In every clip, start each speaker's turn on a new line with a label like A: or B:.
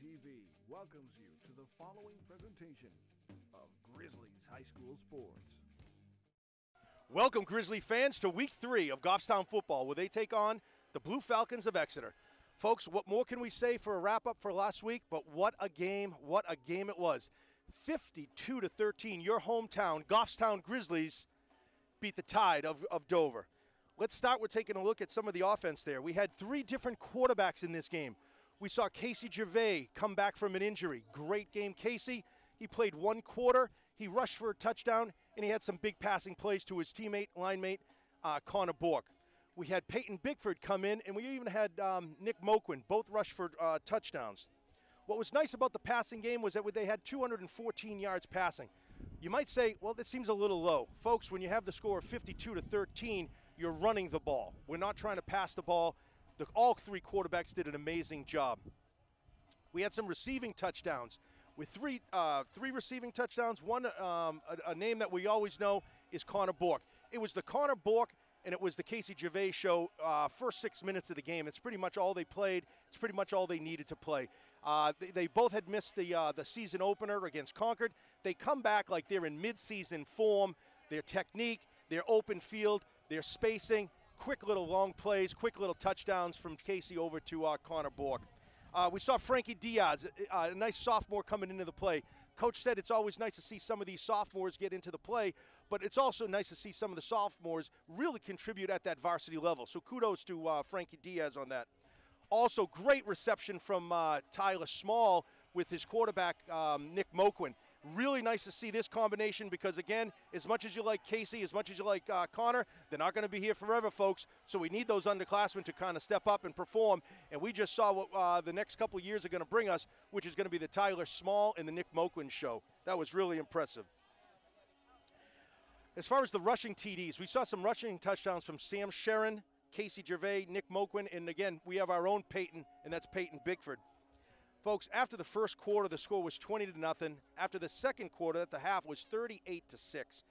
A: TV welcomes you to the following presentation of Grizzlies High School Sports.
B: Welcome, Grizzly fans, to Week 3 of Goffstown football, where they take on the Blue Falcons of Exeter. Folks, what more can we say for a wrap-up for last week? But what a game it was. 52-13, your hometown, Goffstown Grizzlies, beat the Tide of Dover. Let's start with taking a look at some of the offense there. We had 3 different quarterbacks in this game. We saw Casey Gervais come back from an injury. Great game, Casey. He played 1 quarter. He rushed for a touchdown, and he had some big passing plays to his line mate, Connor Bork. We had Peyton Bickford come in, and we even had Nick Moquin. Both rushed for touchdowns. What was nice about the passing game was that they had 214 yards passing. You might say, well, that seems a little low. Folks, when you have the score of 52-13, you're running the ball. We're not trying to pass the ball. All 3 quarterbacks did an amazing job. We had some receiving touchdowns. With three receiving touchdowns, one a name that we always know is Connor Bork. It was the Connor Bork and it was the Casey Gervais show first 6 minutes of the game. It's pretty much all they played. It's pretty much all they needed to play. They both had missed the season opener against Concord. They come back like they're in mid-season form. Their technique, their open field, their spacing, quick little long plays, quick little touchdowns from Casey over to Connor Bork. We saw Frankie Diaz, a nice sophomore coming into the play. Coach said it's always nice to see some of these sophomores get into the play, but it's also nice to see some of the sophomores really contribute at that varsity level. So kudos to Frankie Diaz on that. Also, great reception from Tyler Small with his quarterback, Nick Moquin. Really nice to see this combination because, again, as much as you like Casey, as much as you like Connor, they're not going to be here forever, folks. So we need those underclassmen to kind of step up and perform. And we just saw what the next couple of years are going to bring us, which is going to be the Tyler Small and the Nick Moquin show. That was really impressive. As far as the rushing TDs, we saw some rushing touchdowns from Sam Sharon, Casey Gervais, Nick Moquin, and, again, we have our own Peyton, and that's Peyton Bickford. Folks, after the first quarter, the score was 20-0. After the second quarter, at the half, was 38-6.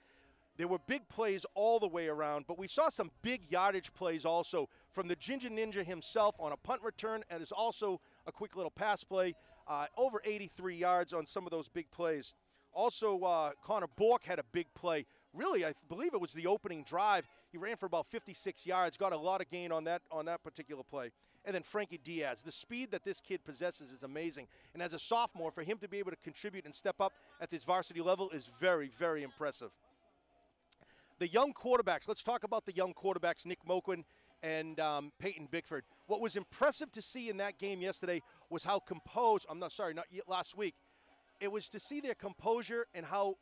B: There were big plays all the way around, but we saw some big yardage plays also from the Ginger Ninja himself on a punt return, and is also a quick little pass play, over 83 yards on some of those big plays. Also, Connor Bork had a big play. Really, I believe it was the opening drive. He ran for about 56 yards, got a lot of gain on that particular play. And then Frankie Diaz. The speed that this kid possesses is amazing. And as a sophomore, for him to be able to contribute and step up at this varsity level is very, very impressive. The young quarterbacks. Let's talk about the young quarterbacks, Nick Moquin and Peyton Bickford. What was impressive to see in that game yesterday was how composed, not last week. It was to see their composure and how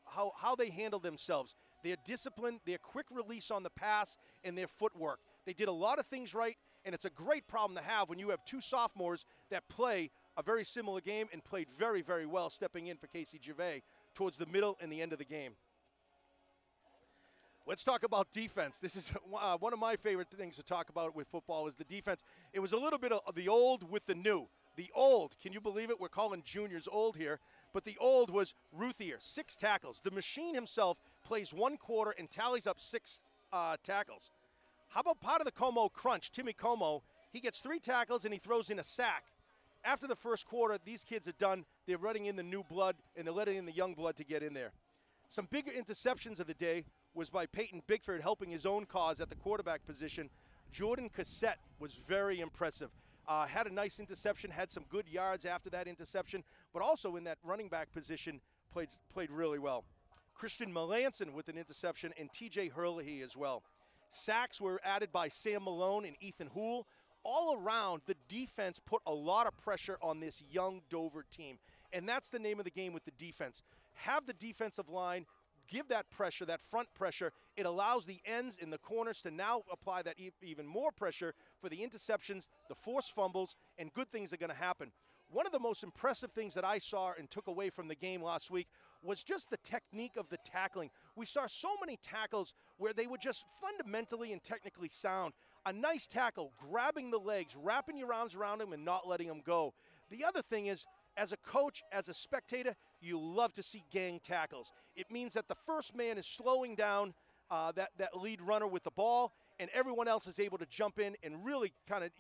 B: they handled themselves, their discipline, their quick release on the pass, and their footwork. They did a lot of things right, and it's a great problem to have when you have 2 sophomores that play a very similar game and played very, very well stepping in for Casey Gervais towards the middle and the end of the game. Let's talk about defense. This is one of my favorite things to talk about with football is the defense. It was a little bit of the old with the new. The old, can you believe it? We're calling juniors old here. But the old was Ruthier, 6 tackles. The machine himself plays 1 quarter and tallies up 6 tackles. How about part of the Como crunch? Timmy Como, he gets 3 tackles and he throws in a sack. After the first quarter, these kids are done. They're letting in the new blood and they're letting in the young blood to get in there. Some bigger interceptions of the day was by Peyton Bickford helping his own cause at the quarterback position. Jordan Cassette was very impressive. Had a nice interception, had some good yards after that interception, but also in that running back position played really well. Christian Melanson with an interception and TJ Hurley as well. Sacks were added by Sam Malone and Ethan Houle. All around, the defense put a lot of pressure on this young Dover team, and that's the name of the game with the defense. Have the defensive line give that pressure, that front pressure. It allows the ends and the corners to now apply that even more pressure for the interceptions, the forced fumbles, and good things are going to happen. One of the most impressive things that I saw and took away from the game last week was just the technique of the tackling. We saw so many tackles where they were just fundamentally and technically sound. A nice tackle, grabbing the legs, wrapping your arms around them and not letting them go. The other thing is, as a coach, as a spectator, you love to see gang tackles. It means that the first man is slowing down that lead runner with the ball, and everyone else is able to jump in and really kind of,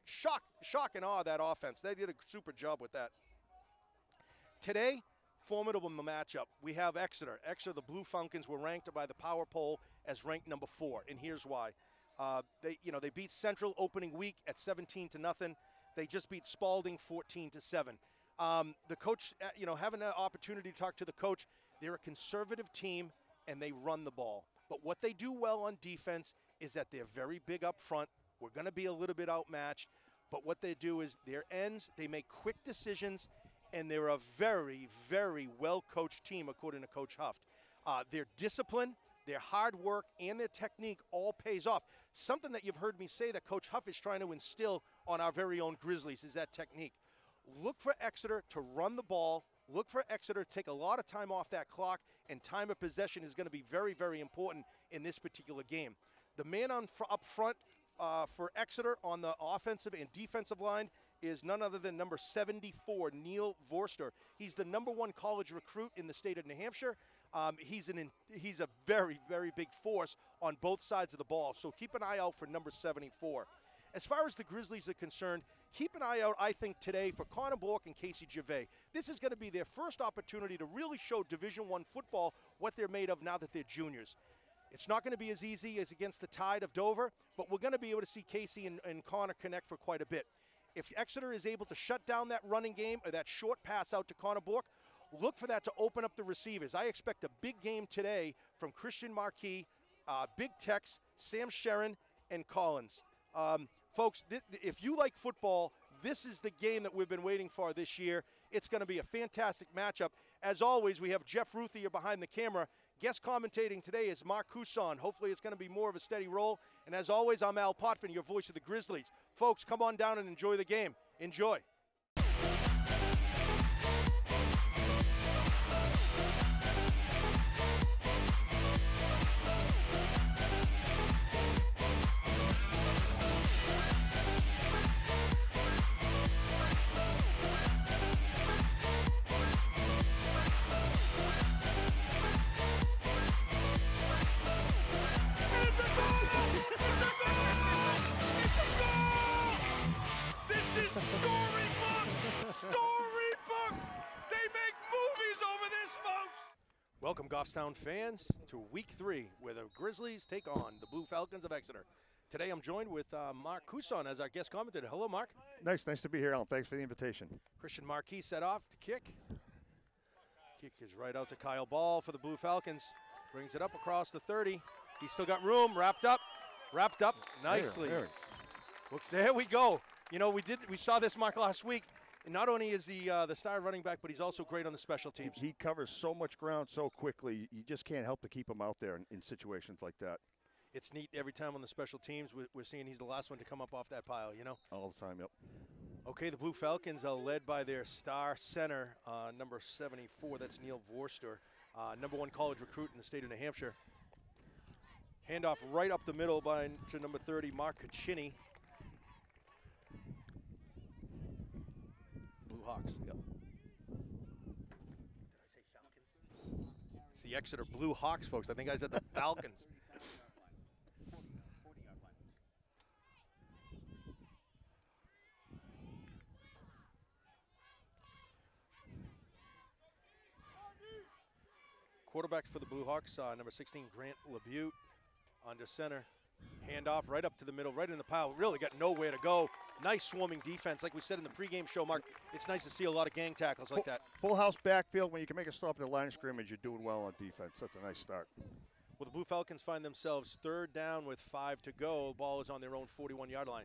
B: shock and awe that offense. They did a super job with that. Today, formidable matchup. We have Exeter. Exeter, the Blue Falcons, were ranked by the Power Poll as ranked number 4, and here's why. They beat Central opening week at 17-0. They just beat Spalding 14-7. The coach, having an opportunity to talk to the coach, they're a conservative team and they run the ball. But what they do well on defense is that they're very big up front. We're going to be a little bit outmatched, but what they do is their ends, they make quick decisions, and they're a very, very well-coached team, according to Coach Huff. Their discipline, their hard work, and their technique all pays off. Something that you've heard me say that Coach Huff is trying to instill on our very own Grizzlies is that technique. Look for Exeter to run the ball. Look for Exeter to take a lot of time off that clock, and time of possession is going to be very, very important in this particular game. The man up front for Exeter on the offensive and defensive line is none other than number 74, Neil Vorster. He's the #1 college recruit in the state of New Hampshire. He's a very, very big force on both sides of the ball, so keep an eye out for number 74. As far as the Grizzlies are concerned, keep an eye out, I think, today for Connor Bork and Casey Gervais. This is going to be their first opportunity to really show Division I football what they're made of now that they're juniors. It's not going to be as easy as against the Tide of Dover, but we're going to be able to see Casey and Connor connect for quite a bit. If Exeter is able to shut down that running game or that short pass out to Connor Bork, look for that to open up the receivers. I expect a big game today from Christian Marquis, Big Tex, Sam Sharon, and Collins. Folks, if you like football, this is the game that we've been waiting for this year. It's going to be a fantastic matchup. As always, we have Jeff Ruth here behind the camera. Guest commentating today is Mark Cousson. Hopefully it's going to be more of a steady roll. And as always, I'm Al Potvin, your voice of the Grizzlies. Folks, come on down and enjoy the game. Enjoy. Welcome, Goffstown fans, to Week 3, where the Grizzlies take on the Blue Falcons of Exeter. Today I'm joined with Mark Cousson as our guest commentator. Hello, Mark.
C: Nice to be here, Alan. Thanks for the invitation.
B: Christian Marquis set off to kick. Kick is right out to Kyle Ball for the Blue Falcons. Brings it up across the 30. He's still got room, wrapped up nicely. There we go. You know, we saw this, Mark, last week. And not only is he the star running back, but he's also great on the special teams.
C: He covers so much ground so quickly, you just can't help to keep him out there in situations like that.
B: It's neat every time on the special teams. We're seeing he's the last one to come up off that pile, you know?
C: All the time, yep.
B: Okay, the Blue Falcons are led by their star center, number 74. That's Neil Vorster, #1 college recruit in the state of New Hampshire. Handoff right up the middle to number 30, Mark Caccini. Hawks. Yep. Did I say Falcons? It's the Exeter Blue Hawks, folks. I think I said the Falcons. Quarterback for the Blue Hawks, number 16, Grant LeBute, under center. Handoff right up to the middle, right in the pile. Really got nowhere to go. Nice swarming defense. Like we said in the pregame show, Mark, it's nice to see a lot of gang tackles like that.
C: Full house backfield. When you can make a stop at the line of scrimmage, you're doing well on defense. That's a nice start.
B: Well, the Blue Falcons find themselves 3rd down with 5 to go. The ball is on their own 41-yard line.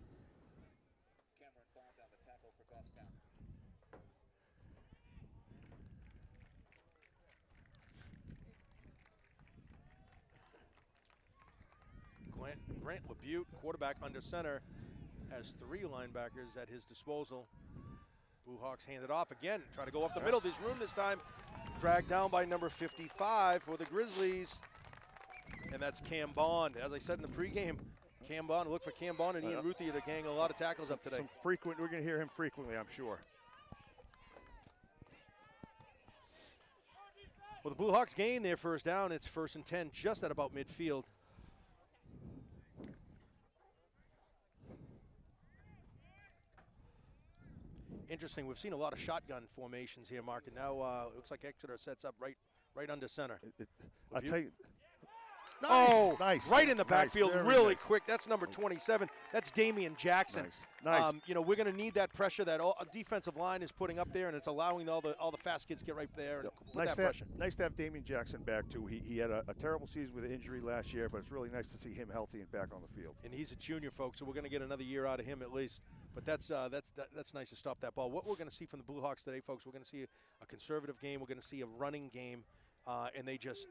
D: Cameron Bond on the tackle for Goffstown.
B: Grant LeBute, quarterback under center, has 3 linebackers at his disposal. Blue Hawks hand it off again, try to go up the middle. There's room this time. Dragged down by number 55 for the Grizzlies. And that's Cam Bond. As I said in the pregame, Cam Bond, look for Cam Bond and Ian Ruthie to gang a lot of tackles up today.
C: We're going to hear him frequently, I'm sure.
B: Well, the Blue Hawks gain their 1st down. It's 1st and 10, just at about midfield. Interesting. We've seen a lot of shotgun formations here, Mark, and now it looks like Exeter sets up right under center.
C: I'll tell you.
B: Nice. Right in the backfield, really
C: nice.
B: quick. That's number 27. That's Damian Jackson.
C: Nice.
B: You know, we're going to need that pressure that defensive line is putting up there, and it's allowing all the fast kids to get right there and put that pressure.
C: Nice to have Damian Jackson back, too. He had a terrible season with an injury last year, but it's really nice to see him healthy and back on the field.
B: And he's a junior, folks, so we're going to get another year out of him at least. But that's nice to stop that ball. What we're going to see from the Blue Hawks today, folks, we're going to see a conservative game. We're going to see a running game, and they just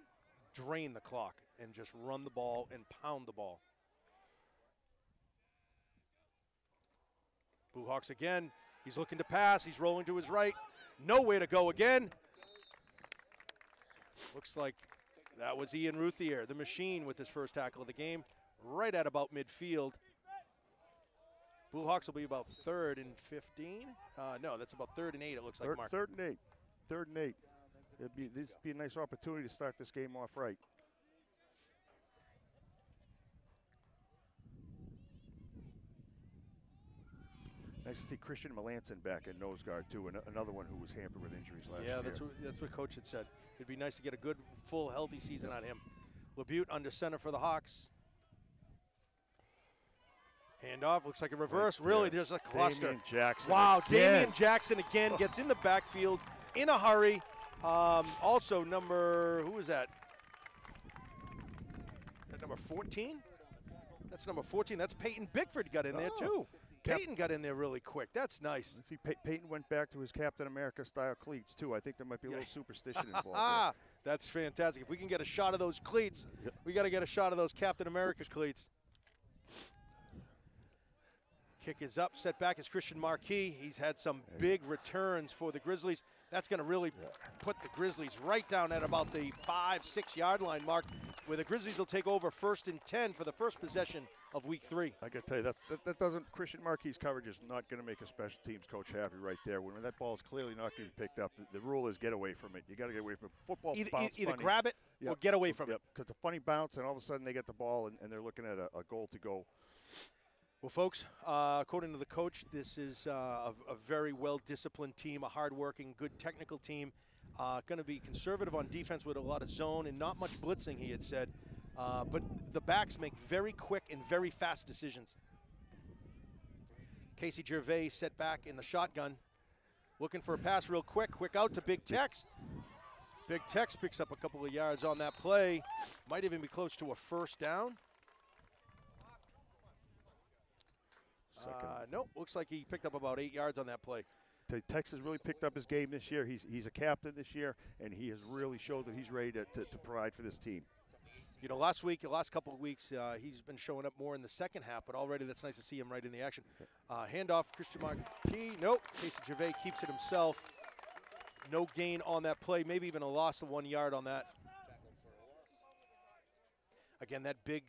B: drain the clock and just run the ball and pound the ball. Blue Hawks again. He's looking to pass. He's rolling to his right. Nowhere to go again. Looks like that was Ian Ruthier, the machine, with his first tackle of the game, right at about midfield. Blue Hawks will be about 3rd and 15. No, that's about 3rd and 8, it looks like, Mark.
C: 3rd and 8. 3rd and 8. This would be a nice opportunity to start this game off right. Nice to see Christian Melanson back at nose guard, too, another one who was hampered with injuries last year.
B: Yeah, that's what Coach had said. It'd be nice to get a good, full, healthy season out of him. LeBute under center for the Hawks. Handoff, looks like a reverse. Really, there's a cluster.
C: Damian Jackson.
B: Wow,
C: again.
B: Damian Jackson again gets in the backfield in a hurry. Also, who is that? Is that number 14? That's number 14. That's Peyton Bickford got in there, too. Peyton got in there really quick. That's nice.
C: See, Peyton went back to his Captain America style cleats, too. I think there might be a little superstition involved there.
B: That's fantastic. If we can get a shot of those cleats, we got to get a shot of those Captain America cleats. Kick is up. Set back is Christian Marquis. He's had some big returns for the Grizzlies. That's going to really put the Grizzlies right down at about the 5-6 yard line mark, where the Grizzlies will take over 1st and 10 for the first possession of week 3.
C: I got to tell you, that doesn't. Christian Marquis' coverage is not going to make a special teams coach happy right there. When that ball is clearly not going to be picked up, the rule is get away from it. You got to get away from it. Football bounce
B: either
C: funny.
B: grab it or get away from it.
C: Because the funny bounce, and all of a sudden they get the ball and they're looking at a goal to go.
B: Well, folks, according to the coach, this is a very well-disciplined team, a hard-working, good technical team. Going to be conservative on defense with a lot of zone and not much blitzing, he had said. But the backs make very quick and very fast decisions. Casey Gervais set back in the shotgun, looking for a pass real quick. Quick out to Big Tex. Big Tex picks up a couple of yards on that play. Might even be close to a first down. Nope, looks like he picked up about 8 yards on that play.
C: Tex has really picked up his game this year. He's a captain this year, and he has really showed that he's ready to provide for this team.
B: You know, last couple of weeks, he's been showing up more in the second half, but already that's nice to see him right in the action. Handoff, Christian Marquis. Nope, Casey Gervais keeps it himself. No gain on that play, maybe even a loss of 1 yard on that. Again, that big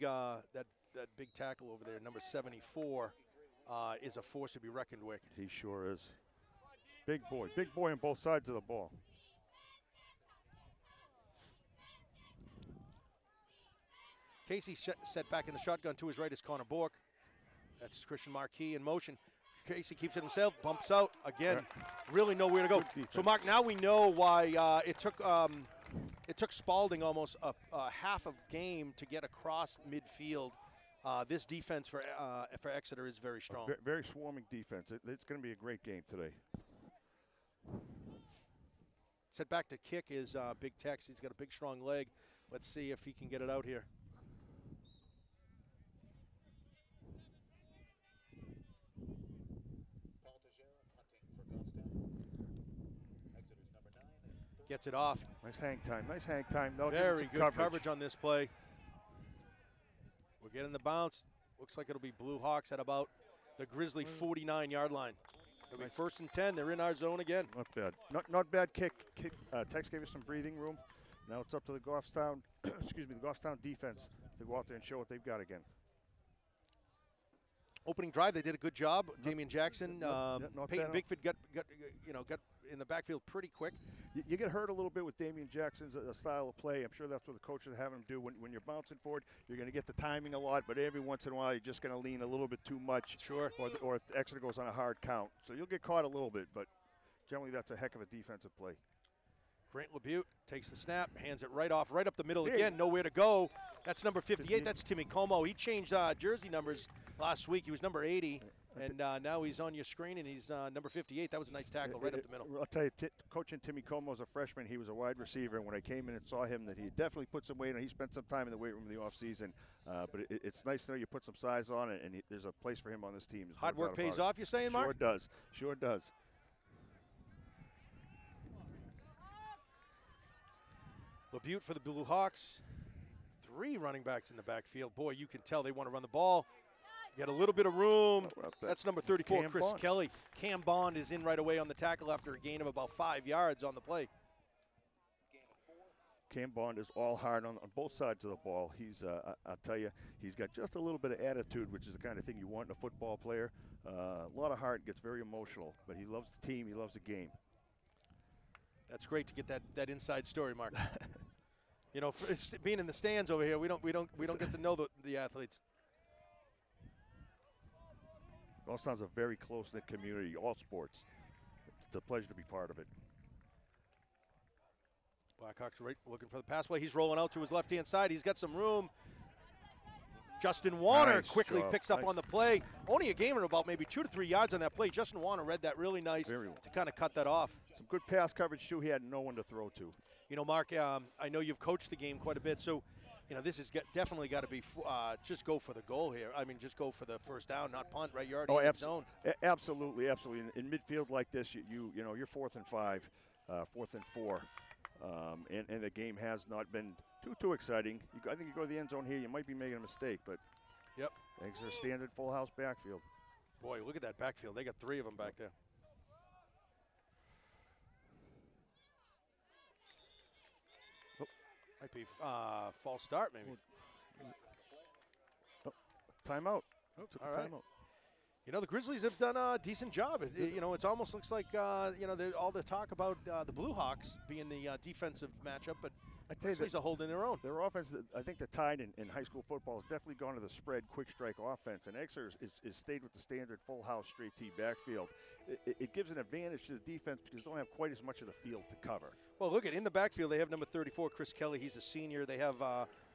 B: tackle over there, number 74, is a force to be reckoned with.
C: He sure is. Big boy on both sides of the ball.
B: Casey set back in the shotgun. To his right is Connor Bork. That's Christian Marquis in motion. Casey keeps it himself, bumps out. Again, really nowhere to go. So, Mark, now we know why it took Spalding almost a half of game to get across midfield. This defense for Exeter is very strong.
C: Very swarming defense. It's going to be a great game today.
B: Set back to kick is Big Tex. He's got a big, strong leg. Let's see if he can get it out here. Gets it off.
C: Nice hang time.
B: Very good coverage on this play. We're getting the bounce. Looks like it'll be Blue Hawks at about the Grizzly 49-yard line. It'll be 1st and 10. They're in our zone again.
C: Not bad. Not bad kick. Tex gave us some breathing room. Now it's up to the Goffstown, the Goffstown defense to go out there and show what they've got again.
B: Opening drive, they did a good job. Damian Jackson, Peyton Bickford got in the backfield pretty quick.
C: You get hurt a little bit with Damian Jackson's style of play. I'm sure that's what the coach is having him do. When you're bouncing forward, you're going to get the timing a lot, but every once in a while you're just going to lean a little bit too much.
B: Sure.
C: Or if Exeter goes on a hard count. So you'll get caught a little bit, but generally that's a heck of a defensive play.
B: Grant LeBute takes the snap, hands it right off, right up the middle again, nowhere to go. That's number 58. That's Timmy Como. He changed jersey numbers last week. He was number 80, and now he's on your screen, and he's number 58. That was a nice tackle right up the middle.
C: I'll tell you, coaching Timmy Como as a freshman, he was a wide receiver, and when I came in and saw him, that he definitely put some weight on. He spent some time in the weight room in the offseason, but it's nice to know you put some size on it, and there's a place for him on this team.
B: Hard work pays off, you're saying, Mark?
C: Sure does. Sure does.
B: LeBute for the Blue Hawks. 3 running backs in the backfield. Boy, you can tell they want to run the ball. Get a little bit of room. That's number 34,
C: Cam
B: Chris
C: Bond.
B: Kelly. Cam Bond is in right away on the tackle after a gain of about 5 yards on the play.
C: Cam Bond is all hard on both sides of the ball. He's, I'll tell you, he's got just a little bit of attitude, which is the kind of thing you want in a football player. A lot of heart, gets very emotional, but he loves the team, he loves the game.
B: That's great to get that inside story, Mark. You know, being in the stands over here, we don't get to know the athletes.
C: Goffstown's a very close-knit community, all sports. It's a pleasure to be part of it.
B: Blackhawks right looking for the pass play. He's rolling out to his left-hand side. He's got some room. Justin Warner
C: Nice
B: quickly
C: job.
B: picks up
C: Nice.
B: on the play. Only a gain of about maybe 2 to 3 yards on that play. Justin Warner read that really nice
C: Very well.
B: to kind of cut that off.
C: Some good pass coverage, too. He had no one to throw to.
B: You know, Mark, I know you've coached the game quite a bit, so, you know, this has definitely got to be just go for the goal here. I mean, just go for the first down, not punt, right? You're already in the zone.
C: Absolutely, absolutely. In midfield like this, you know, you're 4th and 5, 4th and 4, and the game has not been too exciting. I think you go to the end zone here, you might be making a mistake, but
B: yep,
C: Exeter standard full house backfield.
B: Boy, look at that backfield. They got 3 of them back there. Might be false start, maybe.
C: Oh, timeout. Took
B: all
C: a
B: right.
C: timeout.
B: You know, the Grizzlies have done a decent job. You know, it almost looks like, you know, all the talk about the Blue Hawks being the defensive matchup, but
C: I tell you
B: Grizzlies are holding their own.
C: Their offense, I think the tide in high school football has definitely gone to the spread, quick strike offense, and Exeter is stayed with the standard full house, straight T backfield. It gives an advantage to the defense because they don't have quite as much of the field to cover.
B: Well, look, in the backfield, they have number 34, Chris Kelly. He's a senior. They have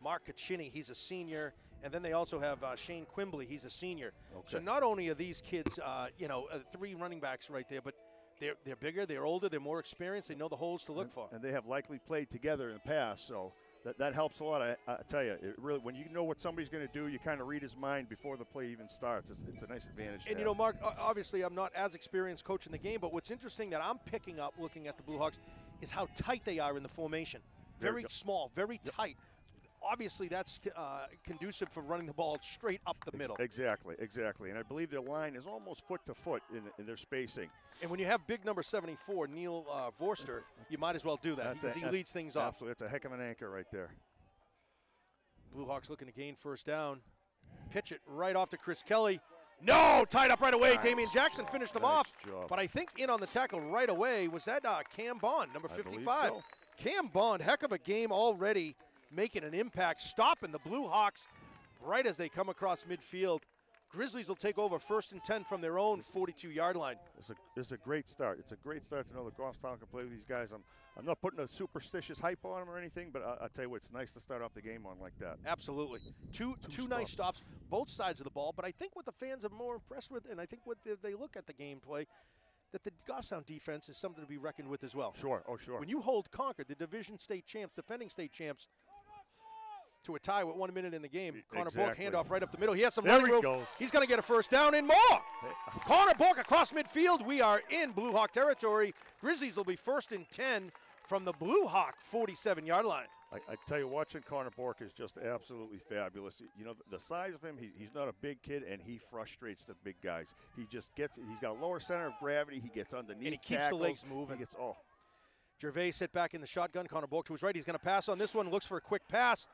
B: Mark Caccini. He's a senior. And then they also have Shane Quimbley. He's a senior.
C: Okay.
B: So not only are these kids, you know, 3 running backs right there, but they're bigger, they're older, they're more experienced. They know the holes to look for.
C: And they have likely played together in the past, so that helps a lot. I tell you, it really, when you know what somebody's going to do, you kind of read his mind before the play even starts. It's a nice advantage.
B: And, you know, Mark, obviously I'm not as experienced coaching the game, but what's interesting that I'm picking up looking at the Blue Hawks is how tight they are in the formation. Very small, very tight. Obviously, that's conducive for running the ball straight up the middle.
C: Exactly. And I believe their line is almost foot to foot in their spacing.
B: And when you have big number 74, Neil Vorster, you might as well do that because he leads things off.
C: Absolutely. It's a heck of an anchor right there.
B: Blue Hawks looking to gain first down. Pitch it right off to Chris Kelly. No, tied up right away.
C: Nice.
B: Damian Jackson finished him
C: Nice
B: off.
C: job.
B: But I think in on the tackle right away was that Cam Bond, number 55.
C: I believe so.
B: Cam Bond, heck of a game already, making an impact, stopping the Blue Hawks right as they come across midfield. Grizzlies will take over 1st and 10 from their own 42-yard line.
C: It's a great start. It's a great start to know that Goffstown can play with these guys. I'm not putting a superstitious hype on them or anything, but I'll tell you what, it's nice to start off the game on like that.
B: Absolutely. Two nice stops, both sides of the ball. But I think what the fans are more impressed with, and I think what they look at the gameplay, that the Goffstown defense is something to be reckoned with as well.
C: Sure, oh sure.
B: When you hold Concord, the division state champs, defending state champs, to a tie with 1 minute in the game. Connor Bork, handoff right up the middle. He has some running room. He's going to get a first down and more. Connor Bork across midfield. We are in Blue Hawk territory. Grizzlies will be 1st and 10 from the Blue Hawk 47-yard line.
C: I tell you, watching Connor Bork is just absolutely fabulous. You know, the size of him, he's not a big kid, and he frustrates the big guys. He just gets, he's got a lower center of gravity. He gets underneath.
B: And he keeps the legs moving.
C: He gets,
B: Gervais sit back in the shotgun. Connor Bork to his right. He's going to pass on this one. Looks for a quick pass.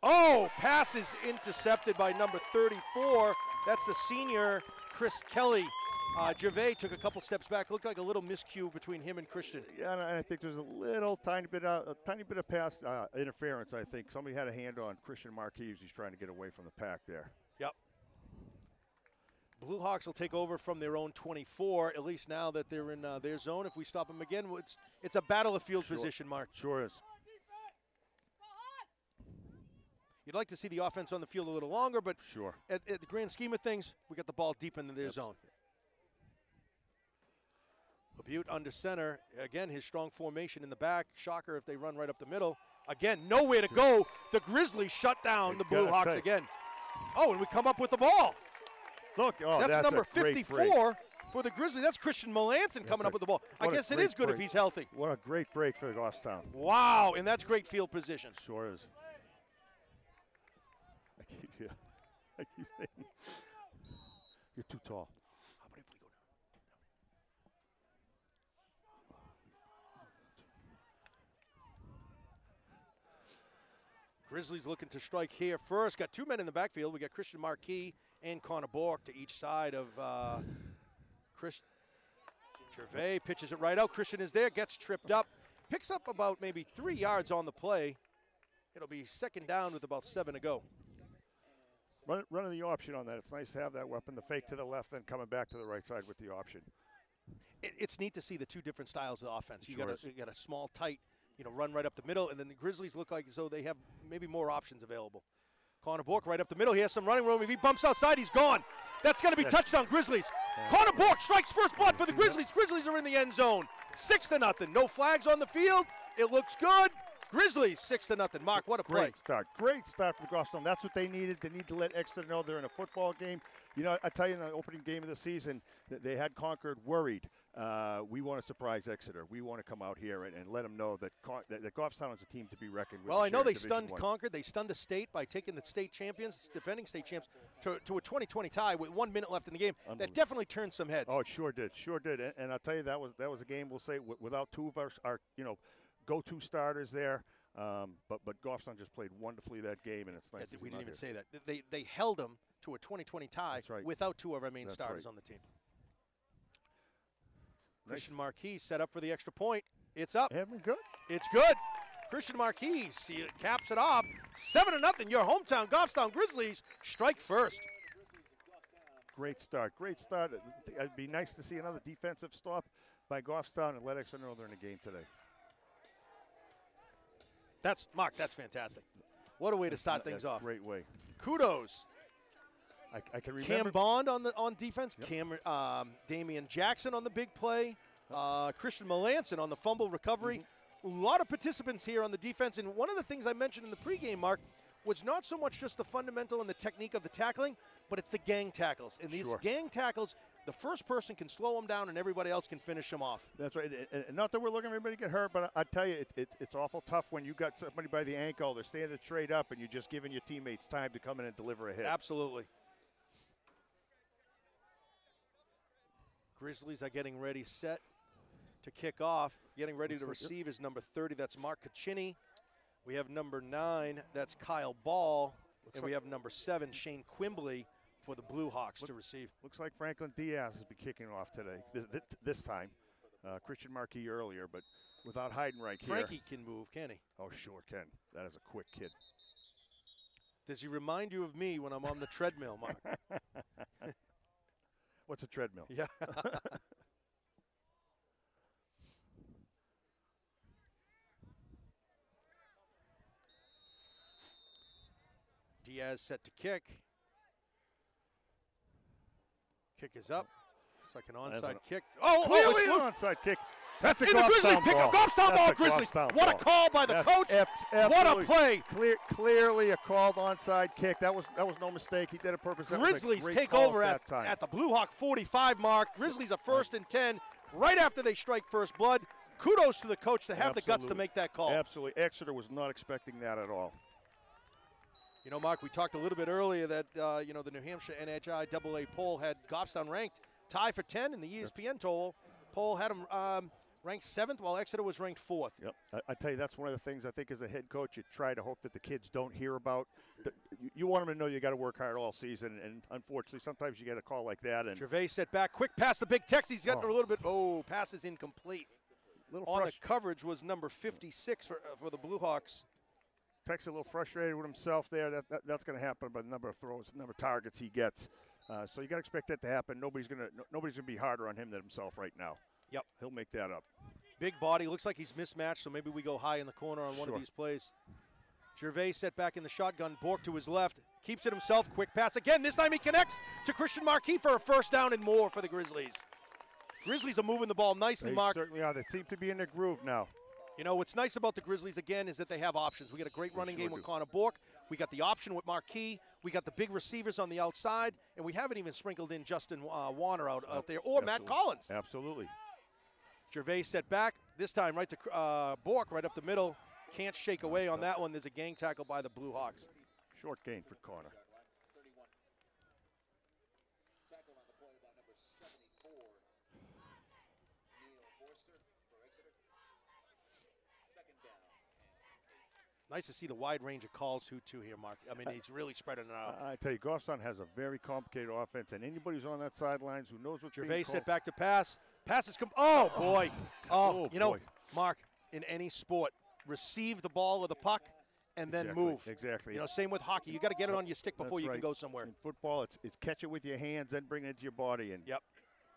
B: Oh, pass is intercepted by number 34. That's the senior, Chris Kelly. Gervais took a couple steps back. Looked like a little miscue between him and Christian.
C: Yeah, and I think there's a tiny bit of pass interference. I think somebody had a hand on Christian Marquis. He's trying to get away from the pack there.
B: Yep. Blue Hawks will take over from their own 24, at least now that they're in their zone. If we stop them again, it's a battle of field position, Mark.
C: Sure is.
B: You'd like to see the offense on the field a little longer, but
C: sure.
B: At the grand scheme of things, we got the ball deep into their zone. Labute under center. Again, his strong formation in the back. Shocker if they run right up the middle. Again, nowhere to go. The Grizzlies shut down the Blue Hawks again. Oh, and we come up with the ball.
C: Look,
B: that's number 54 for the Grizzlies. That's Christian Melanson coming up with the ball. I guess it is good if he's healthy.
C: What a great break for the Goffstown.
B: Wow, and that's great field position.
C: Sure is. I keep saying, you're too tall.
B: How about if we go down? Grizzlies looking to strike here first. Got two men in the backfield. We got Christian Marquis and Connor Bork to each side of Chris. Gervais pitches it right out. Christian is there, gets tripped up. Picks up about maybe 3 yards on the play. It'll be second down with about 7 to go.
C: Running the option on that. It's nice to have that weapon. The fake to the left, then coming back to the right side with the option.
B: It's neat to see the two different styles of offense. You
C: Sure
B: got a small, tight, run right up the middle, and then the Grizzlies look like as though they have maybe more options available. Connor Bork right up the middle. He has some running room. If he bumps outside, he's gone. That's going to be touchdown, Grizzlies. Connor Bork strikes first blood for the Grizzlies. Grizzlies are in the end zone. 6-0. No flags on the field. It looks good. Grizzlies 6-0. Mark, what a play.
C: Great start. Great start for Goffstown. That's what they needed. They need to let Exeter know they're in a football game. I tell you, in the opening game of the season, they had Concord worried. We want to surprise Exeter. We want to come out here and let them know that Goffstown is a team to be reckoned with.
B: Well, I know they stunned Concord. They stunned the state by taking the state champions, defending state champs, to a 20-20 tie with 1 minute left in the game. That definitely turned some heads.
C: Oh, it sure did. Sure did. And I'll tell you, that was a game, we'll say, without two of our go-to starters there. But Goffstown just played wonderfully that game, and it's nice.
B: We didn't even say that. They held them to a 20-20 tie without two of our main starters on the team. Christian Marquis set up for the extra point. It's up.
C: Good.
B: It's good. Christian Marquis caps it off. 7-0. Your hometown Goffstown Grizzlies strike first.
C: Great start. Great start. It'd be nice to see another defensive stop by Goffstown and let Exeter know they're in the game today.
B: That's fantastic. What a way to start things off.
C: Great way.
B: Kudos.
C: I can remember.
B: Cam Bond on defense. Yep. Damian Jackson on the big play. Christian Melanson on the fumble recovery. A lot of participants here on the defense. And one of the things I mentioned in the pregame, Mark, was not so much just the fundamental and the technique of the tackling, but it's the gang tackles. And these gang tackles, the first person can slow them down and everybody else can finish them off.
C: That's right. And not that we're looking at everybody get hurt, but I tell you, it's awful tough when you got somebody by the ankle, they're standing straight up, and you're just giving your teammates time to come in and deliver a hit.
B: Absolutely. Grizzlies are getting ready, set to kick off. Getting ready to receive is number 30. That's Mark Caccini. We have number 9. That's Kyle Ball. And we have number 7, Shane Quimbley, for the Blue Hawks to receive.
C: Looks like Franklin Diaz has been kicking off today, this time. Christian Marquis earlier, but without Heidenreich here.
B: Frankie can move, can he?
C: Oh, sure can. That is a quick kid.
B: Does he remind you of me when I'm on the treadmill, Mark?
C: What's a treadmill?
B: Yeah. Diaz set to kick. Kick is up. It's like an onside kick.
C: Oh, clearly an onside kick. That's a
B: Goffstown ball. Goffstown ball, Grizzlies. What a call by the coach. What a play.
C: Clearly a called onside kick. That was no mistake. He did it purposely.
B: Grizzlies take over at the Blue Hawk 45 mark. Grizzlies are 1st and 10 right after they strike first blood. Kudos to the coach to have the guts to make that call.
C: Absolutely. Exeter was not expecting that at all.
B: You know, Mark, we talked a little bit earlier that, the New Hampshire NHI AA poll had Goffstown ranked tie for 10 in the ESPN poll. Had them ranked 7th, while Exeter was ranked 4th.
C: Yep. I tell you, that's one of the things I think as a head coach, you try to hope that the kids don't hear about. You want them to know you got to work hard all season, and unfortunately, sometimes you get a call like that. And
B: Gervais set back, quick pass to Big Tex. He's gotten a little bit. Oh, pass is incomplete. On the coverage was number 56 for the Blue Hawks.
C: Tex a little frustrated with himself there. That's going to happen by the number of throws, the number of targets he gets. So you got to expect that to happen. Nobody's going to be harder on him than himself right now.
B: Yep.
C: He'll make that up.
B: Big body. Looks like he's mismatched, so maybe we go high in the corner on one of these plays. Gervais set back in the shotgun. Bork to his left. Keeps it himself. Quick pass again. This time he connects to Christian Marquis for a first down and more for the Grizzlies. Grizzlies are moving the ball nicely,
C: They
B: Mark.
C: certainly are. They seem to be in their groove now.
B: You know, what's nice about the Grizzlies, again, is that they have options. We got a great running game with Connor Bork. We got the option with Marquis. We got the big receivers on the outside. And we haven't even sprinkled in Justin Warner out there or Matt Collins.
C: Absolutely.
B: Gervais set back. This time right to Bork, right up the middle. Can't shake away on that one. There's a gang tackle by the Blue Hawks.
C: Short gain for Connor.
D: Tackle on the play by number 74, Neil Forster for Exeter. Second down.
B: Nice to see the wide range of calls too here, Mark. I mean, he's really spreading it out.
C: I tell you, Goffstown has a very complicated offense, and anybody who's on that sidelines who knows what's
B: Gervais
C: being
B: set
C: called.
B: back to pass. Passes come. Oh, boy. Oh, you know,
C: boy.
B: Mark, in any sport, receive the ball or the puck and then move.
C: Exactly.
B: You know, same with hockey. You got to get it on your stick before you can go somewhere.
C: In football, it's catch it with your hands, then bring it into your body, and
B: Yep.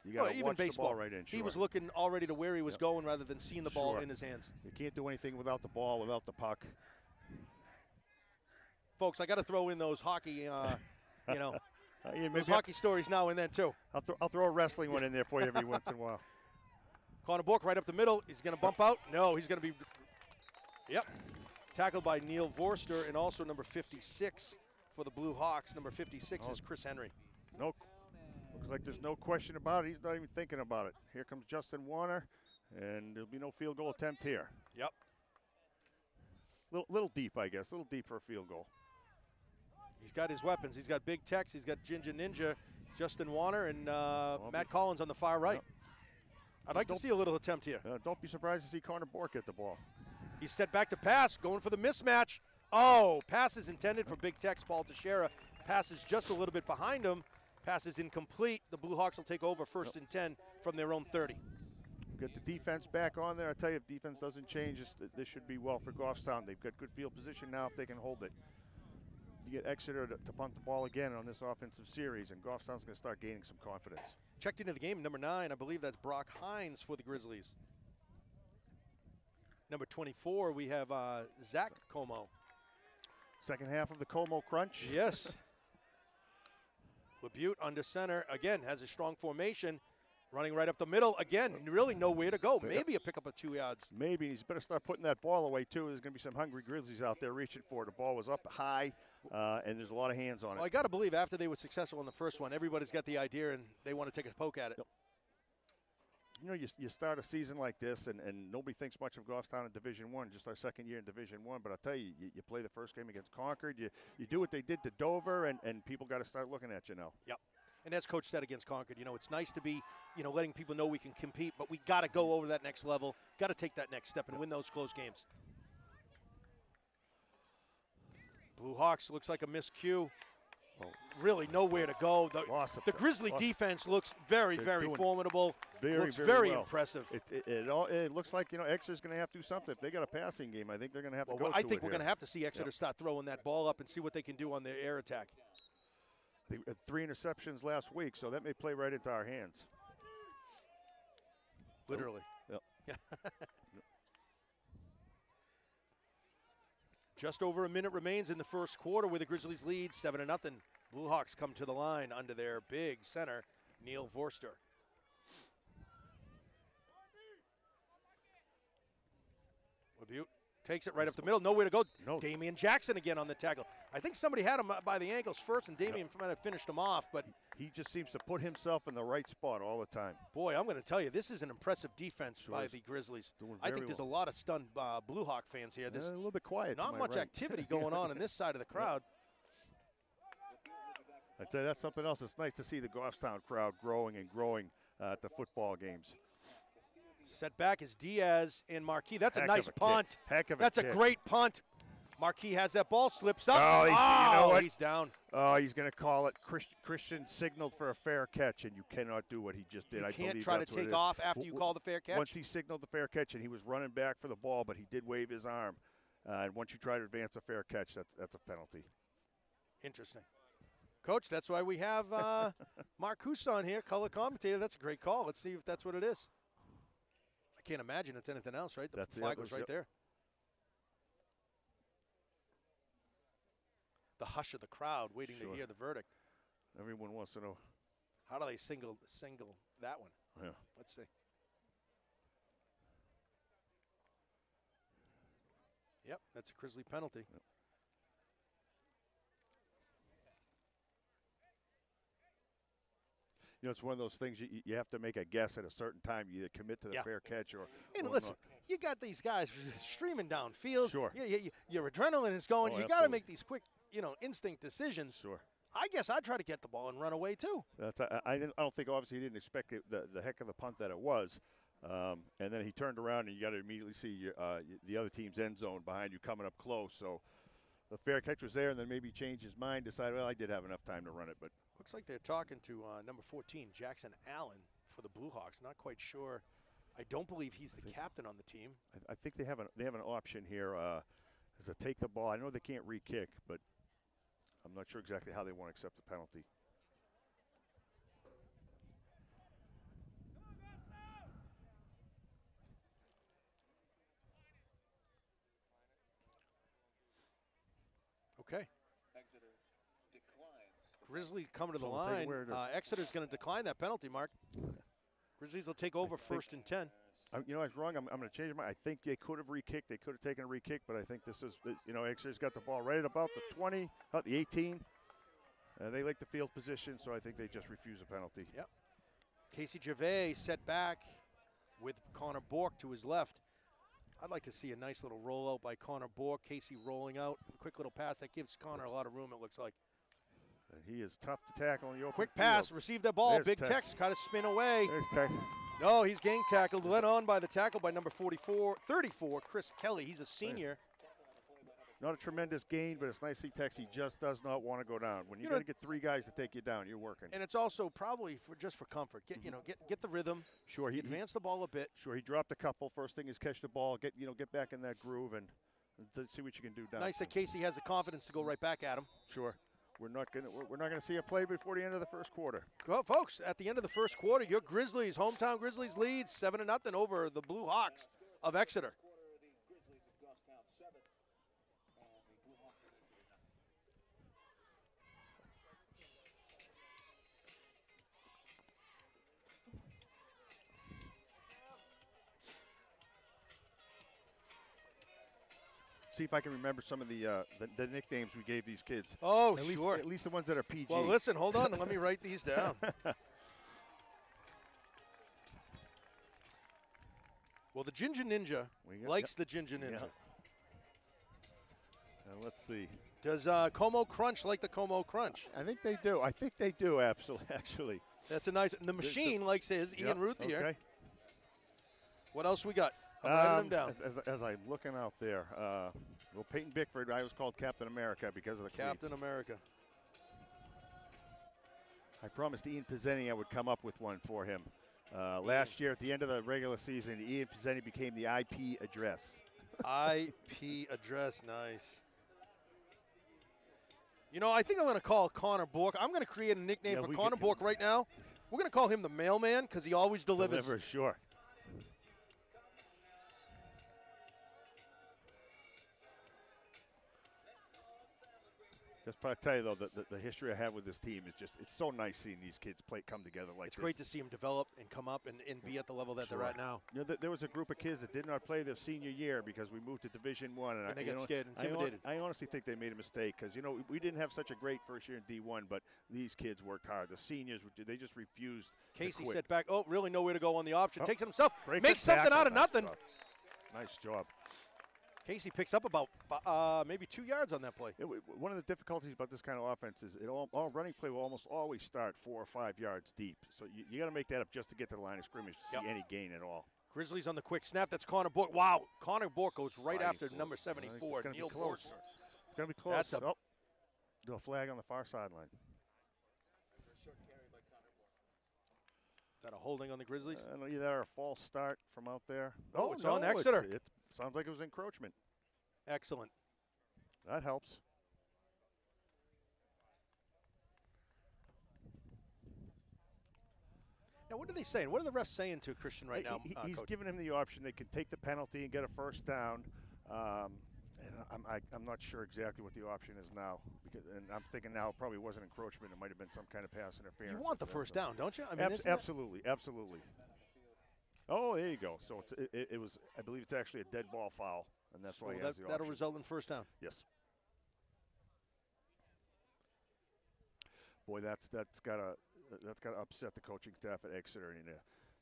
C: you got to
B: even
C: watch
B: baseball.
C: the ball right in.
B: He was looking already to where he was going rather than seeing the ball in his hands.
C: You can't do anything without the ball, without the puck.
B: Folks, I got to throw in those hockey, you know,
C: Yeah,
B: those hockey stories now and then too.
C: I'll throw a wrestling one in there for you every once in a while.
B: Connor Bork right up the middle. He's going to bump out. No, he's going to be, yep. Tackled by Neil Forster and also number 56 for the Blue Hawks. Number 56 is Chris Henry.
C: No, looks like there's no question about it. He's not even thinking about it. Here comes Justin Warner, and there'll be no field goal attempt here.
B: Yep.
C: Little deep, I guess. A little deep for a field goal.
B: He's got his weapons. He's got Big Tex. He's got Ginger Ninja, Justin Warner, and Matt Collins on the far right.
C: Yep.
B: I'd like to see a little attempt here.
C: Don't be surprised to see Connor Bork get the ball.
B: He's set back to pass, going for the mismatch. Oh, pass is intended for Big Tex, Paul Teixeira. Passes just a little bit behind him. Pass is incomplete. The Blue Hawks will take over first and 10 from their own 30.
C: Get the defense back on there. I tell you, if defense doesn't change, this should be well for Goffstown. They've got good field position now if they can hold it. You get Exeter to punt the ball again on this offensive series, and Goffstown's going to start gaining some confidence.
B: Checked into the game, number 9, I believe that's Brock Hines for the Grizzlies. Number 24, we have Zach Como.
C: Second half of the Como crunch.
B: Yes. Labute under center, again, has a strong formation. Running right up the middle, again, really nowhere to go. Maybe a pickup of 2 yards.
C: Maybe. He's better start putting that ball away, too. There's going to be some hungry Grizzlies out there reaching for it. The ball was up high, and there's a lot of hands on it.
B: Well, I got to believe after they were successful in the first one, everybody's got the idea and they want to take a poke at it.
C: You know, you start a season like this, and nobody thinks much of Goffstown in Division I, just our second year in Division I. But I'll tell you, you play the first game against Concord. You do what they did to Dover, and people got to start looking at you now.
B: Yep. And as Coach said against Concord, you know, it's nice to be, you know, letting people know we can compete, but we got to go over that next level, got to take that next step and win those close games. Blue Hawks looks like a miscue. Really nowhere to go. The Grizzly defense looks very formidable. Very
C: well.
B: impressive.
C: It looks like, you know, Exeter's going to have to do something. If they got a passing game, I think they're going to have to go
B: I think we're going
C: to
B: have to see Exeter start throwing that ball up and see what they can do on their air attack.
C: They had 3 interceptions last week, so that may play right into our hands.
B: Literally.
C: Yep.
B: Just over a minute remains in the first quarter with the Grizzlies lead 7-0. Blue Hawks come to the line under their big center, Neil Forster. Labute takes it right up the middle, nowhere to go.
C: No.
B: Damian Jackson again on the tackle. I think somebody had him by the ankles first, and Damian might have finished him off, but
C: he just seems to put himself in the right spot all the time.
B: Boy, I'm going to tell you, this is an impressive defense by the Grizzlies. I think there's a lot of stunned Blue Hawk fans here. There's
C: a little bit quiet.
B: Not much activity going on in this side of the crowd.
C: I tell you, that's something else. It's nice to see the Goffstown crowd growing and growing at the football games.
B: Set back is Diaz and Marquis. That's a
C: Heck
B: nice
C: of a
B: punt.
C: kick. Heck of a
B: That's a
C: kick.
B: great punt. Marquis has that ball, slips up.
C: Oh, you know what?
B: He's down.
C: Oh, he's going to call it. Christian signaled for a fair catch, and you cannot do what he just did.
B: You
C: I
B: can't
C: believe
B: try to
C: that's what it
B: take
C: is.
B: off after you call the fair catch.
C: Once he signaled the fair catch, and he was running back for the ball, but he did wave his arm. And once you try to advance a fair catch, that's a penalty.
B: Interesting. Coach, that's why we have Marcus on here, color commentator. That's a great call. Let's see if that's what it is. I can't imagine it's anything else, right? The flag was right there. The hush of the crowd waiting to hear the verdict.
C: Everyone wants to know.
B: How do they single that one?
C: Yeah.
B: Let's see. Yep, that's a Grizzly penalty.
C: Yep. You know, it's one of those things you have to make a guess at a certain time. You either commit to the fair catch or
B: listen,
C: not.
B: you got these guys streaming downfield.
C: Sure.
B: Your adrenaline is going. You got to
C: absolutely.
B: make these quick, instinct decisions.
C: Sure.
B: I guess I'd try to get the ball and run away too.
C: I don't think, obviously, he didn't expect the heck of the punt that it was. And then he turned around, and you got to immediately see the other team's end zone behind you coming up close. So the fair catch was there, and then maybe he changed his mind, decided, well, I did have enough time to run it. But
B: looks like they're talking to number 14, Jackson Allen, for the Blue Hawks. Not quite sure. I don't believe he's the captain on the team.
C: I think they have an option here is to take the ball. I know they can't re-kick, but I'm not sure exactly how they want to accept the penalty.
B: Okay.
D: Exeter declines.
B: Grizzlies coming to the
C: So we'll take it
B: line.
C: where it is.
B: Exeter's going to decline that penalty, Mark. Grizzlies will take over first and 10.
C: You know, I was wrong. I'm going to change my mind. I think they could have re-kicked. They could have taken a re-kick, but I think this is, Exeter's got the ball right at about the 20, about the 18. They like the field position, so I think they just refuse a penalty.
B: Yep. Casey Gervais set back with Connor Bork to his left. I'd like to see a nice little rollout by Connor Bork. Casey rolling out. A quick little pass. That gives Connor a lot of room, it looks like.
C: And he is tough to tackle in the open
B: Quick
C: field.
B: pass. Received that ball.
C: There's
B: Big
C: Tex.
B: Tex. Kind of spin away.
C: There's Tex.
B: No, he's gang tackled. Led on by the tackle by number 34, Chris Kelly. He's a senior.
C: Not a tremendous gain, but it's nice to see Tex. He just does not want to go down. When you're going to get three guys to take you down, you're working.
B: And it's also probably just for comfort. Get the rhythm.
C: Sure,
B: he advanced the ball a bit.
C: Sure, he dropped a couple. First thing is catch the ball, get back in that groove, and see what you can do down.
B: Nice that Casey has the confidence to go right back at him.
C: Sure. We're not gonna see a play before the end of the first quarter.
B: Well, folks, at the end of the first quarter, your Grizzlies, hometown Grizzlies, leads 7-0 over the Blue Hawks of Exeter.
D: The Grizzlies of Goffstown 7, and the Blue Hawks of Exeter 9.
C: See if I can remember some of the nicknames we gave these kids.
B: Oh,
C: sure. At least the ones that are PG.
B: Well, listen, hold on. Let me write these down. Well, the Ginger Ninja likes the Ginger Ninja.
C: Yeah. Let's see.
B: Does Como Crunch like the Como Crunch?
C: I think they do. Absolutely. Actually.
B: That's a nice. The Machine likes his. Ian Ruth here.
C: Okay.
B: What else we got? I'm writing them down.
C: As I'm looking out there, well, Peyton Bickford, I was called Captain America because of the
B: Captain
C: cleats.
B: America.
C: I promised Ian Pizzeni I would come up with one for him. Last year, at the end of the regular season, Ian Pizzeni became the IP address.
B: IP address, nice. I think I'm going to call Connor Bork. I'm going to create a nickname for Connor Bork right now. We're going to call him the mailman because he always delivers.
C: Sure. Just to tell you, though, the history I have with this team is it's so nice seeing these kids come together like this.
B: It's great to see them develop and come up and be at the level that they're at now.
C: There was a group of kids that did not play their senior year because we moved to Division I.
B: And they got scared, intimidated.
C: I honestly think they made a mistake because, we didn't have such a great first year in D1, but these kids worked hard. The seniors, they just refused
B: Casey
C: to quit.
B: set back. Oh, really nowhere to go on the option. Takes it himself.
C: Breaks
B: Makes
C: it back.
B: something out of
C: Nice
B: nothing.
C: job. Nice job.
B: Casey picks up about maybe 2 yards on that play.
C: One of the difficulties about this kind of offense is all running play will almost always start 4 or 5 yards deep. So you got to make that up just to get to the line of scrimmage to see any gain at all.
B: Grizzlies on the quick snap. That's Connor Bork. Wow, Connor Bork goes right after
C: 74.
B: number
C: I think
B: 74,
C: it's gonna be
B: Neil
C: close.
B: Borster.
C: It's going to be close.
B: That's a-
C: Do a flag on the far sideline.
B: Is that a holding on the Grizzlies?
C: Either that or a false start from out there.
B: Oh, it's
C: no,
B: on Exeter.
C: It sounds like it was encroachment.
B: Excellent.
C: That helps.
B: Now, what are they saying? What are the refs saying to Christian right now?
C: He's
B: Coach?
C: giving him the option. They can take the penalty and get a first down. And I'm not sure exactly what the option is now. And I'm thinking now it probably wasn't encroachment. It might have been some kind of pass interference.
B: You want the first down, don't you? I mean,
C: absolutely. Oh, there you go. So it was. I believe it's actually a dead ball foul, and that's why he has the option.
B: That'll result in first down.
C: Yes. Boy, that's got to upset the coaching staff at Exeter in a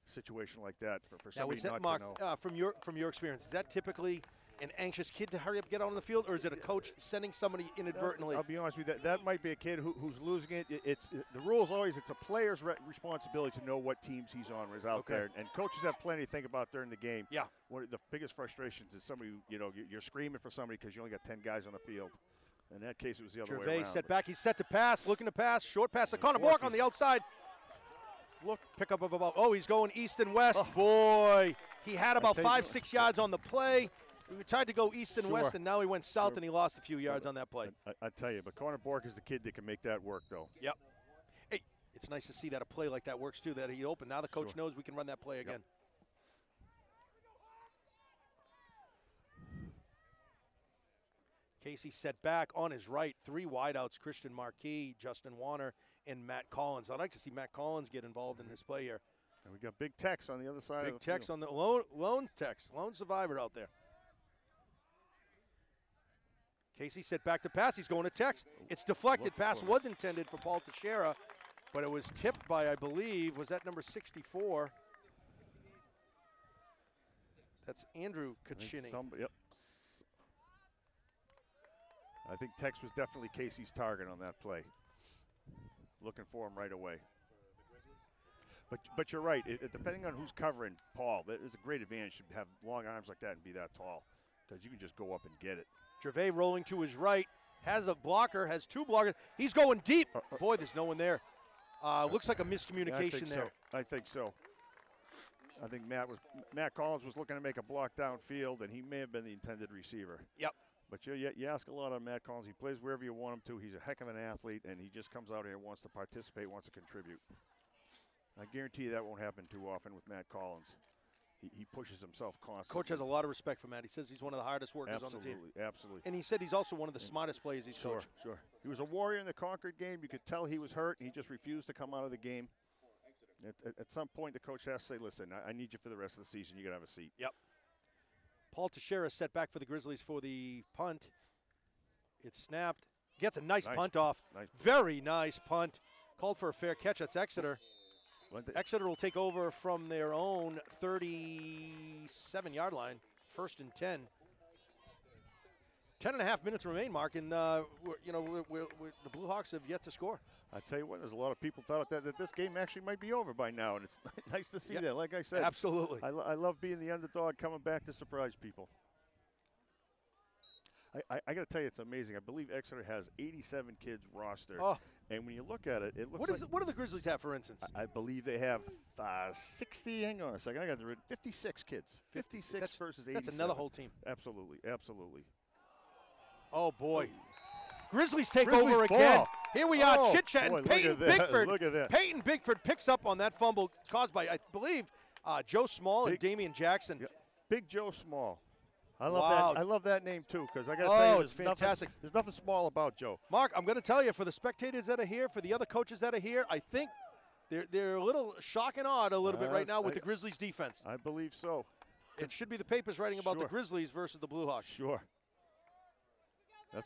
C: situation like that for somebody not
B: Mark,
C: to know.
B: from your experience, is that typically an anxious kid to hurry up, get out on the field, or is it a coach sending somebody inadvertently?
C: I'll be honest with you. That might be a kid who's losing it. The rule is always it's a player's responsibility to know what teams he's on or is out there, and coaches have plenty to think about during the game.
B: Yeah.
C: One of the biggest frustrations is somebody you're screaming for somebody because you only got 10 guys on the field. In that case, it was the other way
B: Gervais
C: around.
B: set back. He's set to pass, looking to pass, short pass to Connor Bork on the outside. Look, pickup of about. Oh, he's going east and west. Oh. Boy, he had about 5-6 yards on the play. We tried to go east and west, and now he went south, and he lost a few yards on that play.
C: I tell you, but Connor Bork is the kid that can make that work, though.
B: Yep. Hey, it's nice to see that a play like that works, too, that he opened. Now the coach knows we can run that play again. Casey set back on his right. 3 wideouts, Christian Marquis, Justin Warner, and Matt Collins. I'd like to see Matt Collins get involved in this play here.
C: And we got Big Tex on the other side of the
B: Big Tex on the lone Tex, lone survivor out there. Casey set back to pass. He's going to Tex. It's deflected. Pass was intended for Paul Teixeira, but it was tipped by, I believe, was that number 64? That's Andrew Cacchini.
C: Yep. I think Tex was definitely Casey's target on that play. Looking for him right away. But you're right. Depending on who's covering Paul, there's a great advantage to have long arms like that and be that tall because you can just go up and get it.
B: Gervais rolling to his right, has a blocker, has 2 blockers. He's going deep. Boy, there's no one there. Looks like a miscommunication there.
C: I think so. I think Matt Collins was looking to make a block downfield, and he may have been the intended receiver.
B: Yep.
C: But you ask a lot of Matt Collins. He plays wherever you want him to. He's a heck of an athlete, and he just comes out here and wants to participate, wants to contribute. I guarantee you that won't happen too often with Matt Collins. He pushes himself constantly.
B: Coach has a lot of respect for Matt. He says he's one of the hardest workers on the team.
C: Absolutely.
B: And he said he's also one of the smartest players he's coached.
C: Sure. He was a warrior in the Concord game. You could tell he was hurt, and he just refused to come out of the game. At some point, the coach has to say, listen, I need you for the rest of the season. You're going to have a seat.
B: Yep. Paul Teixeira set back for the Grizzlies for the punt. It's snapped. Gets a nice punt off. Very nice punt. Called for a fair catch. That's Exeter. Exeter will take over from their own 37-yard line. 1st and 10. 10.5 minutes remain, Mark, and the Blue Hawks have yet to score.
C: I tell you what, there's a lot of people thought that this game actually might be over by now, and it's nice to see that. Like I said,
B: absolutely.
C: I love being the underdog, coming back to surprise people. I got to tell you, it's amazing. I believe Exeter has 87 kids rostered.
B: Oh.
C: And when you look at it, it looks like...
B: What do the Grizzlies have, for instance?
C: I believe they have 60, hang on a second, I got the 56 kids. 56 versus 87.
B: That's another whole team.
C: Absolutely.
B: Oh, boy. Grizzlies take over again. Here we are, chit-chatting. Peyton Bigford.
C: Look at that.
B: Peyton Bigford picks up on that fumble caused by, I believe, Joe Small and Damian Jackson.
C: Yeah. Big Joe Small. I love that name, too, because I got to tell you,
B: it's fantastic.
C: There's nothing small about Joe.
B: Mark, I'm going to tell you, for the spectators that are here, for the other coaches that are here, I think they're a little shock and awed a little bit right now with the Grizzlies' defense.
C: I believe so.
B: It should be the papers writing about the Grizzlies versus the Blue Hawks.
C: Sure.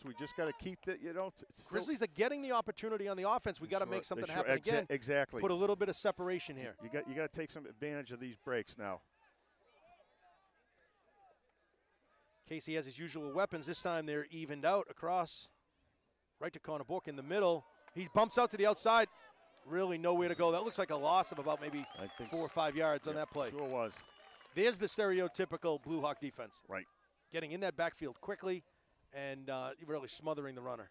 C: We just got to keep that,
B: Grizzlies are getting the opportunity on the offense. We got to make something happen again.
C: Exactly.
B: Put a little bit of separation here.
C: You got to take some advantage of these breaks now.
B: Casey has his usual weapons. This time they're evened out across. Right to Connor Bork in the middle. He bumps out to the outside. Really nowhere to go. That looks like a loss of about maybe 4 or 5 yards on that play.
C: Sure was.
B: There's the stereotypical Blue Hawk defense.
C: Right.
B: Getting in that backfield quickly and really smothering the runner.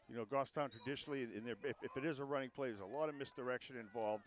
C: You know, Goffstown traditionally, if it is a running play, there's a lot of misdirection involved.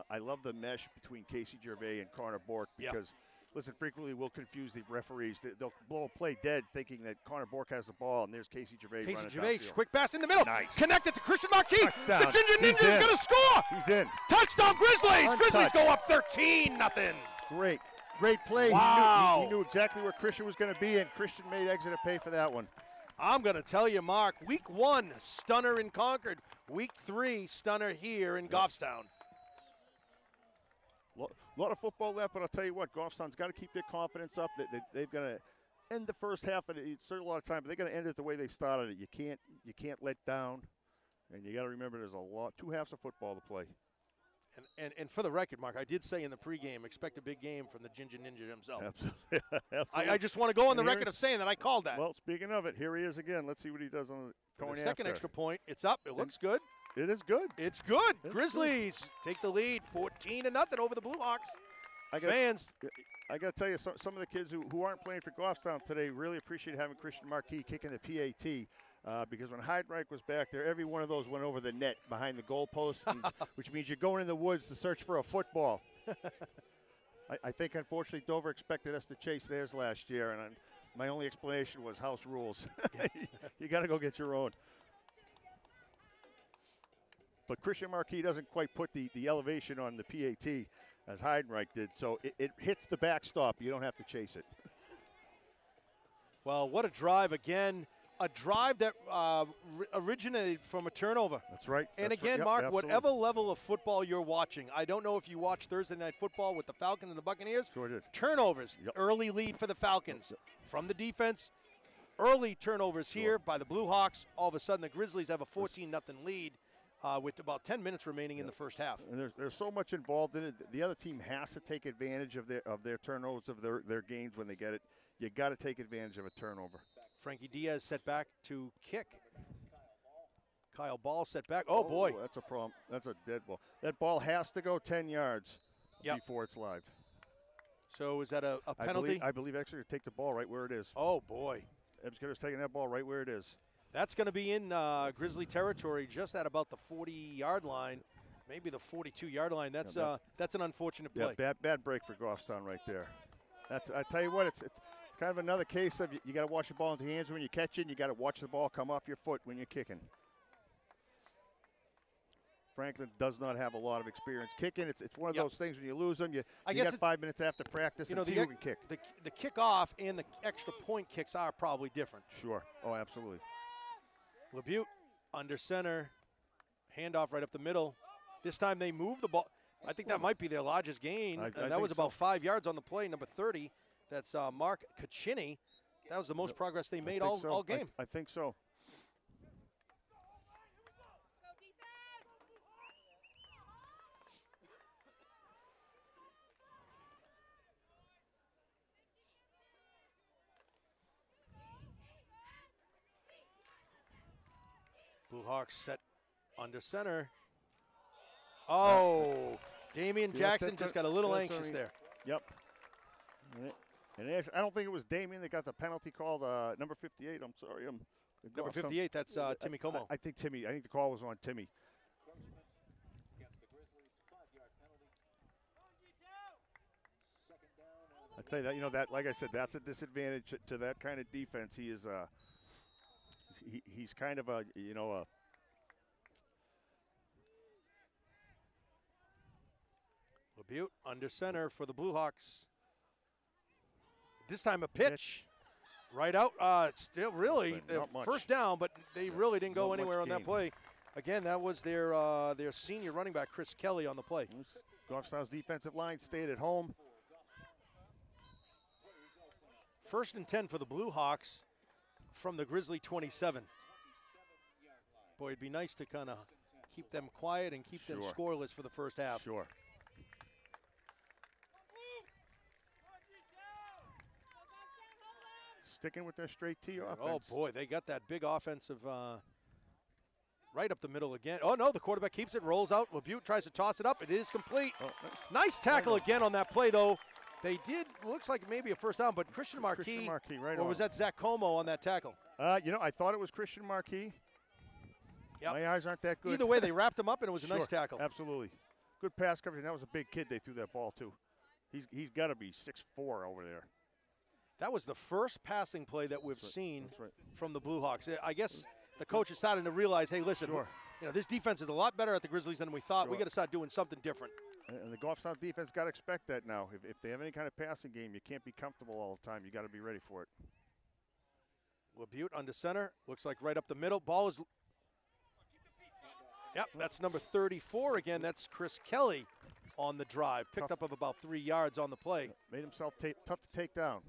C: I love the mesh between Casey Gervais and Connor Bork because, listen, frequently we'll confuse the referees. They'll blow a play dead thinking that Connor Bork has the ball, and there's Casey Gervais running downfield.
B: Quick pass in the middle.
C: Nice.
B: Connected to Christian Marquis.
C: Touchdown.
B: The Ginger Ninja is going to score.
C: He's in.
B: Touchdown, Grizzlies.
C: Untouched.
B: Grizzlies go up 13-0.
C: Great play.
B: Wow.
C: He knew exactly where Christian was going to be, and Christian made Exeter pay for that one.
B: I'm going to tell you, Mark, week 1, stunner in Concord. Week 3, stunner here in Goffstown.
C: A lot of football left, but I'll tell you what, Goffstown's got to keep their confidence up. They've got to end the first half, and it's a lot of time, but they're going to end it the way they started it. You can't let down, and you got to remember there's 2 halves of football to play.
B: And for the record, Mark, I did say in the pregame, expect a big game from the Ginger Ninja himself.
C: Absolutely. Absolutely.
B: I just want to go on the record of saying that I called that.
C: Well, speaking of it, here he is again. Let's see what he does on
B: the second extra point. It's up. It looks good.
C: It is good.
B: It's good.
C: It's
B: Grizzlies take the lead, 14-0 over the Blue Hawks. I got
C: to tell you, some of the kids who aren't playing for Goffstown today really appreciate having Christian Marquis kicking the PAT. Because when Heidreich was back there, every one of those went over the net behind the goalpost, which means you're going in the woods to search for a football. I think, unfortunately, Dover expected us to chase theirs last year, and my only explanation was house rules. You got to go get your own. But Christian Marquis doesn't quite put the elevation on the PAT as Heidenreich did, so it hits the backstop. You don't have to chase it.
B: Well, what a drive again. A drive that originated from a turnover.
C: That's right.
B: And
C: That's
B: again,
C: right.
B: Mark,
C: Absolutely.
B: whatever level of football you're watching, I don't know if you watch Thursday Night Football with the Falcons and the Buccaneers.
C: Sure did.
B: Turnovers, early lead for the Falcons. From the defense, early turnovers here by the Blue Hawks. All of a sudden, the Grizzlies have a 14-0 lead with about 10 minutes remaining in the first half.
C: And there's so much involved in it. The other team has to take advantage of their turnovers, of their gains when they get it. You got to take advantage of a turnover.
B: Frankie Diaz set back to kick. Kyle Ball set back. Oh, boy.
C: That's a problem. That's a dead ball. That ball has to go 10 yards before it's live.
B: So is that a penalty?
C: I believe Exeter take the ball right where it is.
B: Oh, boy.
C: Exeter's taking that ball right where it is.
B: That's going to be in Grizzly territory, just at about the 40-yard line, maybe the 42-yard line. That's an unfortunate play.
C: Yeah, bad break for Goffstown right there. I tell you what, it's kind of another case of you got to watch the ball into your hands when you catch it, and you got to watch the ball come off your foot when you're kicking. Franklin does not have a lot of experience kicking. It's one of those things when you lose them, you got 5 minutes after practice and see who can kick.
B: The kickoff and the extra point kicks are probably different.
C: Sure. Oh, absolutely.
B: LeBute under center, handoff right up the middle. This time they move the ball. I think that might be their largest gain. That was about 5 yards on the play, number 30. That's Mark Caccini. That was the most progress they made all game.
C: I think so.
B: Blue Hawks set under center. Oh, Damian Jackson just got a little anxious there.
C: Yep. And I don't think it was Damian that got the penalty called. Number 58. I'm sorry.
B: Number 58. That's Timmy Como.
C: I think the call was on Timmy.
D: Against the Grizzlies, 5-yard penalty. Second down.
C: I tell you that, that, like I said, that's a disadvantage to that kind of defense. He is he's kind of a
B: LeBute under center for the Blue Hawks. This time a pitch. Right out. Still really first down, but they really didn't go anywhere on that play. Again, that was their senior running back, Chris Kelly, on the play.
C: Goffstown's defensive line stayed at home.
B: 1st and 10 for the Blue Hawks from the Grizzly 27. Boy, it'd be nice to kind of keep them quiet and keep them scoreless for the first half.
C: Sure. Sticking with their straight T offense.
B: Oh, boy, they got that big offensive Right up the middle again. Oh, no, the quarterback keeps it, rolls out. LeBute tries to toss it up. It is complete.
C: Oh,
B: nice tackle again on that play, though. They did, looks like maybe a first down, but Christian Marquis,
C: right
B: or was that Zach Como on that tackle?
C: You know, I thought it was Christian Marquis.
B: Yep.
C: My eyes aren't that good.
B: Either way, they wrapped him up, and it was a nice tackle.
C: Absolutely. Good pass coverage, and that was a big kid they threw that ball to. He's got to be 6'4" over there.
B: That was the first passing play that we've seen from the Blue Hawks. I guess the coach is starting to realize, hey, listen, you know, this defense is a lot better at the Grizzlies than we thought. We got to start doing something different.
C: And the Goffstown defense got to expect that now. If they have any kind of passing game, you can't be comfortable all the time. You got to be ready for it.
B: LeBute under center. Looks like right up the middle. Ball is. Yep, that's number 34 again. That's Chris Kelly on the drive. Picked up of about 3 yards on the play.
C: Made himself tough to take down.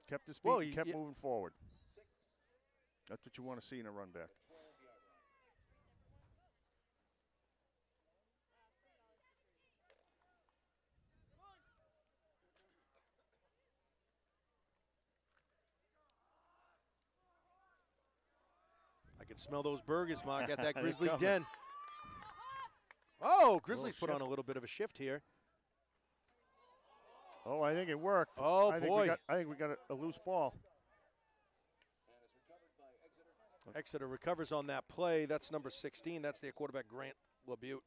C: Kept his feet and kept moving forward. That's what you want to see in a run back.
B: I can smell those burgers, Mark, at that Grizzly den. Oh, Grizzlies put on a little bit of a shift here.
C: Oh, I think it worked.
B: Oh, boy.
C: I think we got a loose ball.
B: Exeter recovers on that play. That's number 16. That's their quarterback, Grant LeBute.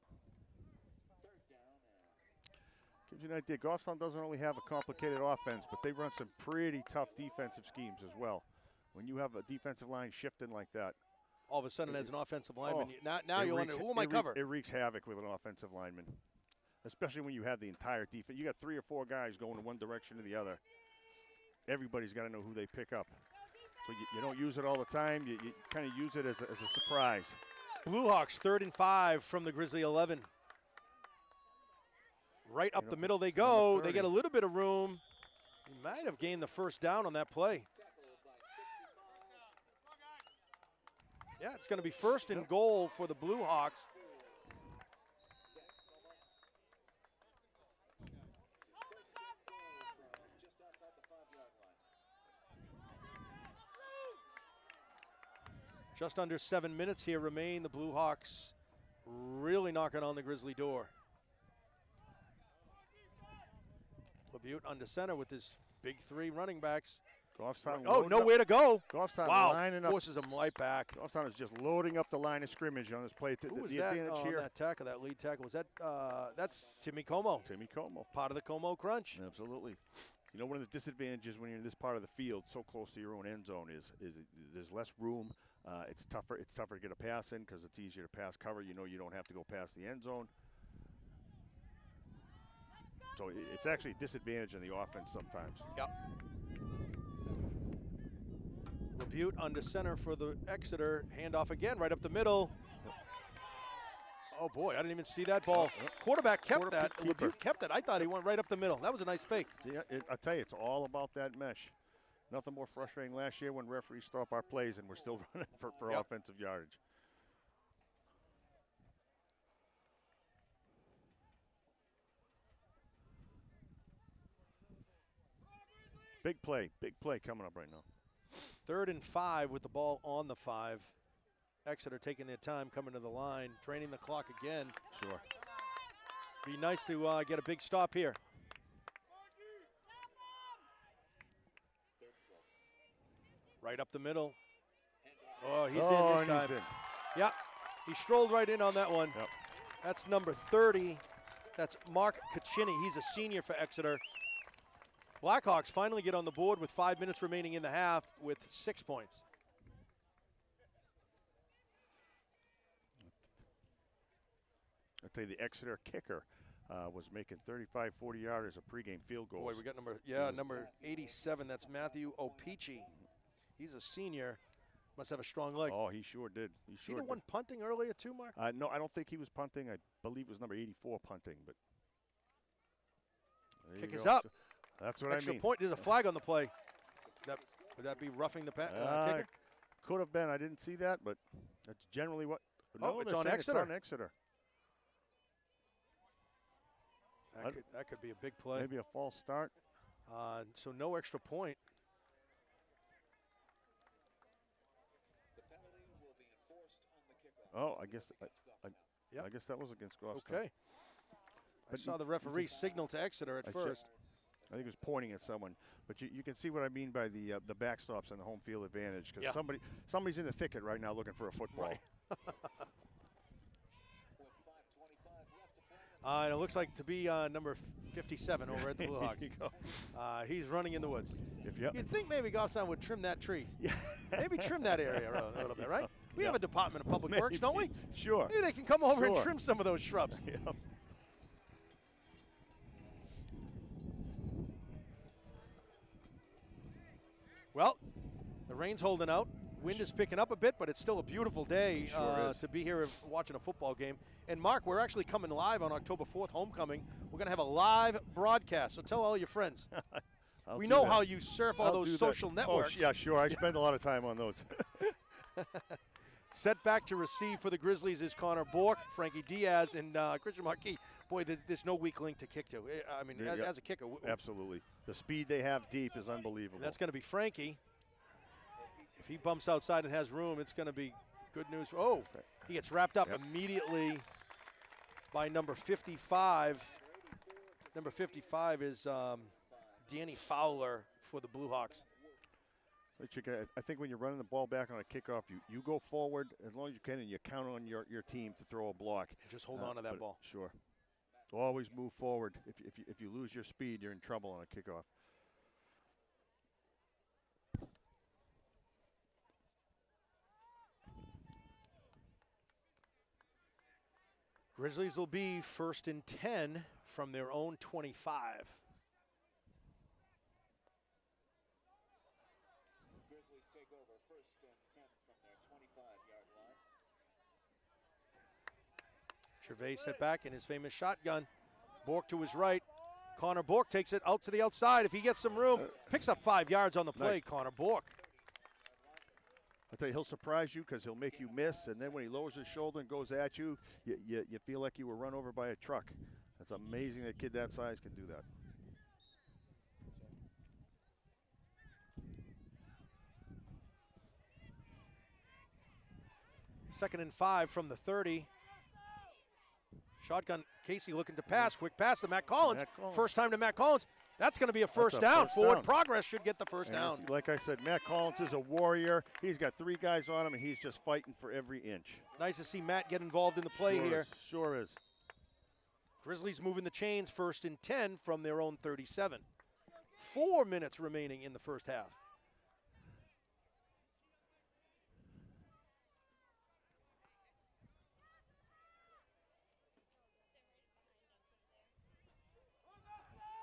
C: Gives you an idea. Goffstown doesn't only have a complicated offense, but they run some pretty tough defensive schemes as well. When you have a defensive line shifting like that.
B: All of a sudden, as an offensive lineman, now you wonder, who am I cover?
C: It wreaks havoc with an offensive lineman, especially when you have the entire defense. You got 3 or 4 guys going in one direction or the other. Everybody's got to know who they pick up. So you don't use it all the time. You kind of use it as a surprise.
B: Blue Hawks 3rd and 5 from the Grizzly 11. Right up the middle they go. They get a little bit of room. He might have gained the first down on that play. Yeah, it's going to be 1st and goal for the Blue Hawks. Just under 7 minutes here remain. The Blue Hawks really knocking on the Grizzly door. LeBute under center with his big 3 running backs.
C: Goffstown
B: nowhere to go.
C: Goffstown lining up.
B: Forces him right back.
C: Goffstown is just loading up the line of scrimmage on this play.
B: Who was
C: the
B: that
C: advantage here.
B: That tackle, that lead tackle? Was that, that's Timmy Como.
C: Timmy Como.
B: Part of the Como crunch.
C: Absolutely. You know, one of the disadvantages when you're in this part of the field, so close to your own end zone, is there's less room. It's tougher to get a pass in because it's easier to pass cover. You know, you don't have to go past the end zone. So it's actually a disadvantage in the offense sometimes.
B: Yep. LeBute under center for the Exeter. Handoff again, right up the middle. Oh, boy, I didn't even see that ball. Quarterback kept that. LeBute kept it. I thought he went right up the middle. That was a nice fake.
C: See, I tell you, it's all about that mesh. Nothing more frustrating last year when referees stop our plays and we're still running for offensive yardage. Big play coming up right now.
B: 3rd and 5 with the ball on the 5. Exeter taking their time coming to the line, draining the clock again.
C: Sure.
B: Be nice to get a big stop here. Right up the middle. Oh, he's in this time.
C: He's in.
B: Yeah, he strolled right in on that one.
C: Yep.
B: That's number 30. That's Mark Caccini. He's a senior for Exeter. Blackhawks finally get on the board with 5 minutes remaining in the half with 6 points.
C: I'll tell you, the Exeter kicker was making 35, 40-yarders of pregame field goals.
B: Boy, we got number 87. That's Matthew Opeachy. He's a senior. Must have a strong leg.
C: Oh, he sure did.
B: Is he the one punting earlier too, Mark?
C: No, I don't think he was punting. I believe it was number 84 punting. But
B: kick is up.
C: That's what
B: Extra
C: I mean.
B: point. There's a flag on the play. Would that be roughing the kicker?
C: Could have been. I didn't see that, but that's generally what.
B: No, it's on Exeter.
C: It's on Exeter.
B: That could be a big play.
C: Maybe a false start.
B: So no extra point.
D: The penalty will be enforced on the kickoff.
C: Oh, I guess
B: Yep.
C: I guess that was against Goffstown.
B: Okay. I saw the referee signal to Exeter at first.
C: I think he was pointing at someone, but you can see what I mean by the backstops and the home field advantage, because somebody's in the thicket right now looking for a football.
B: Right. And it looks like to be number 57 over at the Blue Hawks. He's running in the woods. You'd think maybe Goffstown would trim that tree. Maybe trim that area a little bit, right? We have a Department of Public Works, don't we?
C: Sure.
B: Maybe they can come over and trim some of those shrubs.
C: Yep.
B: Well, the rain's holding out. Wind is picking up a bit, but it's still a beautiful day to be here watching a football game. And, Mark, we're actually coming live on October 4th, homecoming. We're going to have a live broadcast, so tell all your friends. We know how you surf all those social networks.
C: Oh, yeah, sure. I spend a lot of time on those.
B: Set back to receive for the Grizzlies is Connor Bork, Frankie Diaz, and Christian Marquis. Boy, there's no weak link to kick to. I mean, as a kicker.
C: Absolutely. The speed they have deep is unbelievable.
B: That's going to be Frankie. If he bumps outside and has room, it's going to be good news. Oh, he gets wrapped up immediately by number 55. Number 55 is Danny Fowler for the Blue Hawks.
C: I think when you're running the ball back on a kickoff, you go forward as long as you can, and you count on your team to throw a block.
B: Just hold on to that ball.
C: Sure. Always move forward. If you lose your speed, you're in trouble on a kickoff.
B: Grizzlies will be 1st and 10 from their own 25.
D: Grizzlies take over 1st and 10 from their 25-yard line.
B: Gervais set back in his famous shotgun. Bork to his right. Connor Bork takes it out to the outside. If he gets some room, picks up 5 yards on the play. Nice. Connor Bork.
C: I'll tell you, he'll surprise you because he'll make you miss, and then when he lowers his shoulder and goes at you, you feel like you were run over by a truck. That's amazing that a kid that size can do that.
B: Second and 5 from the 30. Shotgun, Casey looking to pass. Quick pass to Matt Collins. First time to Matt Collins. That's going to be a first down. Forward progress should get the first down.
C: Like I said, Matt Collins is a warrior. He's got 3 guys on him, and he's just fighting for every inch.
B: Nice to see Matt get involved in the play here.
C: Sure is.
B: Grizzlies moving the chains 1st and 10 from their own 37. 4 minutes remaining in the first half.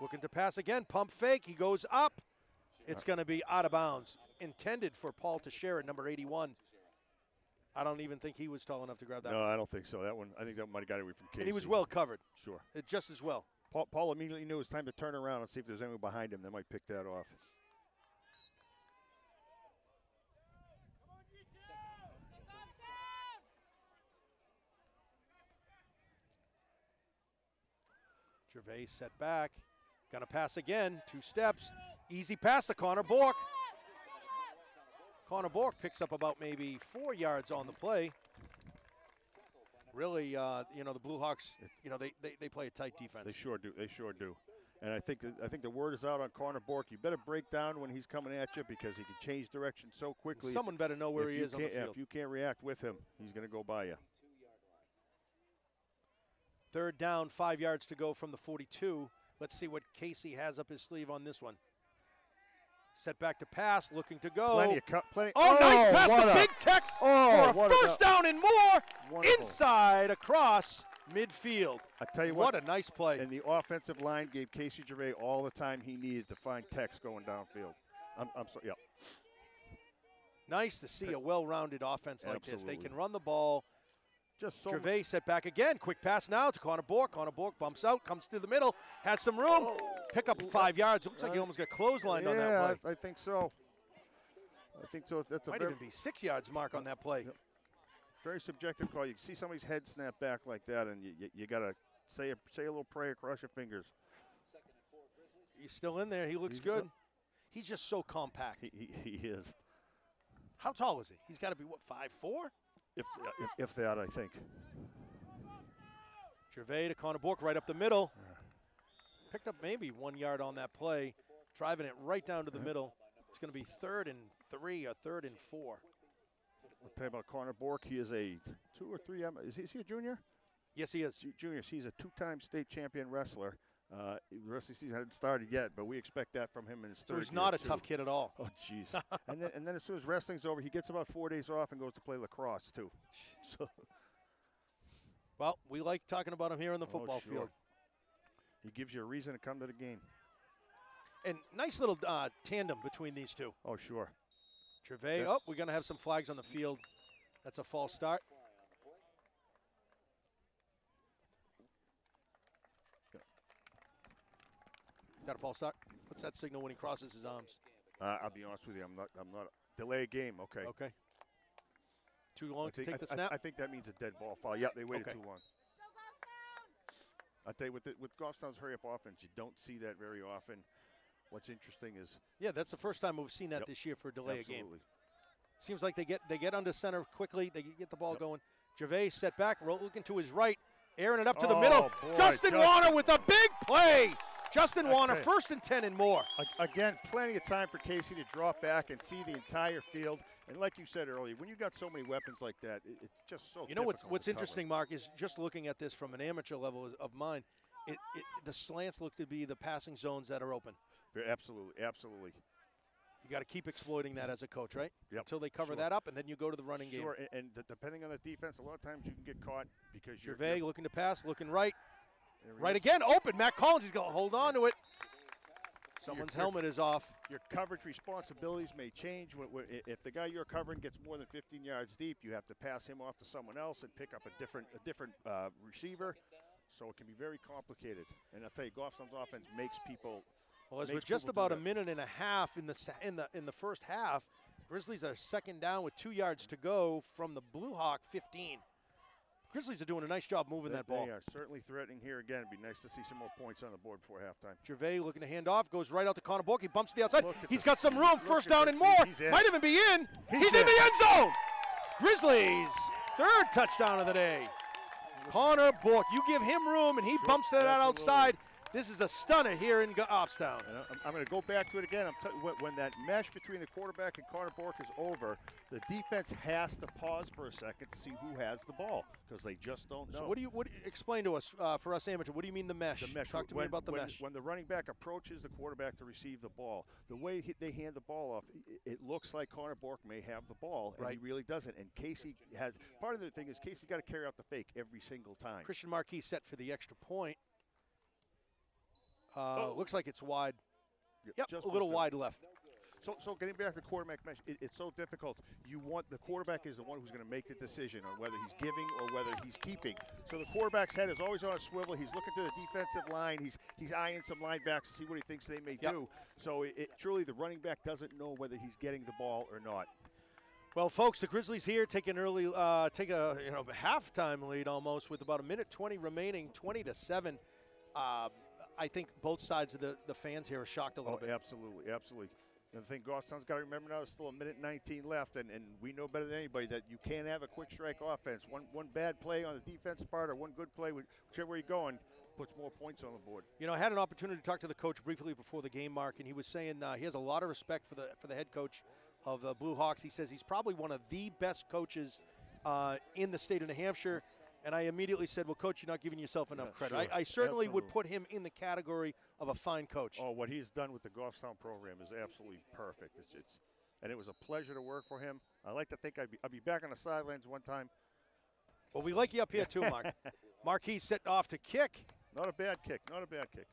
B: Looking to pass again, pump fake, he goes up. It's going to be out of bounds. Intended for Paul Teixeira, number 81. I don't even think he was tall enough to grab that one.
C: No, I don't think so. That one, I think that might have got away from Casey.
B: And he was well covered.
C: Sure.
B: Just as well.
C: Paul immediately knew it was time to turn around and see if there's anyone behind him that might pick that off.
B: Gervais set back. Gonna pass again, 2 steps. Easy pass to Connor Bork. Connor Bork picks up about maybe 4 yards on the play. Really, the Blue Hawks, they play a tight defense.
C: They sure do. They sure do. And I think the word is out on Connor Bork. You better break down when he's coming at you because he can change direction so quickly.
B: Someone better know where he is on the field.
C: If you can't react with him, he's going to go by you.
B: 3rd down, 5 yards to go from the 42. Let's see what Casey has up his sleeve on this one. Set back to pass, looking to go.
C: Plenty.
B: Oh, nice pass to Big Tex for a first down and more.
C: Wonderful.
B: Inside across midfield.
C: I tell you
B: what a nice play.
C: And the offensive line gave Casey Gervais all the time he needed to find Tex going downfield. I'm sorry. Yeah.
B: Nice to see a well-rounded offense like this. They can run the ball.
C: Just so
B: Gervais set back again. Quick pass now to Connor Bork. Connor Bork bumps out, comes to the middle, has some room. Pick up 5 yards. Looks like he almost got clotheslined on that play.
C: I think so. That's
B: might even be 6 yards mark on that play.
C: Yep. Very subjective call. You see somebody's head snap back like that, and you got to say a little prayer, cross your fingers.
B: He's still in there. He looks good. He's just so compact.
C: He is.
B: How tall is he? He's got to be, what, 5'4"?
C: If that, I think.
B: Gervais to Connor Bork right up the middle. Picked up maybe 1 yard on that play, driving it right down to the middle. It's going to be 3rd and 3 or 3rd and 4.
C: I'll tell you about Connor Bork. He is a 2 or 3. Is he a junior?
B: Yes, he is.
C: Junior. He's a 2-time state champion wrestler. The rest of the season hasn't started yet, but we expect that from him in his third
B: So he's
C: year,
B: not a
C: too.
B: tough kid at all.
C: Oh, jeez. and then as soon as wrestling's over, he gets about 4 days off and goes to play lacrosse, too. So.
B: Well, we like talking about him here on the football
C: sure.
B: field.
C: He gives you a reason to come to the game.
B: And nice little tandem between these two.
C: Oh, sure.
B: Gervais, we're going to have some flags on the field. That's a false start. Got a false start. What's that signal when he crosses his arms?
C: I'll be honest with you. I'm not. Delay a game. Okay.
B: Okay. Too long to take the snap?
C: I think that means a dead ball foul. Yeah, they waited
B: Okay.
C: too long. I tell you, with Goffstown's hurry-up offense, you don't see that very often. What's interesting is
B: Yeah, that's the first time we've seen that this year for a delay a game.
C: absolutely.
B: Seems like they get under center quickly. They get the ball going. Gervais set back, looking to his right, airing it up to the middle.
C: Boy,
B: Justin Warner with a big play. Justin Warner,
C: tell you.
B: 1st and 10 and more.
C: Again, plenty of time for Casey to drop back and see the entire field. And like you said earlier, when you got so many weapons like that, it's just so.
B: You know what's
C: difficult to cover.
B: interesting, Mark, is just looking at this from an amateur level of mine. The slants look to be the passing zones that are open.
C: Absolutely, absolutely.
B: You got to keep exploiting that as a coach, right?
C: Yep.
B: Until they cover
C: Sure.
B: that up, and then you go to the running game.
C: Sure, and depending on the defense, a lot of times you can get caught because
B: Gervais
C: you're
B: looking to pass, looking right.
C: there he
B: Right
C: is.
B: again, open. Matt Collins, he's going to hold on to it. Someone's
C: Your-
B: helmet is off.
C: Your coverage responsibilities may change. If the guy you're covering gets more than 15 yards deep, you have to pass him off to someone else and pick up a different receiver. So it can be very complicated. And I'll tell you, Goffstown's offense makes people.
B: Well, as we're
C: makes
B: just
C: people do
B: about a
C: that.
B: minute and a half in the first half, Grizzlies are 2nd down with 2 yards to go from the Blue Hawk 15. Grizzlies are doing a nice job moving that ball.
C: They are certainly threatening here again. It'd be nice to see some more points on the board before halftime.
B: Gervais looking to hand off, goes right out to Connor Bork. He bumps to the outside.
C: Look at
B: He's
C: this.
B: got some room.
C: Look
B: First
C: at
B: down
C: this.
B: and more.
C: He's in.
B: Might even be in. He's in
C: in.
B: the end zone. Grizzlies, 3rd touchdown of the day. Connor Bork, you give him room, and he bumps that out
C: absolutely.
B: outside. This is a stunner here in Goffstown.
C: And I'm going to go back to it again. When that mesh between the quarterback and Connor Bork is over, the defense has to pause for a second to see who has the ball because they just don't know.
B: So what do you explain to us for us amateur? What do you mean the mesh?
C: The mesh.
B: Talk to me about the mesh.
C: When the running back approaches the quarterback to receive the ball, the way they hand the ball off, it looks like Connor Bork may have the ball, and
B: Right.
C: he really doesn't. And Casey has part of the thing is Casey's got to carry out the fake every single time.
B: Christian Marquis set for the extra point. Looks like it's wide. Yep,
C: Just
B: a little
C: missed it.
B: wide left.
C: So getting back to the quarterback mesh, it's so difficult. You want the quarterback is the one who's going to make the decision on whether he's giving or whether he's keeping. So the quarterback's head is always on a swivel. He's looking to the defensive line. He's eyeing some linebackers to see what he thinks they may do. So truly the running back doesn't know whether he's getting the ball or not.
B: Well, folks, the Grizzlies here take an early, take a halftime lead almost with about a minute 20 remaining, 20-7. I think both sides of the fans here are shocked a little bit.
C: Absolutely, absolutely. And the thing Goffstown's got to remember now, there's still a minute 19 left, and we know better than anybody that you can't have a quick strike offense. One bad play on the defensive part or one good play, whichever way you're going, puts more points on the board.
B: You know, I had an opportunity to talk to the coach briefly before the game, Mark, and he was saying he has a lot of respect for the head coach of the Blue Hawks. He says he's probably one of the best coaches in the state of New Hampshire. And I immediately said, well, Coach, you're not giving yourself enough credit.
C: Sure.
B: I certainly would
C: Absolutely.
B: put him in the category of a fine coach.
C: Oh, what he's done with the Goffstown program is absolutely perfect. And it was a pleasure to work for him. I like to think I'd be back on the sidelines one time.
B: Well, we like you up here too, Mark. Marquis set off to kick.
C: Not a bad kick. Not a bad kick.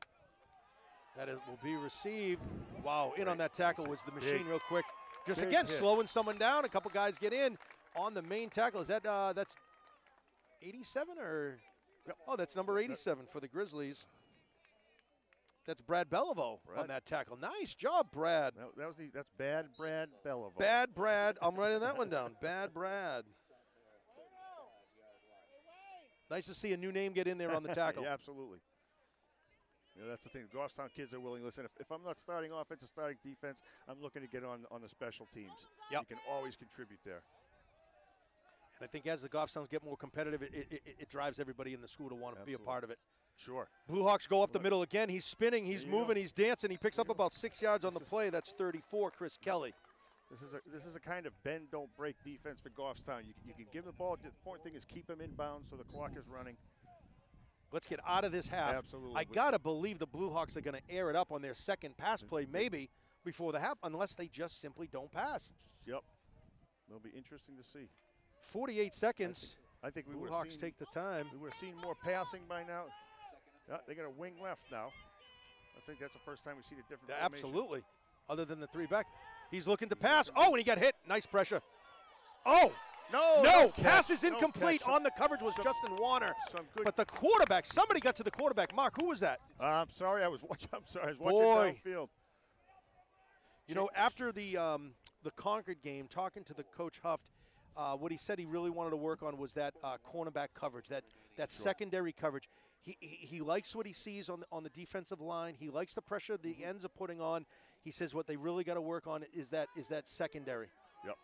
B: That will be received. Wow, in on that tackle was the machine
C: Big-
B: real quick. Just
C: big
B: again,
C: hit.
B: slowing someone down. A couple guys get in on the main tackle. Is that that's 87 or?
C: Yep.
B: Oh, that's number 87 for the Grizzlies. That's Brad Beliveau on
C: Brad.
B: that tackle. Nice job, Brad.
C: That's bad Brad Beliveau.
B: Bad Brad. I'm writing that one down. Bad Brad. Nice to see a new name get in there on the tackle.
C: Yeah, absolutely. That's the thing. The Goffstown kids are willing. Listen, if I'm not starting offense or starting defense, I'm looking to get on the special teams.
B: Yep.
C: You can always contribute there.
B: And I think as the Goffstowns get more competitive, it drives everybody in the school to want to be a part of it.
C: Sure.
B: Blue Hawks go up the middle again. He's spinning, he's moving, he's dancing. He picks up about 6 yards on the play. That's 34, Chris Kelly.
C: This is a kind of bend, don't break defense for Goffstown. You can give the ball. The important thing is keep him inbound so the clock is running.
B: Let's get out of this half.
C: Absolutely.
B: I got to believe the Blue Hawks are going to air it up on their second pass play maybe before the half, unless they just simply don't pass.
C: Yep. It'll be interesting to see.
B: 48 seconds.
C: I think we
B: Blue
C: would
B: Hawks take the time.
C: We would have seen more passing by now. Yeah, they got a wing left now. I think that's the first time we've seen a different formation.
B: Absolutely. Other than the three back. He's looking to pass. Oh, and he got hit. Nice pressure. Oh. No, pass is incomplete. On the coverage was Justin Warner. But the quarterback, somebody got to the quarterback. Mark, who was that?
C: I'm sorry, I was watching downfield.
B: You know, after the Concord game, talking to the Coach Huft, what he said he really wanted to work on was that cornerback coverage, that secondary coverage. He likes what he sees on the defensive line. He likes the pressure the ends are putting on. He says what they really got to work on is that secondary.
C: Yep.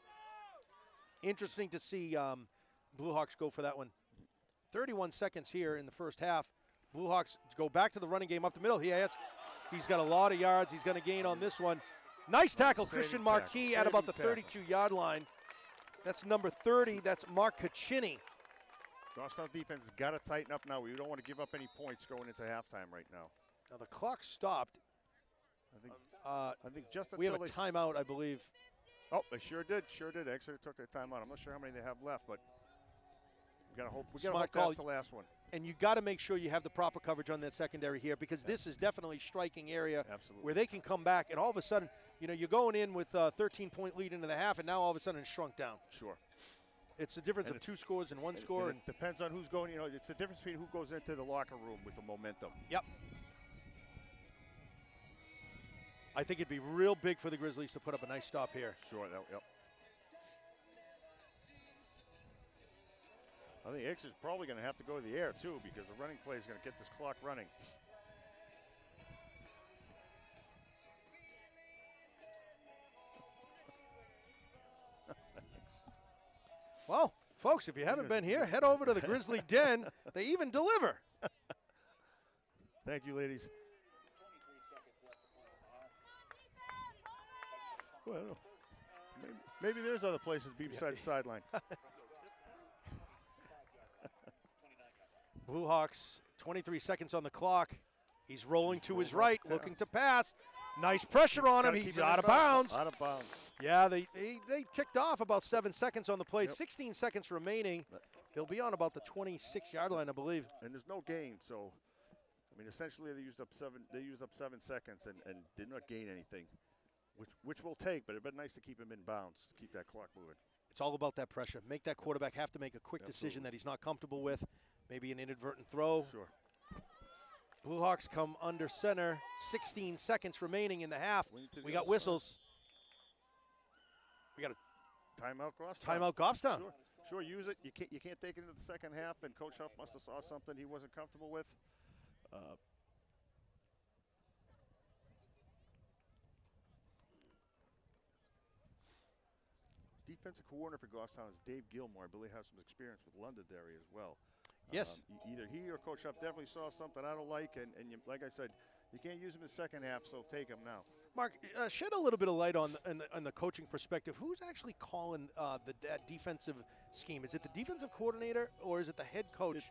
B: Interesting to see Blue Hawks go for that one. 31 seconds here in the first half. Blue Hawks go back to the running game up the middle. He's got a lot of yards. He's going to gain on this one. Nice tackle, Christian Marquis at about the 32-yard line. That's number 30. That's Mark Caccini.
C: Goffstown defense has got to tighten up now. We don't want to give up any points going into halftime right now.
B: Now the clock stopped.
C: I think just until
B: we have a timeout, I believe.
C: Oh, they sure did. Exeter took their timeout. I'm not sure how many they have left, but we got to hope that's the last one.
B: And you got to make sure you have the proper coverage on that secondary here, because this is definitely a striking area where they can come back, and all of a sudden, you know, you're going in with a 13-point lead into the half, and now all of a sudden it's shrunk down.
C: Sure.
B: It's the difference of 2 scores and 1 score.
C: And it depends on who's going. You know, it's the difference between who goes into the locker room with the momentum.
B: Yep. I think it'd be real big for the Grizzlies to put up a nice stop here.
C: Sure. Yep. I think Exeter's probably going to have to go to the air, too, because the running play is going to get this clock running.
B: Well, folks, if you haven't been here, head over to the Grizzly Den. They even deliver.
C: Thank you, ladies.
D: 23 seconds left to play on the half.
C: Well, I don't know. Maybe there's other places besides the sideline.
B: Blue Hawks, 23 seconds on the clock. He's rolling to his right, looking to pass. Nice pressure on him. He's out of bounds.
C: Out of bounds.
B: Yeah, they ticked off about 7 seconds on the play. 16 seconds remaining. They'll be on about the 26-yard line, I believe.
C: And there's no gain, so I mean, essentially they used up 7 seconds and did not gain anything, which we'll take. But it'd been nice to keep him in bounds, keep that clock moving.
B: It's all about that pressure. Make that quarterback have to make a quick decision that he's not comfortable with. Maybe an inadvertent throw.
C: Sure.
B: Blue Hawks come under center. 16 seconds remaining in the half. We got whistles. We got a
C: timeout Goffstown.
B: Timeout Goffstown.
C: Sure, use it. You can't take it into the second half, and Coach Huff must have saw something he wasn't comfortable with. Defensive coordinator for Goffstown is Dave Gilmore. I believe has some experience with Londonderry as well.
B: Yes.
C: Either he or Coach Huff definitely saw something I don't like, and like I said, you can't use him in the second half, so take him now.
B: Mark, shed a little bit of light on the coaching perspective. Who's actually calling that defensive scheme? Is it the defensive coordinator or is it the head coach?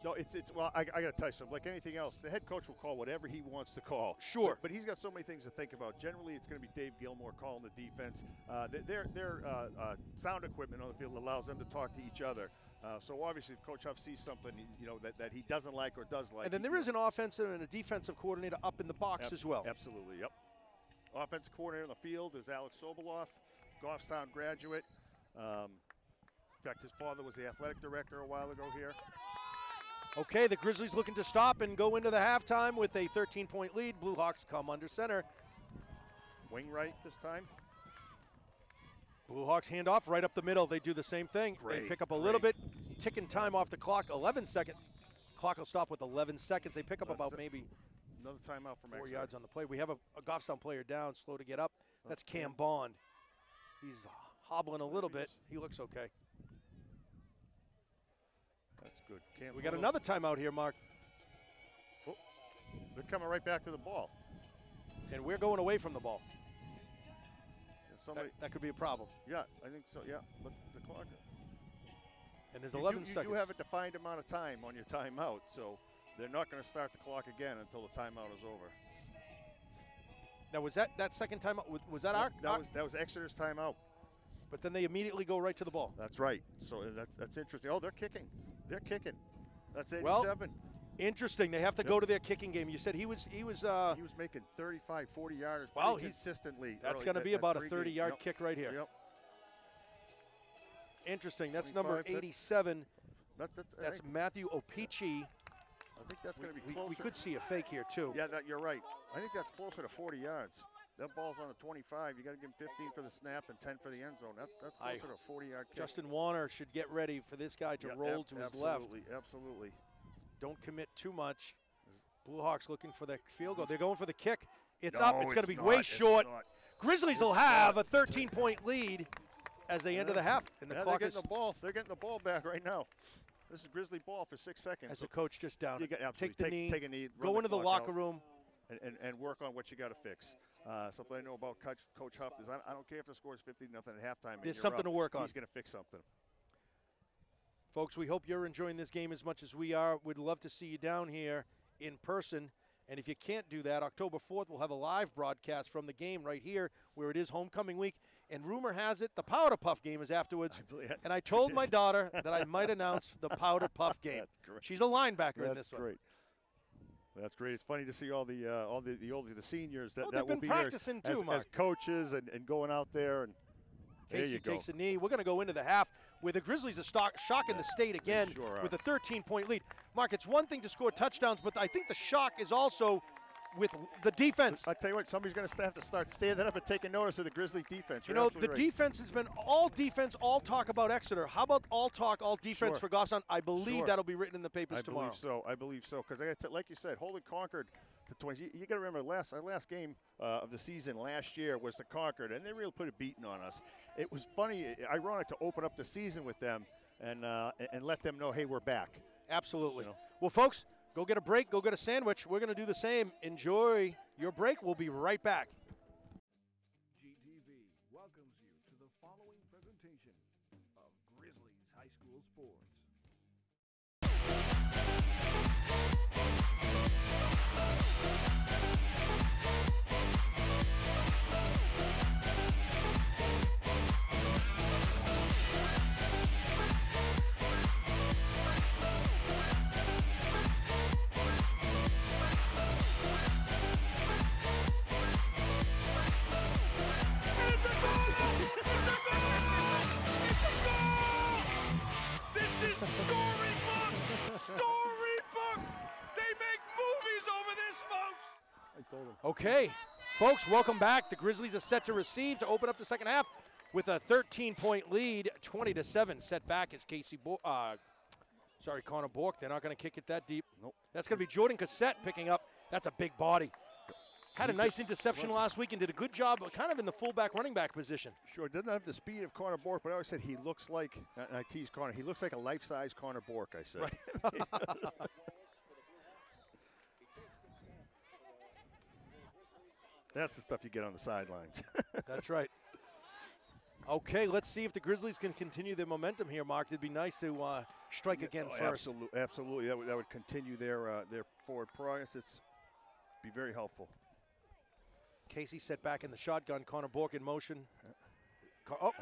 C: Well, I got to tell you something. Like anything else, the head coach will call whatever he wants to call.
B: Sure.
C: But he's got so many things to think about. Generally, it's going to be Dave Gilmore calling the defense. Their sound equipment on the field allows them to talk to each other. So obviously, if Coach Huff sees something, that he doesn't like or does like.
B: And then there is an offensive and a defensive coordinator up in the box as well.
C: Absolutely, yep. Offensive coordinator on the field is Alex Sobolov, Goffstown graduate. In fact, his father was the athletic director a while ago here.
B: Okay, the Grizzlies looking to stop and go into the halftime with a 13-point lead. Blue Hawks come under center.
C: Wing right this time.
B: Blue Hawks hand off right up the middle. They do the same thing. They pick up a little bit. Ticking time off the clock, 11 seconds. Clock will stop with 11 seconds. They pick up about maybe
C: another timeout from
B: 4 yards on the play. We have a Goffstown player down, slow to get up. That's Cam Bond. He's hobbling a little bit. He looks okay.
C: That's good. Can't
B: We got another timeout here, Mark.
C: Oh, they're coming right back to the ball.
B: And we're going away from the ball.
C: Somebody,
B: That could be a problem.
C: yeah, I think so. Yeah, but the clock.
B: And there's 11
C: you
B: seconds.
C: do have a defined amount of time on your timeout, so they're not going to start the clock again until the timeout is over.
B: Now, was that second timeout? Was that our?
C: That was Exeter's timeout.
B: But then they immediately go right to the ball.
C: That's right. So that's interesting. Oh, they're kicking. They're kicking. That's 87.
B: Well, interesting. They have to go to their kicking game. You said he was
C: he was making 35, 40 yards consistently.
B: That's going to be about a 30-yard kick right here.
C: Yep.
B: Interesting. That's number 87. That's Matthew Opichi.
C: I think that's going to be closer.
B: We could see a fake here, too.
C: Yeah, you're right. I think that's closer to 40 yards. That ball's on the 25. You got to give him 15 for the snap and 10 for the end zone. That's closer to a 40-yard kick.
B: Justin Warner should get ready for this guy to roll to his left.
C: Absolutely.
B: Don't commit too much. Blue Hawks looking for the field goal. They're going for the kick. It's up. It's going to be way short. Grizzlies will have a 13-point lead as they enter the half. And the clock
C: they're getting the ball. They're getting the ball back right now. This is Grizzly ball for 6 seconds.
B: As the coach just down.
C: Take a knee.
B: Go into the locker room.
C: And work on what you got to fix. Something I know about Coach Huff is I don't care if the score is 50-0 at halftime.
B: There's something to work on.
C: He's going to fix something.
B: Folks, we hope you're enjoying this game as much as we are. We'd love to see you down here in person. And if you can't do that, October 4th, we'll have a live broadcast from the game right here where it is homecoming week. And rumor has it the Powder Puff game is afterwards. And I told my daughter that I might announce the Powder Puff game.
C: That's great.
B: She's a linebacker in this one.
C: That's great. That's great. It's funny to see all the seniors that
B: they've
C: will
B: been
C: be
B: practicing
C: here
B: too, Mark.
C: as coaches and going out there. And
B: Casey takes a knee. We're going to go into the half where the Grizzlies are shocking the state again with a 13-point lead. Mark, it's one thing to score touchdowns, but I think the shock is also with the defense.
C: I tell you what, somebody's going to have to start standing up and taking notice of the Grizzly defense.
B: You know, the defense has been all defense, all talk about Exeter. How about all talk, all defense for Goffstown? I believe that'll be written in the papers tomorrow.
C: I believe so. Because like you said, Holden conquered the Twins. You got to remember, our last game of the season last year was the Concord, and they really put a beating on us. It was funny, ironic to open up the season with them and let them know, hey, we're back.
B: Absolutely. You know? Well, folks, go get a break, go get a sandwich. We're going to do the same. Enjoy your break. We'll be right back.
A: GTV welcomes you to the following presentation of Grizzlies High School Sports.
B: Okay, folks, welcome back. The Grizzlies are set to receive to open up the second half with a 13-point lead, 20-7. Set back is Connor Bork. They're not going to kick it that deep.
C: Nope.
B: That's going to be Jordan Cassette picking up. That's a big body. Had a nice interception last week and did a good job, kind of in the fullback running back position.
C: Sure, doesn't have the speed of Connor Bork, but I always said he looks like, and I tease Connor, he looks like a life-size Connor Bork, I said. Right. That's the stuff you get on the sidelines.
B: That's right. Okay, let's see if the Grizzlies can continue their momentum here, Mark. It'd be nice to strike again first.
C: Absolutely. That would continue their forward progress. It's be very helpful.
B: Casey set back in the shotgun. Connor Bork in motion.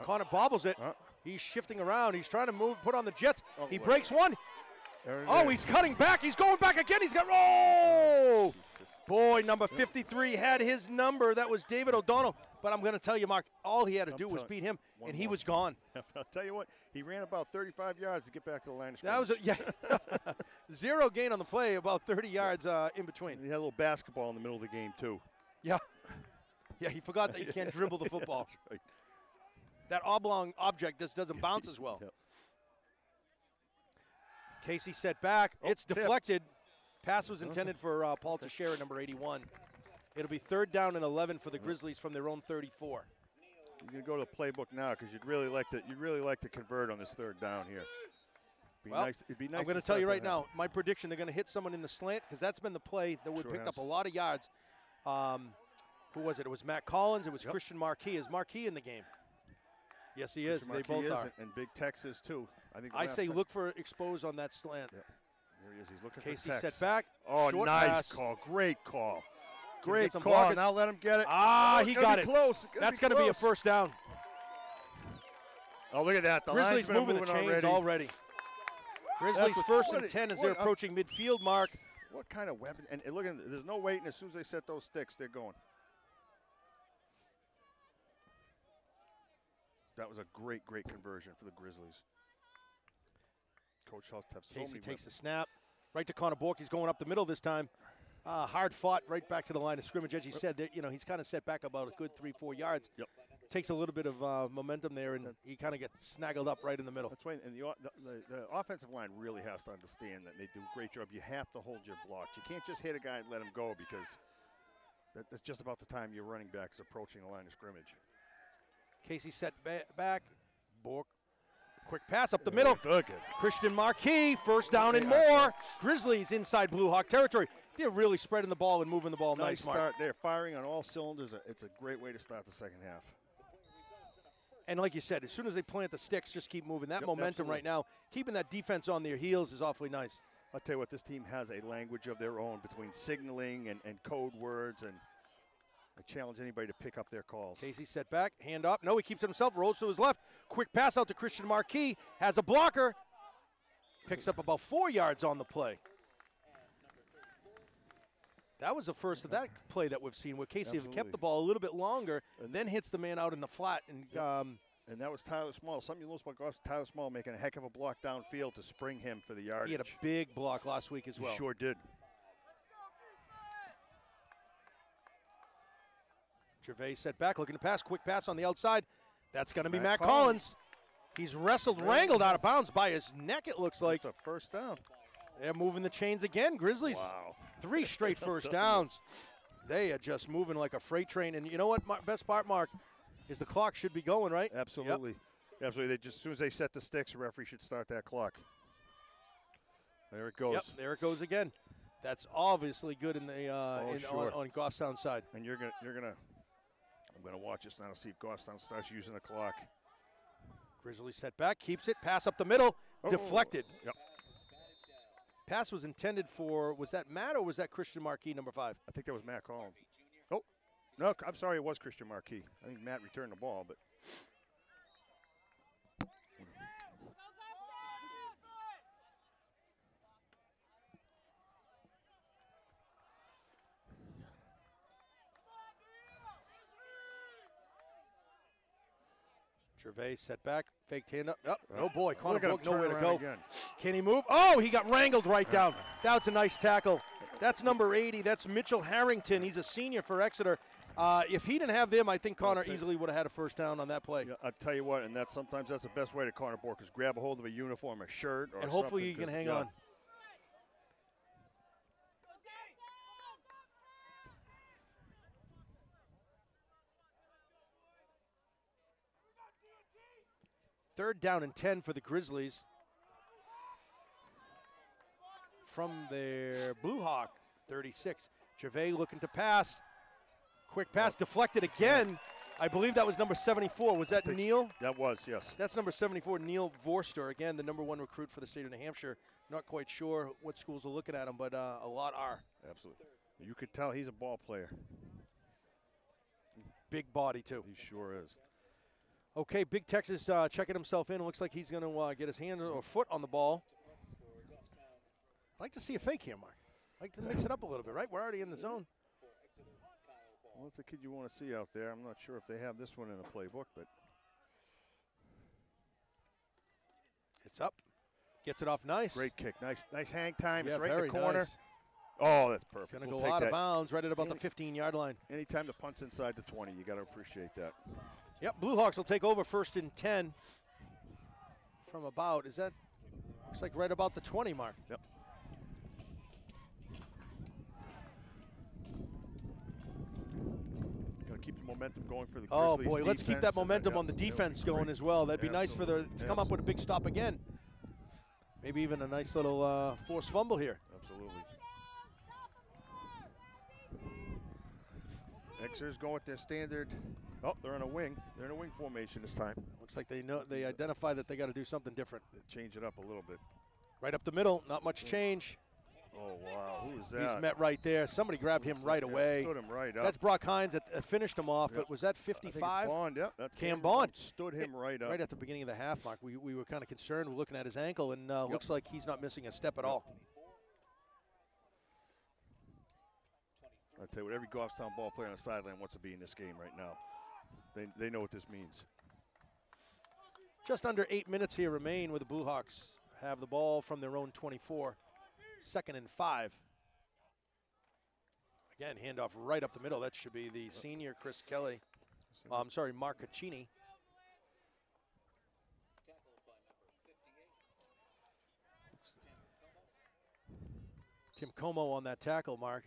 B: Connor bobbles it. He's shifting around. He's trying to move, put on the jets. He breaks one. He's cutting back. He's going back again. He's got, boy, number 53 had his number. That was David O'Donnell. But I'm going to tell you, Mark, all he had to do was beat him, and he was gone.
C: I'll tell you what, he ran about 35 yards to get back to the line of
B: scrimmage. That was zero gain on the play, about 30 yards in between.
C: He had a little basketball in the middle of the game, too.
B: Yeah. Yeah, he forgot that you can't dribble the football.
C: That's right.
B: That oblong object just doesn't bounce as well.
C: Yep.
B: Casey set back. It's deflected. Pass was intended for Paul Teixeira, number 81. It'll be 3rd down and 11 for the Grizzlies from their own 34.
C: You're going to go to the playbook now because you'd really like to convert on this 3rd down here.
B: Well,
C: It'd be nice.
B: I'm going to tell you right now, my prediction, they're going to hit someone in the slant because that's been the play that would picked up a lot of yards. Who was it? It was Matt Collins. It was Christian Marquis. Is Marquis in the game? Yes, he is. They both are.
C: And Big Tex is too.
B: I say look for expose on that slant.
C: Yep. There he is. He's looking
B: Casey
C: for Tex.
B: set back.
C: Oh,
B: short
C: nice
B: pass.
C: call. Great call.
B: Get
C: Great
B: some
C: call.
B: blockers.
C: Now let him get it.
B: He got it.
C: Close.
B: That's going to be a first down.
C: Oh, look at that. The
B: Grizzlies moving the chains already. Grizzlies first and 10 as they're approaching midfield mark.
C: What kind of weapon? And look at, there's no waiting. As soon as they set those sticks, they're going. That was a great, great conversion for the Grizzlies. Coach Huff has so
B: Casey
C: many
B: takes
C: weapons.
B: the snap. Right to Connor Bork. He's going up the middle this time. Hard fought right back to the line of scrimmage. As you said, he's kind of set back about a good 3-4 yards.
C: Yep.
B: Takes a little bit of momentum there, and he kind of gets snaggled up right in the middle.
C: That's why, and the offensive line really has to understand that they do a great job. You have to hold your blocks. You can't just hit a guy and let him go because that's just about the time your running back is approaching the line of scrimmage.
B: Casey set back. Bork, quick pass up the middle.
C: Good.
B: Christian Marquis, first down and more. Grizzlies inside Blue Hawk territory. They're really spreading the ball and moving the ball. Nice
C: start.
B: Mark.
C: They're firing on all cylinders. It's a great way to start the second half.
B: And like you said, as soon as they plant the sticks, just keep moving. That momentum
C: absolutely.
B: right now, keeping that defense on their heels is awfully nice.
C: I'll tell you what, this team has a language of their own between signaling and code words, and I challenge anybody to pick up their calls.
B: Casey set back, hand up. No, he keeps it himself, rolls to his left. Quick pass out to Christian Marquis, has a blocker. Picks up about 4 yards on the play. That was the first of that play that we've seen where Casey have kept the ball a little bit longer and then hits the man out in the flat. And
C: that was Tyler Small. Something you lose about Goff, Tyler Small making a heck of a block downfield to spring him for the yardage.
B: He had a big block last week as well.
C: He sure did.
B: Gervais set back, looking to pass. Quick pass on the outside. That's going to be Matt Collins. He's wrangled out of bounds by his neck, it looks like.
C: It's a first down.
B: They're moving the chains again, Grizzlies.
C: Wow.
B: 3 straight first downs. They are just moving like a freight train. And you know what, best part, Mark, is the clock should be going, right?
C: Absolutely. Yep. Absolutely. As soon as they set the sticks, the referee should start that clock. There it goes.
B: Yep, there it goes again. That's obviously good in the on Goffstown side.
C: And I'm gonna watch this now to see if Goffstown starts using the clock.
B: Grizzlies set back, keeps it, pass up the middle, deflected.
C: Yep.
B: Pass was intended for, was that Matt or was that Christian Marquis, number 5?
C: I think that was Matt Collins. Oh, no, I'm sorry, it was Christian Marquis. I think Matt returned the ball, but.
B: Gervais set back, faked hand up. Oh boy, Connor
C: Look at him
B: Book nowhere to
C: turn
B: go.
C: around again.
B: Can he move? Oh, he got wrangled right down. That was a nice tackle. That's number 80. That's Mitchell Harrington. He's a senior for Exeter. If he didn't have them, I think Connor easily would have had a first down on that play.
C: Yeah, I'll tell you what, and sometimes that's the best way to Connor Bork is grab a hold of a uniform, a shirt, or
B: and hopefully you can hang on. Third down and 10 for the Grizzlies. From their Blue Hawk, 36. Gervais looking to pass. Quick pass, deflected again. I believe that was number 74. Was that Neil?
C: That was, yes.
B: That's number 74, Neil Vorster. Again, the number 1 recruit for the state of New Hampshire. Not quite sure what schools are looking at him, but a lot are.
C: Absolutely. You could tell he's a ball player.
B: Big body, too.
C: He sure is.
B: Okay, Big Texas checking himself in. It looks like he's going to get his hand or foot on the ball. I'd like to see a fake here, Mark. I'd like to mix it up a little bit, right? We're already in the zone.
C: Well, that's a kid you want to see out there. I'm not sure if they have this one in the playbook, but.
B: It's up. Gets it off nice.
C: Great kick. Nice hang time.
B: Yeah,
C: it's right in the corner.
B: Nice.
C: Oh, that's perfect.
B: It's going to go out of bounds right at about the 15-yard line.
C: Anytime the punt's inside the 20, you got to appreciate that.
B: Yep, Blue Hawks will take over first and 10 from about, looks like right about the 20 mark.
C: Yep. Got to keep the momentum going for the Grizzlies.
B: Oh, boy, let's keep that momentum on the defense going as well. That'd be nice for to come up with a big stop again. Maybe even a nice little forced fumble here.
C: Absolutely. Exeter's going with their standard. Oh, they're in a wing. They're in a wing formation this time.
B: Looks like they identify that they got to do something different.
C: They change it up a little bit.
B: Right up the middle, not much change.
C: Oh, wow. Who is that?
B: He's met right there. Somebody grabbed him right away.
C: Stood him right up.
B: That's Brock Hines that finished him off,
C: Yep.
B: but was that 55?
C: Bond, yep. That's
B: Cam Bond.
C: Stood him right up.
B: Right at the beginning of the half, Mark. We were kind of concerned. We're looking at his ankle, and looks like he's not missing a step at all.
C: I'll tell you what, every Goffstown ball player on the sideline wants to be in this game right now. They know what this means.
B: Just under 8 minutes here remain where the Blue Hawks have the ball from their own 24. 2nd and 5. Again, handoff right up the middle. That should be the senior Chris Kelly. I'm sorry, Mark Caccini. Tim Como on that tackle, Mark.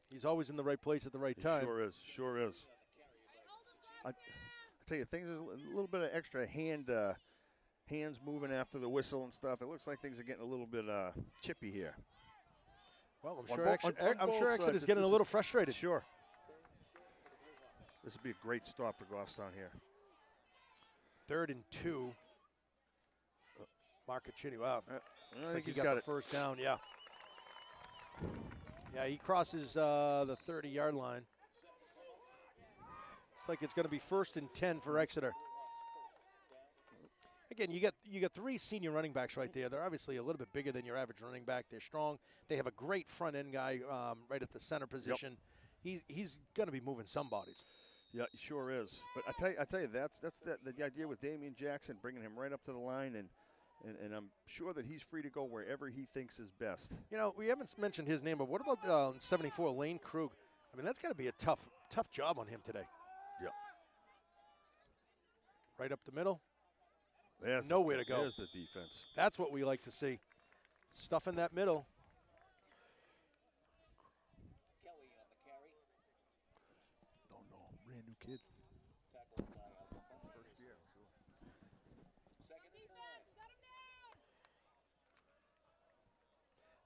B: He's always in the right place at the right time.
C: Sure is. Sure is. I tell you, things are a little bit of extra hands moving after the whistle and stuff. It looks like things are getting a little bit chippy here.
B: Well, I'm sure Exeter's getting a little frustrated.
C: Sure. This would be a great stop for Goffstown here.
B: 3rd and 2. Mark Caccini, wow. Looks like
C: he's
B: got
C: got
B: the
C: it.
B: first down, yeah. Yeah, he crosses the 30-yard line. Looks like it's going to be 1st and 10 for Exeter. Again, you got 3 senior running backs right there. They're obviously a little bit bigger than your average running back. They're strong. They have a great front end guy right at the center position. Yep. He's going to be moving some bodies.
C: Yeah, he sure is. But I tell you, that's the idea with Damian Jackson, bringing him right up to the line, and I'm sure that he's free to go wherever he thinks is best.
B: You know, we haven't mentioned his name, but what about 74 Lane Krug? I mean, that's got to be a tough job on him today.
C: Yeah.
B: Right up the middle.
C: There's
B: nowhere to go.
C: There's the defense.
B: That's what we like to see. Stuff in that middle.
D: Kelly on the carry.
C: Don't know. Brand new kid.
D: Tackled by Alpha.
C: First year, sure.
B: 2nd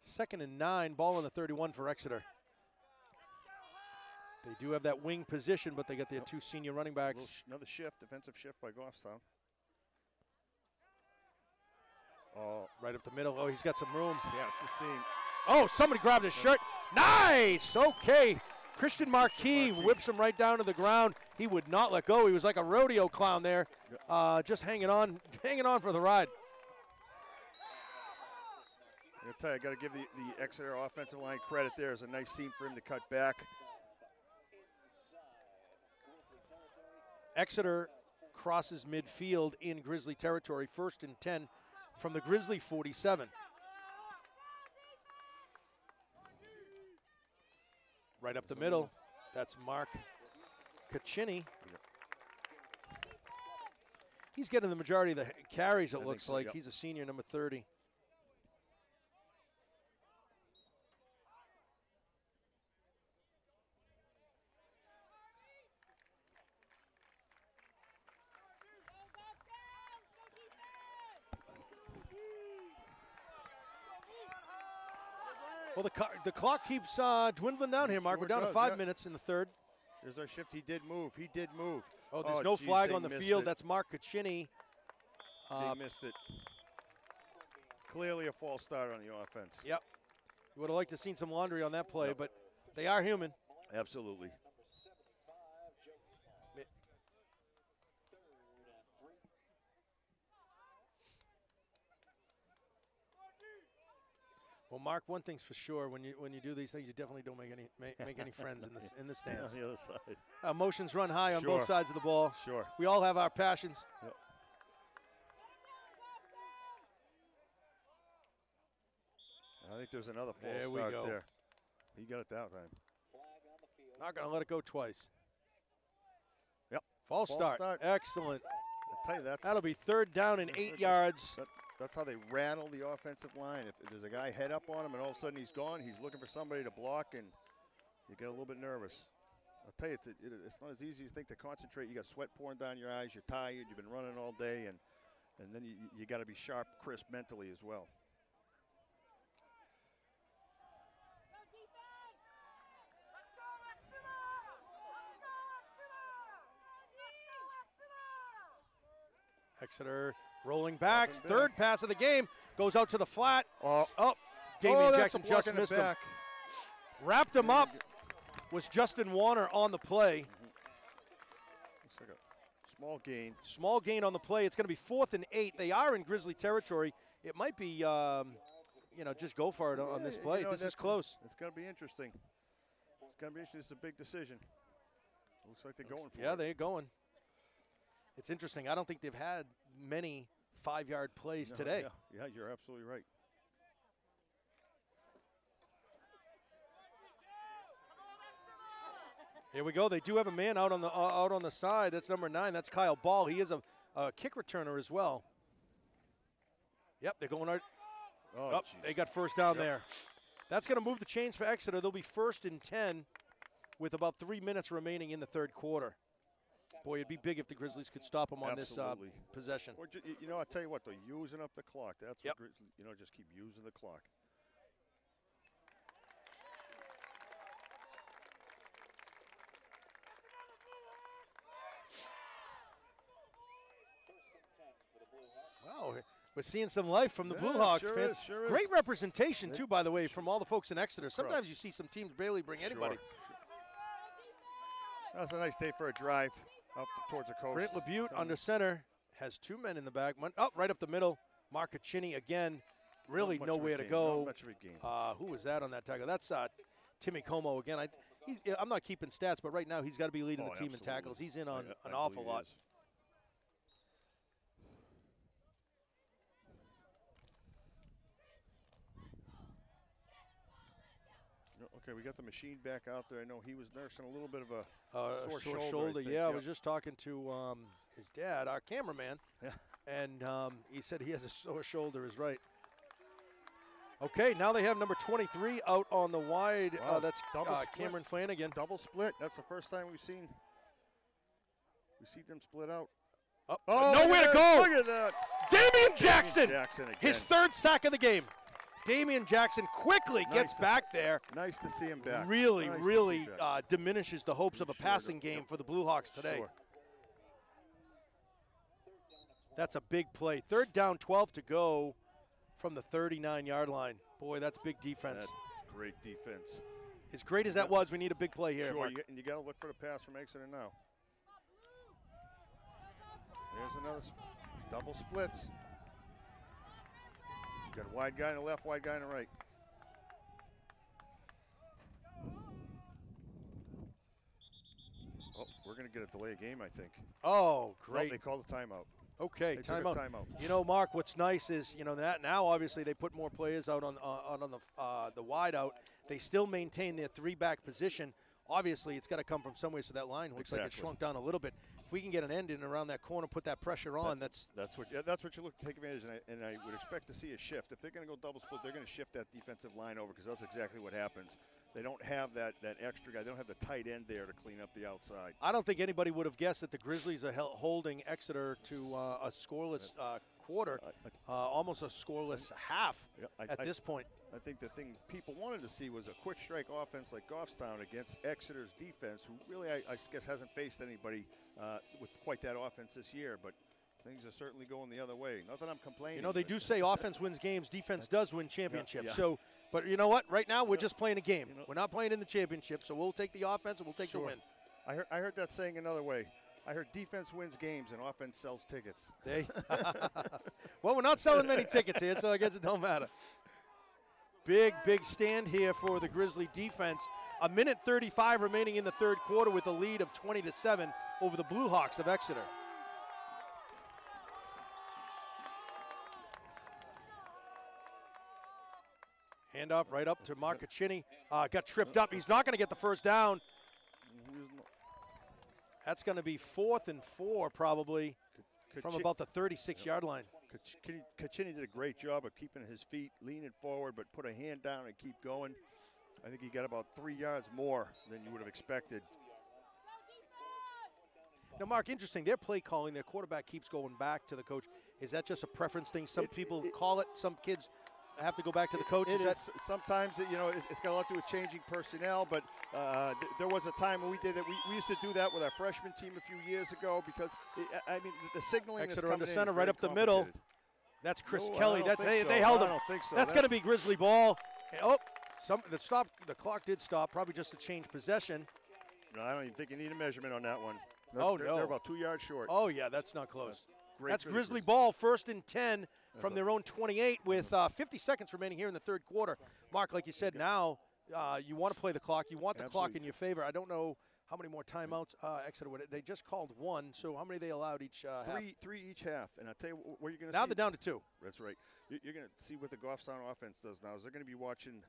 D: Second and 9.
B: and 9, ball on the 31 for Exeter. They do have that wing position, but they got their 2 senior running backs.
C: Another shift, defensive shift by Goffstown. Oh,
B: right up the middle. Oh, he's got some room.
C: Yeah, it's a scene.
B: Oh, somebody grabbed his shirt. Nice. Okay. Christian Marquis whips him right down to the ground. He would not let go. He was like a rodeo clown there, just hanging on for the ride.
C: I'm gonna tell you, I got to give the Exeter offensive line credit. There is a nice seam for him to cut back.
B: Exeter crosses midfield in Grizzly territory. 1st and 10 from the Grizzly 47. Right up the middle. That's Mark Caccini. He's getting the majority of the carries, it looks like. He's a senior, number 30. Well, the clock keeps dwindling down here, Mark. We're down to 5 minutes in the 3rd.
C: There's our shift. He did move.
B: Oh, there's no flag on the field. That's Mark Caccini.
C: They missed it. Clearly a false start on the offense.
B: Yep. You would have liked to have seen some laundry on that play, but they are human.
C: Absolutely.
B: Well, Mark, one thing's for sure: when you do these things, you definitely don't make any friends in the stands.
C: On the other side.
B: Emotions run high on both sides of the ball.
C: Sure.
B: We all have our passions.
C: Yep. I think there's another false start there. He got it that time.
B: Not going to let it go twice.
C: Yep.
B: False start. Excellent.
C: I tell you,
B: that'll be 3rd down and 8 yards.
C: That's how they rattle the offensive line. If there's a guy head up on him and all of a sudden he's gone, he's looking for somebody to block, and you get a little bit nervous. I'll tell you, it's not as easy as you think to concentrate. You got sweat pouring down your eyes. You're tired. You've been running all day, and then you got to be sharp, crisp mentally as well.
B: Exeter rolling back.
C: Nothing
B: Third
C: back.
B: pass of the game goes out to the flat.
C: Oh.
B: Damian
C: that's
B: Jackson
C: a block
B: just
C: in the
B: missed him.
C: back.
B: Wrapped him up was Justin Warner on the play.
C: Looks like a small gain.
B: Small gain on the play. It's going to be 4th and 8. They are in Grizzly territory. It might be, just go for it on this play. This is close.
C: It's going to be interesting. It's going to be interesting. This is a big decision. Looks like they're going for it.
B: Yeah, they're going. It's interesting. I don't think they've had many 5-yard plays today.
C: Yeah, you're absolutely right.
B: Here we go. They do have a man out on the side. That's number 9. That's Kyle Ball. He is a kick returner as well. Yep, they're going.
C: Oh,
B: They got first down there. That's going to move the chains for Exeter. They'll be 1st and 10 with about 3 minutes remaining in the third quarter. Boy, it'd be big if the Grizzlies could stop them on
C: Absolutely.
B: this possession.
C: Or I'll tell you what, they're using up the clock. That's
B: Yep.
C: what just keep using the clock.
B: Wow, we're seeing some life from the
C: Yeah,
B: Blue Hawks
C: sure
B: fans.
C: is, sure is.
B: Great representation, too, by the way, from all the folks in Exeter. Sometimes you see some teams barely bring anybody.
C: That's a nice day for a drive up towards the coast.
B: Brent LeBute under center has 2 men in the back. Right up the middle. Marcaccini again. Really
C: Not much of a
B: nowhere to
C: gain,
B: go.
C: not much of a gain.
B: Who was that on that tackle? That's Timmy Como again. I'm not keeping stats, but right now he's got to be leading the team in
C: absolutely.
B: tackles. He's in on
C: I
B: an awful
C: believe he
B: lot.
C: is. Okay, we got the machine back out there. I know he was nursing a little bit of a sore shoulder. I think.
B: Yeah, I was just talking to his dad, our cameraman, and he said he has a sore shoulder. Is right. Okay, now they have number 23 out on the wide.
C: Wow,
B: That's
C: double split.
B: Cameron Flanagan.
C: Double split. That's the first time we see them split out.
B: Nowhere to go.
C: Look at that.
B: Damian Jackson.
C: Jackson again.
B: His 3rd sack of the game. Damian Jackson quickly gets
C: Nice.
B: back there.
C: Nice to see him back.
B: Really,
C: Nice to
B: really
C: see Jack.
B: diminishes the hopes of a
C: Sure,
B: passing
C: yep.
B: game for the Blue Hawks today.
C: Sure.
B: That's a big play. 3rd down, 12 to go from the 39-yard line. Boy, that's big defense.
C: That's great defense.
B: As great as that was, we need a big play here.
C: Sure,
B: Mark.
C: you got to look for the pass from Exeter now. There's another double splits. Got a wide guy on the left, wide guy on the right. Oh, we're going to get a delay of game, I think.
B: Oh,
C: No,
B: great.
C: they called the timeout.
B: Okay,
C: They took a
B: timeout.
C: timeout.
B: Mark, what's nice is, that now obviously they put more players out on the wide out. They still maintain their 3-back position. Obviously, it's got to come from somewhere, so that line looks like it
C: Exactly.
B: shrunk down a little bit. If we can get an end in around that corner, put that pressure on, that's
C: what you look to take advantage of, and I would expect to see a shift. If they're going to go double split, they're going to shift that defensive line over because that's exactly what happens. They don't have that extra guy. They don't have the tight end there to clean up the outside.
B: I don't think anybody would have guessed that the Grizzlies are holding Exeter to a scoreless quarter, almost a scoreless half at this point.
C: I think the thing people wanted to see was a quick strike offense like Goffstown against Exeter's defense, who really, I guess, hasn't faced anybody with quite that offense this year, but things are certainly going the other way. Not that I'm complaining.
B: They do say offense wins games, defense does win championships.
C: yeah.
B: So, but you know what? Right now, we're just playing a game. We're not playing in the championship, so we'll take the offense and we'll take the win.
C: I heard that saying another way. I heard defense wins games and offense sells tickets.
B: Well, we're not selling many tickets here, so I guess it don't matter. Big stand here for the Grizzly defense. 1:35 remaining in the third quarter with a lead of 20-7 over the Blue Hawks of Exeter. Handoff right up to Marcaccini. Got tripped up. He's not going to get the first down. That's going to be 4th and 4 probably from about the 36-yard line.
C: Caccini did a great job of keeping his feet, leaning forward, but put a hand down and keep going. I think he got about 3 yards more than you would have expected.
B: Now, Mark, interesting. Their play calling, their quarterback keeps going back to the coach. Is that just a preference thing? Some people call it. Some kids have to go back to the coach?
C: It is. Sometimes, it's got a lot to do with changing personnel, but there was a time when we did it. We used to do that with our freshman team a few years ago because, the signaling
B: Exeter
C: that's
B: under
C: coming
B: center
C: in
B: right up the middle.
C: complicated.
B: That's Chris
C: No,
B: Kelly.
C: I don't think so.
B: They held him.
C: I don't think so.
B: That's going to be Grizzly ball. Oh, the clock did stop, probably just to change possession.
C: No, I don't even think you need a measurement on that one.
B: No.
C: They're about 2 yards short.
B: Oh, yeah, that's not close.
C: Great
B: That's
C: for the
B: Grizzly
C: Grizzlies.
B: ball, 1st and 10 from their own 28 with 50 seconds remaining here in the third quarter. Mark, like you said, now you want to play the clock. You want the clock in your favor. I don't know how many more timeouts Exeter would. They just called one, so how many they allowed each half?
C: Three each half. And I'll tell you where you're going to
B: Now
C: see.
B: they're down to 2.
C: That's right. You're going to see what the Goffstown offense does now is they're going to be watching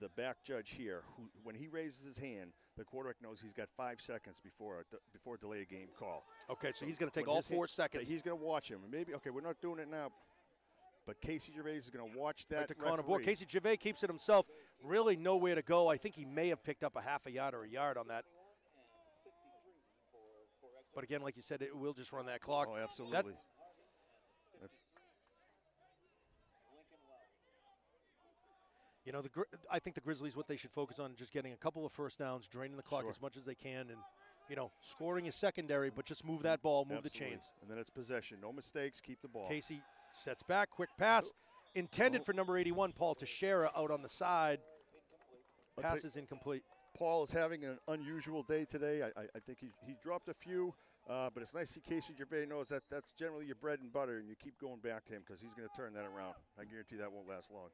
C: the back judge here, who, when he raises his hand, the quarterback knows he's got 5 seconds before delay a game call.
B: Okay, so he's going to take
C: When
B: all
C: his
B: 4
C: hand-
B: seconds.
C: He's going to watch him. Maybe, okay, we're not doing it now, but Casey Gervais is going to watch that
B: Right to corner board.
C: referee.
B: Casey Gervais keeps it himself. Really nowhere to go. I think he may have picked up a half a yard or a yard on that. But again, like you said, it will just run that clock.
C: Oh, absolutely.
B: You know, I think the Grizzlies, what they should focus on is just getting a couple of first downs, draining the clock
C: Sure.
B: as much as they can, and, scoring is secondary, but just move that ball, move the
C: Absolutely.
B: chains.
C: And then it's possession. No mistakes. Keep the ball.
B: Casey sets back, quick pass, intended for number 81, Paul Teixeira, out on the side. Pass is incomplete.
C: Paul is having an unusual day today. I think he dropped a few, but it's nice to see Casey Gervais knows that that's generally your bread and butter, and you keep going back to him because he's going to turn that around. I guarantee that won't last long.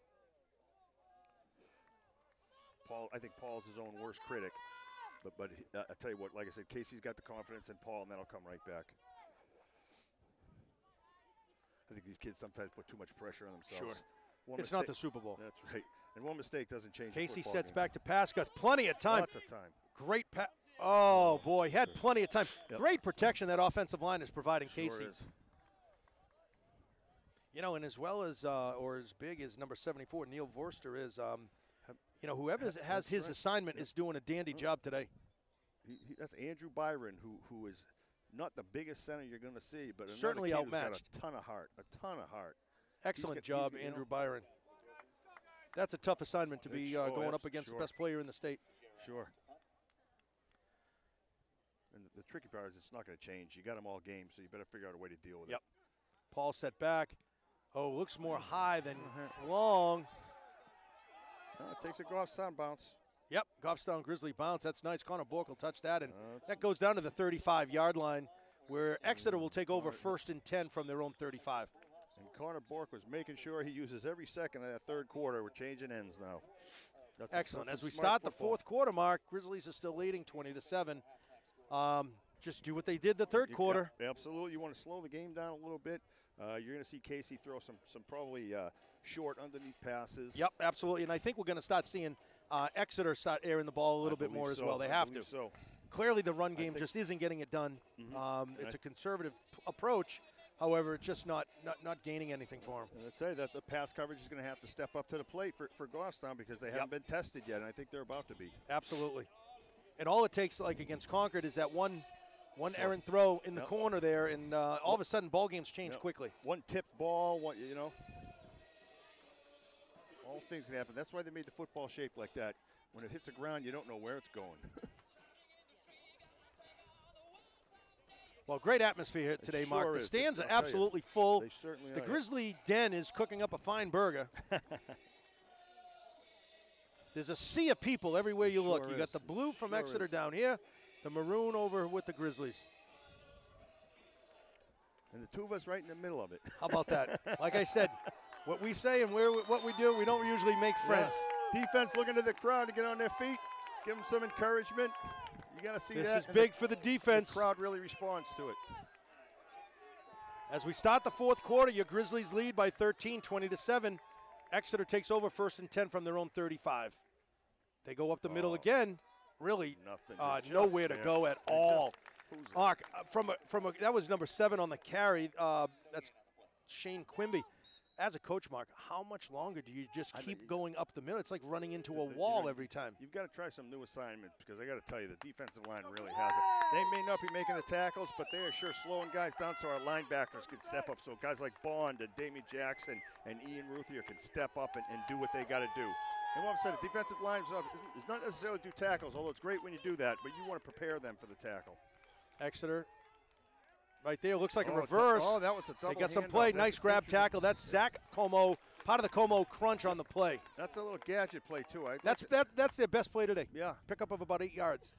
C: I think Paul's his own worst critic, but I tell you what, like I said, Casey's got the confidence in Paul, and that'll come right back. I think these kids sometimes put too much pressure on themselves.
B: Sure. It's not the Super Bowl.
C: That's right. And one mistake doesn't change the
B: Casey
C: football
B: sets
C: game.
B: back to pass, got plenty of time.
C: Lots of time.
B: Great pass. Oh, boy, had plenty of time.
C: Yep.
B: Great protection that offensive line is providing Casey.
C: Sure is.
B: And as well as, or as big as number 74, Neil Vorster is, whoever has his assignment is doing a dandy job today.
C: That's Andrew Byron, who is not the biggest center you're going to see, but
B: certainly
C: another kid who's
B: outmatched.
C: got a ton of heart,
B: Excellent job, Andrew Byron. That's a tough assignment to be going up against the best player in the state.
C: Sure. And the tricky part is it's not going to change. You got them all game, so you better figure out a way to deal with it.
B: Paul set back. Oh, looks more high than long.
C: It takes a Goffstown bounce.
B: Yep, Goffstown Grizzly bounce. That's nice. Connor Bork will touch that, and that goes down to the 35-yard line, where Exeter will take over 1st and 10 from their own 35.
C: And Connor Bork was making sure he uses every second of that third quarter. We're changing ends now.
B: Excellent.
C: That's
B: As we
C: smart
B: start the
C: football.
B: fourth quarter, Mark, Grizzlies are still leading 20-7. Just do what they did the third quarter.
C: Yeah, absolutely. You want to slow the game down a little bit. You're going to see Casey throw some probably short underneath passes.
B: Yep, absolutely. And I think we're going to start seeing Exeter start airing the ball a little bit more as well. They have to.
C: So.
B: Clearly, the run game just isn't getting it done. It's a conservative approach. However, it's just not gaining anything for them.
C: And I tell you that the pass coverage is going to have to step up to the plate for Goffstown because they haven't been tested yet, and I think they're about to be.
B: Absolutely. And all it takes, like against Concord, is that one errant throw in the corner there, and all of a sudden, ball games change quickly.
C: One tipped ball, all things can happen. That's why they made the football shaped like that. When it hits the ground, you don't know where it's going.
B: Well, great atmosphere here today, Mark.
C: Sure
B: The
C: is.
B: stands are
C: I'll tell you.
B: absolutely full.
C: They certainly
B: The
C: are.
B: Grizzly Den is cooking up a fine burger. There's a sea of people everywhere you look.
C: Sure
B: You got
C: is.
B: the blue from
C: Sure
B: Exeter
C: is.
B: down here, the maroon over with the Grizzlies.
C: And the two of us right in the middle of it.
B: How about that? Like I said, what we say and what we do, we don't usually make friends.
C: Yes. Defense looking to the crowd to get on their feet, give them some encouragement. You got to see
B: This
C: that.
B: is
C: and
B: big for the defense.
C: The crowd really responds to it.
B: As we start the fourth quarter, your Grizzlies lead by 13, 20-7. Exeter takes over 1st and 10 from their own 35. They go up the middle again. Really,
C: Nothing.
B: nowhere to go at all. Mark, that was number 7 on the carry. That's Shane Quimby. As a coach, Mark, how much longer do you just keep going up the middle? It's like running into a wall every time.
C: You've got to try some new assignments because I got to tell you, the defensive line really has it. They may not be making the tackles, but they are sure slowing guys down so our linebackers can step up. So guys like Bond and Damien Jackson and Ian Ruthier can step up and do what they got to do. And what I've said, the defensive line is not necessarily do tackles, although it's great when you do that, but you want to prepare them for the tackle.
B: Exeter. Right there, looks like a reverse.
C: Oh, that was a double.
B: They got some play. Nice grab tackle. That's Zach Como, part of the Como crunch on the play.
C: That's a little gadget play, too.
B: That's their best play today.
C: Yeah.
B: Pickup of about 8 yards.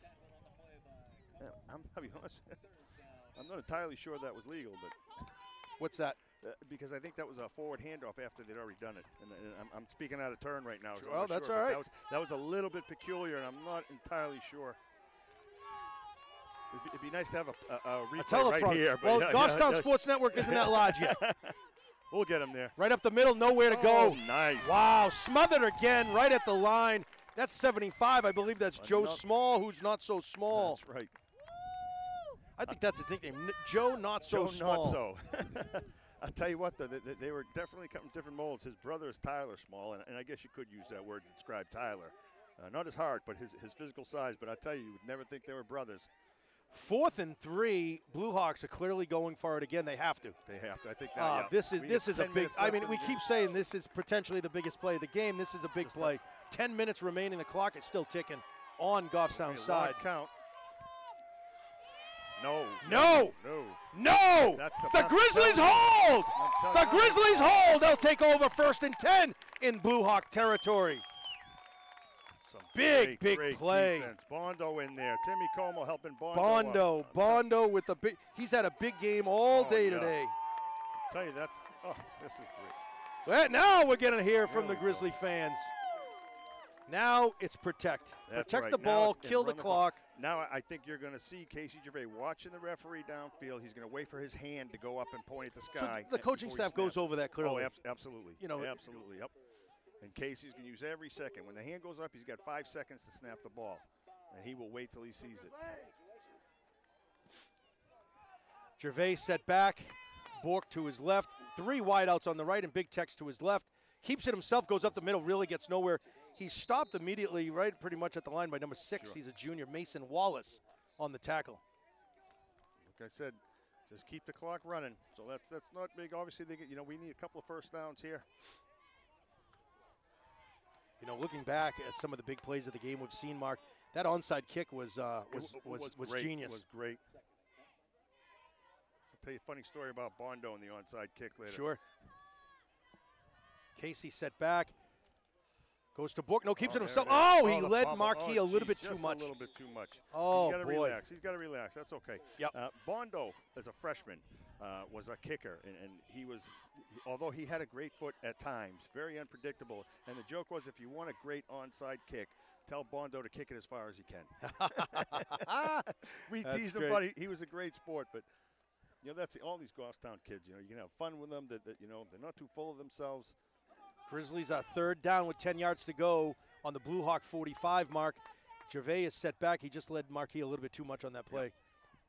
C: Yeah, I'll be honest. I'm not entirely sure that was legal, but.
B: What's that?
C: Because I think that was a forward handoff after they'd already done it. And I'm speaking out of turn right now.
B: So well, that's all right.
C: That was a little bit peculiar, and I'm not entirely sure. It'd be nice to have a replay right here. But
B: well, Goffstown Sports Network isn't that large yet.
C: We'll get him there.
B: Right up the middle, nowhere to go.
C: Nice.
B: Wow, smothered again, right at the line. That's 75. I believe that's Joe Small, who's not so small.
C: That's right.
B: I think that's his nickname, Joe Not So Small.
C: Not So. I'll tell you what, though, they were definitely coming from different molds. His brother is Tyler Small, and I guess you could use that word to describe Tyler. Not his heart, but his physical size. But I tell you, you would never think they were brothers.
B: 4th and 3, Blue Hawks are clearly going for it again. They have to.
C: They have to. I think that. Yeah.
B: This is a big. I mean, we keep saying this is potentially the biggest play of the game. This is a big play. 10 minutes remaining. The clock is still ticking on Goffstown's side.
C: Count. No.
B: No.
C: No.
B: No. The Grizzlies hold. The Grizzlies hold. They'll take over 1st and 10 in Blue Hawk territory. Big play.
C: Defense. Bondo in there. Timmy Como helping Bondo.
B: Bondo with the big. He's had a big game all day today.
C: I'll tell you, this is great.
B: Well, now we're going to hear from the Grizzly fans. Now it's protect. Protect the ball, kill the clock.
C: Now I think you're going to see Casey Gervais watching the referee downfield. He's going to wait for his hand to go up and point at the sky.
B: So the coaching staff goes over that clearly.
C: Oh, absolutely. Absolutely. Yep. And Casey's going to use every second. When the hand goes up, he's got 5 seconds to snap the ball. And he will wait till he sees it.
B: Gervais set back. Bork to his left. 3 wideouts on the right and Big Tex to his left. Keeps it himself, goes up the middle, really gets nowhere. He's stopped immediately right pretty much at the line by number 6. Sure. He's a junior, Mason Wallace, on the tackle.
C: Like I said, just keep the clock running. So that's not big. Obviously, we need a couple of first downs here.
B: Looking back at some of the big plays of the game we've seen, Mark, that onside kick was genius.
C: It was great. I'll tell you a funny story about Bondo and the onside kick later.
B: Sure. Casey set back. Goes to Bork. No, keeps it himself. He led Marquis a little bit too much.
C: Just a little bit too much.
B: Oh,
C: He's got to
B: boy.
C: relax. He's got to relax. That's okay.
B: Yep.
C: Bondo, as a freshman, was a kicker, and he was, although he had a great foot at times, very unpredictable. And the joke was, if you want a great onside kick, tell Bondo to kick it as far as he can. We teased him, but he was a great sport. But that's all these Goffstown kids. You can have fun with them. That they're not too full of themselves.
B: Grizzlies are 3rd down with 10 yards to go on the Blue Hawk 45 mark. Gervais is set back. He just led Marquis a little bit too much on that play. Yep.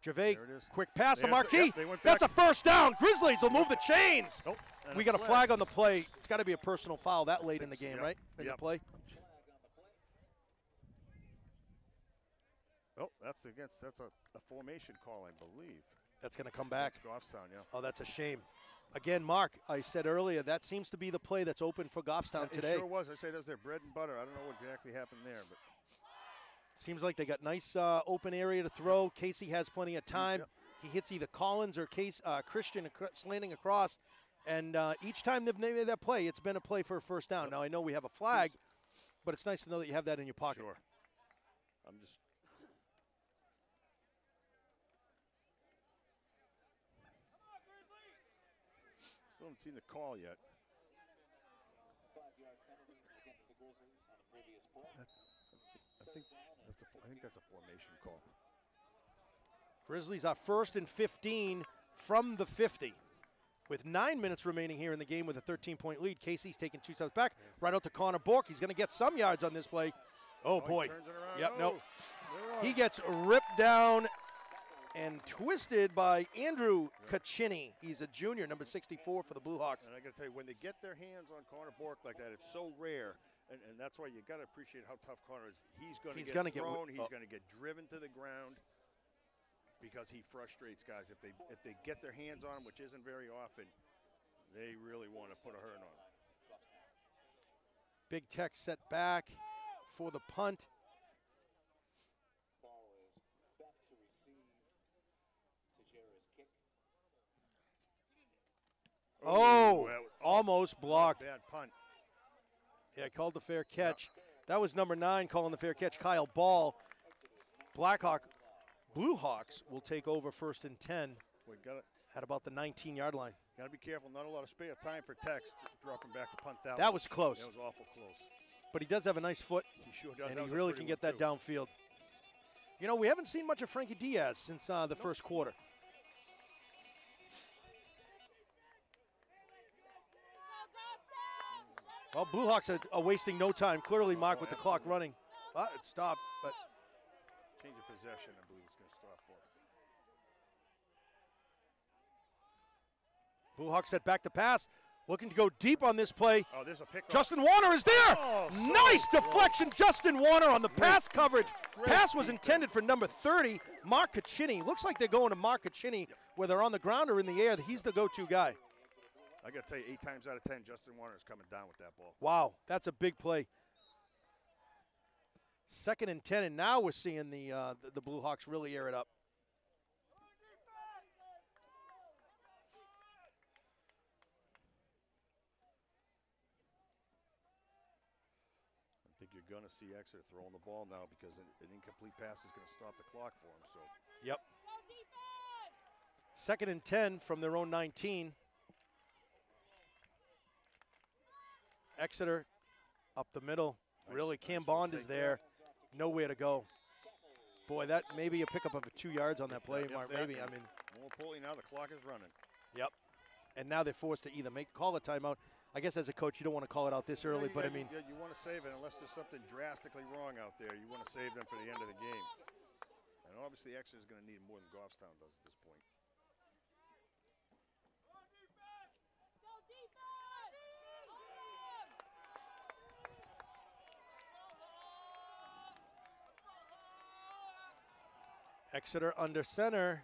B: Gervais, quick pass to Marquis. That's a 1st down. Grizzlies will move the chains.
C: Nope.
B: We got a flag on the play. It's got to be a personal foul that late in the game, right? In the play.
C: Oh, that's a formation call, I believe.
B: That's going to come back.
C: That's Goffstown, yeah.
B: Oh, that's a shame. Again, Mark, I said earlier, that seems to be the play that's open for Goffstown today.
C: It sure was. I say that was their bread and butter. I don't know what exactly happened there, but
B: seems like they got nice open area to throw. Casey has plenty of time.
C: Yep.
B: He hits either Collins or Christian slanting across, and each time they've made that play, it's been a play for a 1st down. Now, I know we have a flag, but it's nice to know that you have that in your pocket.
C: Sure. I'm just... Still haven't seen the call yet.
D: 5-yard penalty against the Grizzlies on the previous play.
C: I think that's a formation call.
B: Grizzlies are 1st and 15 from the 50. With 9 minutes remaining here in the game with a 13-point lead, Casey's taking 2 steps back, right out to Connor Bork. He's going to get some yards on this play. Oh, boy.
C: He turns it around.
B: Yep,
C: no.
B: He gets ripped down and twisted by Andrew Caccini. He's a junior, number 64 for the Blue Hawks.
C: And I got to tell you, when they get their hands on Connor Bork like that, it's so rare. And that's why you got to appreciate how tough Connor is. He's going to get thrown. He's going to get driven to the ground because he frustrates guys. If they get their hands on him, which isn't very often, they really want to put a hurt on him.
B: Big Tech set back for the punt.
D: Ball is back to receive. Tejera's kick.
B: Oh, almost blocked.
C: Bad punt.
B: Yeah, called the fair catch. That was number 9 calling the fair catch, Kyle Ball. Blue Hawks will take over 1st and 10 at about the 19-yard line.
C: Got to be careful. Not a lot of spare time for Tex dropping back to punt out.
B: That was close.
C: That was awful close.
B: But he does have a nice foot.
C: He sure does.
B: And he really can get that downfield. You know, we haven't seen much of Frankie Diaz since the first quarter. Well, Blue Hawks are wasting no time. Clearly, Mark, with the clock running. It stopped, but
C: change of possession, I believe it's going to stop for.
B: Blue Hawks set back to pass. Looking to go deep on this play.
C: Oh, there's a pick.
B: Justin Warner is there.
C: Oh, so
B: nice
C: close.
B: deflection, Justin Warner on the pass coverage. Pass was intended for number 30, Mark Caccini. Looks like they're going to Mark Caccini, whether on the ground or in the air. He's the go-to guy.
C: I got to tell you, 8 times out of 10, Justin Warner is coming down with that ball.
B: Wow, that's a big play. 2nd and 10, and now we're seeing the Blue Hawks really air it up.
C: I think you're going to see Exeter throwing the ball now because an incomplete pass is going to stop the clock for them. So.
B: Yep. 2nd and 10 from their own 19. Exeter up the middle. Really, Cam Bond is there. Nowhere to go. Boy, that may be a pickup of 2 yards on that play, Mark. Maybe. I mean,
C: more importantly, now the clock is running.
B: Yep. And now they're forced to either call a timeout. I guess as a coach, you don't want to call it out this early, but I mean.
C: You want to save it unless there's something drastically wrong out there. You want to save them for the end of the game. And obviously, Exeter is going to need more than Goffstown does at this point.
B: Exeter under center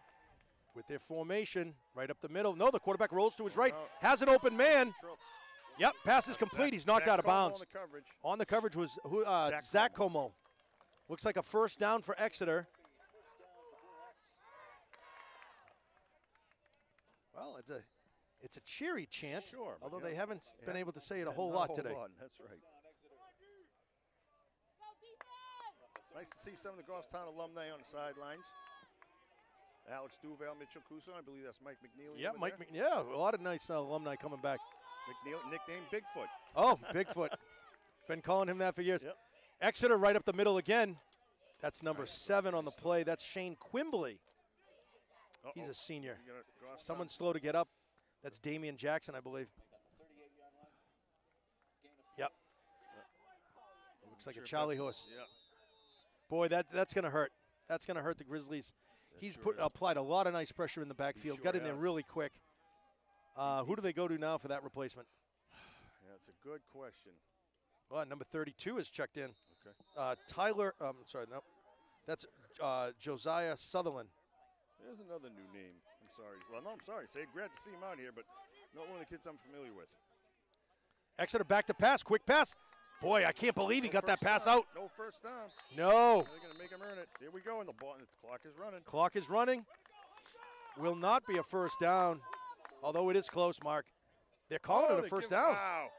B: with their formation right up the middle. No, the quarterback rolls to his right, has an open man. Yep, pass is complete. He's knocked out of bounds. On the coverage was Zach Como. Looks like a first down for Exeter. Well, it's a cheery chant,
C: sure,
B: although they haven't been able to say it a whole lot today.
C: That's right. Nice to see some of the Goffstown alumni on the sidelines. Alex Duval, Mitchell Couson, I believe that's Mike McNeely.
B: Yeah, yeah, a lot of nice alumni coming back.
C: McNeely, nicknamed Bigfoot.
B: Oh, Bigfoot. Been calling him that for years.
C: Yep.
B: Exeter right up the middle again. That's number 7 on the play. That's Shane Quimbley. He's a senior. Someone slow to get up. That's Damian Jackson, I believe. Yep. Looks like a Charlie horse.
C: Yeah.
B: Boy, that's going to hurt. That's going to hurt the Grizzlies. He's applied a lot of nice pressure in the backfield. Got in there really quick. Who do they go to now for that replacement?
C: Yeah, that's a good question.
B: Well, number 32 is checked in.
C: Okay.
B: Tyler, no. That's Josiah Sutherland.
C: There's another new name. I'm sorry. Well, no, I'm sorry. Glad to see him out here, but not one of the kids I'm familiar with.
B: Exeter back to pass. Quick pass. Boy, I can't believe he got that pass out.
C: No first down.
B: No.
C: They're going to make him earn it. Here we go, and the clock is running.
B: Clock is running. Will not be a first down, although it is close, Mark. They're calling it a first down.
C: Wow.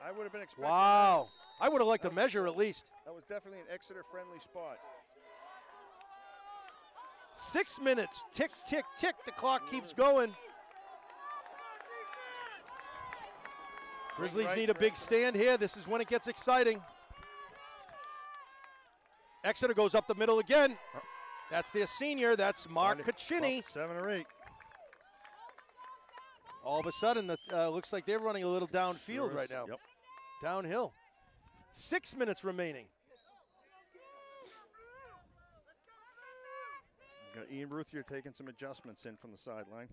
C: I would have been expecting
B: Wow.
C: that.
B: I would have liked to measure at least.
C: That was definitely an Exeter-friendly spot.
B: 6 minutes. Tick, tick, tick. The clock keeps going. Grizzlies need a big stand here. This is when it gets exciting. Exeter goes up the middle again. That's their senior. That's Mark Caccini.
C: 7 or 8.
B: All of a sudden, looks like they're running a little downfield right now.
C: Yep.
B: Downhill. 6 minutes remaining.
C: Ian Ruth, you're taking some adjustments in from the sideline.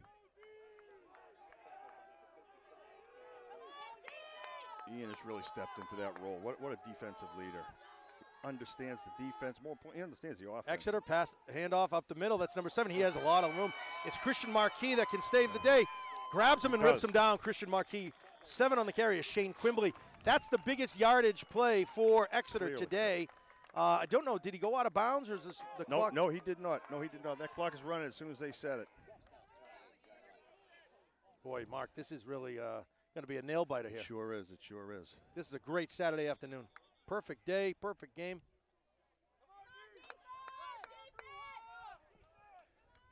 C: Ian has really stepped into that role. What a defensive leader. Understands the defense. More important, he understands the offense.
B: Exeter pass, handoff up the middle. That's number 7. He has a lot of room. It's Christian Marquis that can save the day. Grabs him and rips him down. Christian Marquis. 7 on the carry is Shane Quimbley. That's the biggest yardage play for Exeter today. I don't know. Did he go out of bounds or is this the clock?
C: No, he did not. No, he did not. That clock is running as soon as they set it.
B: Boy, Mark, this is really going to be a nail biter here.
C: It sure is. It sure is.
B: This is a great Saturday afternoon. Perfect day, perfect game.